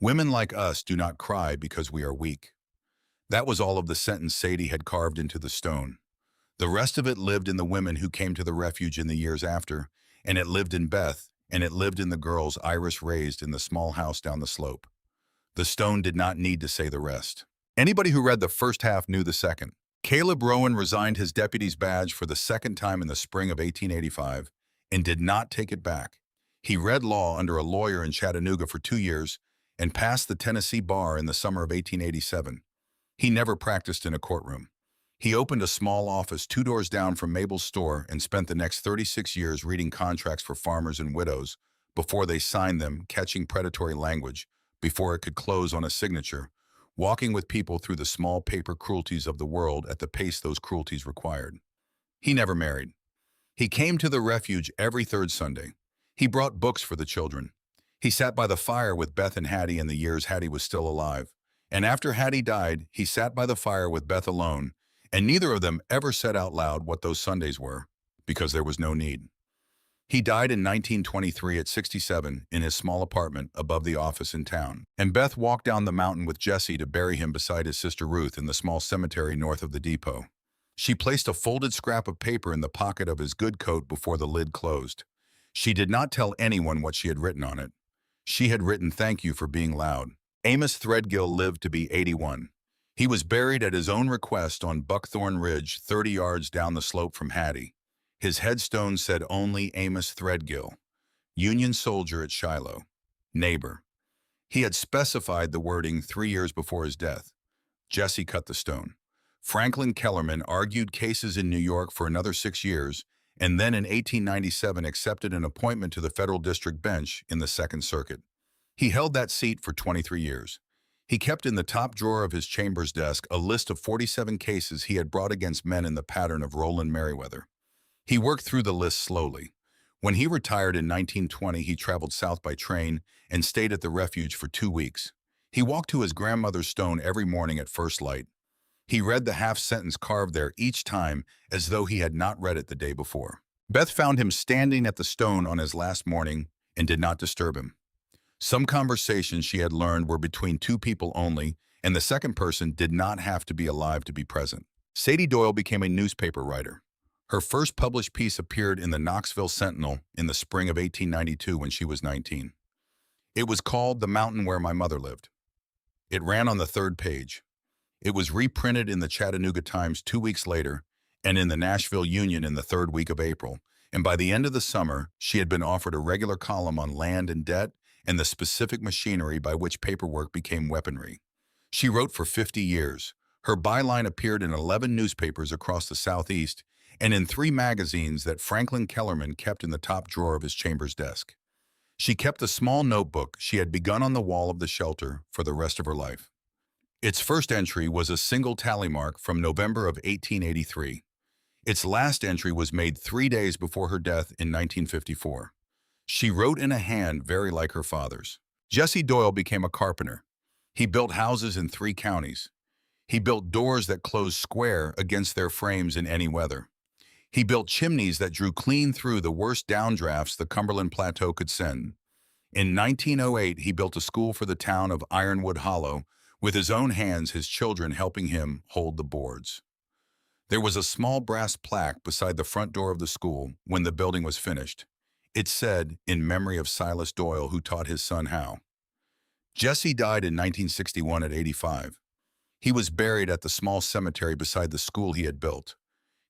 Women like us do not cry because we are weak. That was all of the sentence Sadie had carved into the stone. The rest of it lived in the women who came to the Refuge in the years after, and it lived in Beth, and it lived in the girls Iris raised in the small house down the slope. The stone did not need to say the rest. Anybody who read the first half knew the second. Caleb Rowan resigned his deputy's badge for the second time in the spring of 1885 and did not take it back. He read law under a lawyer in Chattanooga for 2 years and passed the Tennessee bar in the summer of 1887. He never practiced in a courtroom. He opened a small office 2 doors down from Mabel's store and spent the next 36 years reading contracts for farmers and widows before they signed them, catching predatory language before it could close on a signature, walking with people through the small paper cruelties of the world at the pace those cruelties required. He never married. He came to the Refuge every third Sunday. He brought books for the children. He sat by the fire with Beth and Hattie in the years Hattie was still alive. And after Hattie died, he sat by the fire with Beth alone, and neither of them ever said out loud what those Sundays were, because there was no need. He died in 1923 at 67 in his small apartment above the office in town, and Beth walked down the mountain with Jesse to bury him beside his sister Ruth in the small cemetery north of the depot. She placed a folded scrap of paper in the pocket of his good coat before the lid closed. She did not tell anyone what she had written on it. She had written, "Thank you for being loud." Amos Threadgill lived to be 81. He was buried at his own request on Buckthorn Ridge, 30 yards down the slope from Hattie. His headstone said only Amos Threadgill, Union soldier at Shiloh, neighbor. He had specified the wording 3 years before his death. Jesse cut the stone. Franklin Kellerman argued cases in New York for another 6 years, and then in 1897 accepted an appointment to the federal district bench in the Second Circuit. He held that seat for 23 years. He kept in the top drawer of his chambers desk a list of 47 cases he had brought against men in the pattern of Roland Merriweather. He worked through the list slowly. When he retired in 1920, he traveled south by train and stayed at the Refuge for 2 weeks. He walked to his grandmother's stone every morning at first light. He read the half-sentence carved there each time as though he had not read it the day before. Beth found him standing at the stone on his last morning and did not disturb him. Some conversations she had learned were between 2 people only, and the second person did not have to be alive to be present. Sadie Doyle became a newspaper writer. Her first published piece appeared in the Knoxville Sentinel in the spring of 1892 when she was 19. It was called "The Mountain Where My Mother Lived." It ran on the 3rd page. It was reprinted in the Chattanooga Times 2 weeks later and in the Nashville Union in the 3rd week of April, and by the end of the summer, she had been offered a regular column on land and debt and the specific machinery by which paperwork became weaponry. She wrote for 50 years. Her byline appeared in 11 newspapers across the Southeast and in 3 magazines that Franklin Kellerman kept in the top drawer of his chambers desk. She kept a small notebook she had begun on the wall of the shelter for the rest of her life. Its first entry was a single tally mark from November of 1883. Its last entry was made 3 days before her death in 1954. She wrote in a hand very like her father's. Jesse Doyle became a carpenter. He built houses in 3 counties. He built doors that closed square against their frames in any weather. He built chimneys that drew clean through the worst downdrafts the Cumberland Plateau could send. In 1908, he built a school for the town of Ironwood Hollow, with his own hands, his children helping him hold the boards. There was a small brass plaque beside the front door of the school when the building was finished. It said, "In memory of Silas Doyle, who taught his son how." Jesse died in 1961 at 85. He was buried at the small cemetery beside the school he had built.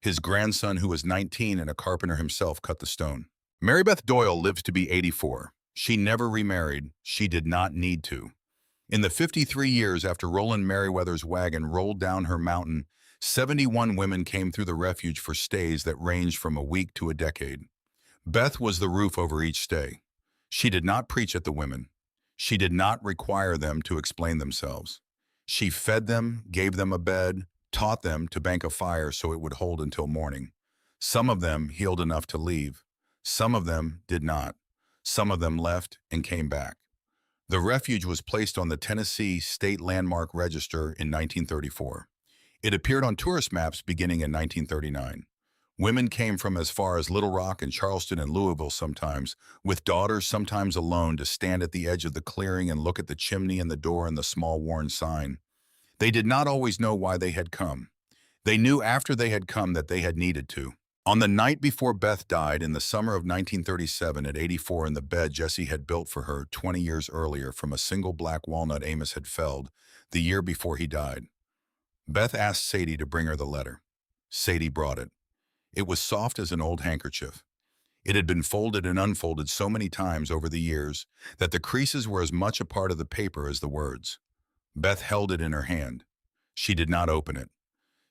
His grandson, who was 19 and a carpenter himself, cut the stone. Maribeth Doyle lived to be 84. She never remarried. She did not need to. In the 53 years after Roland Merriweather's wagon rolled down her mountain, 71 women came through the refuge for stays that ranged from a week to a decade. Beth was the roof over each stay. She did not preach at the women. She did not require them to explain themselves. She fed them, gave them a bed, taught them to bank a fire so it would hold until morning. Some of them healed enough to leave. Some of them did not. Some of them left and came back. The refuge was placed on the Tennessee State Landmark Register in 1934. It appeared on tourist maps beginning in 1939. Women came from as far as Little Rock and Charleston and Louisville sometimes, with daughters sometimes alone, to stand at the edge of the clearing and look at the chimney and the door and the small worn sign. They did not always know why they had come. They knew after they had come that they had needed to. On the night before Beth died in the summer of 1937 at 84 in the bed Jesse had built for her 20 years earlier from a single black walnut Amos had felled the year before he died, Beth asked Sadie to bring her the letter. Sadie brought it. It was soft as an old handkerchief. It had been folded and unfolded so many times over the years that the creases were as much a part of the paper as the words. Beth held it in her hand. She did not open it.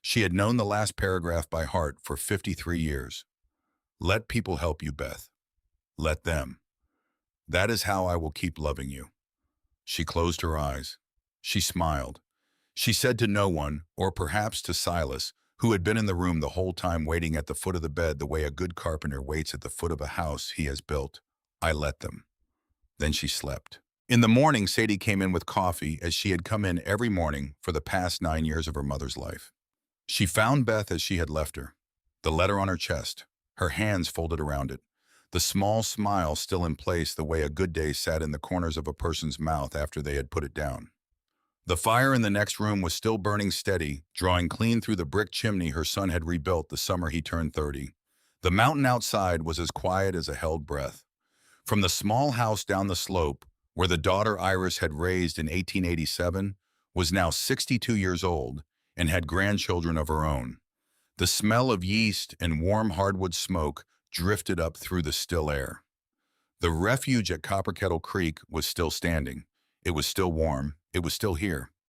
She had known the last paragraph by heart for 53 years. Let people help you, Beth. Let them. That is how I will keep loving you. She closed her eyes. She smiled. She said to no one, or perhaps to Silas, who had been in the room the whole time waiting at the foot of the bed the way a good carpenter waits at the foot of a house he has built, I let them. Then she slept. In the morning, Sadie came in with coffee as she had come in every morning for the past 9 years of her mother's life. She found Beth as she had left her, the letter on her chest, her hands folded around it, the small smile still in place the way a good day sat in the corners of a person's mouth after they had put it down. The fire in the next room was still burning steady, drawing clean through the brick chimney her son had rebuilt the summer he turned 30. The mountain outside was as quiet as a held breath. From the small house down the slope, where the daughter Iris had raised in 1887, was now 62 years old and had grandchildren of her own. The smell of yeast and warm hardwood smoke drifted up through the still air. The refuge at Copper Kettle Creek was still standing. It was still warm. It was still here.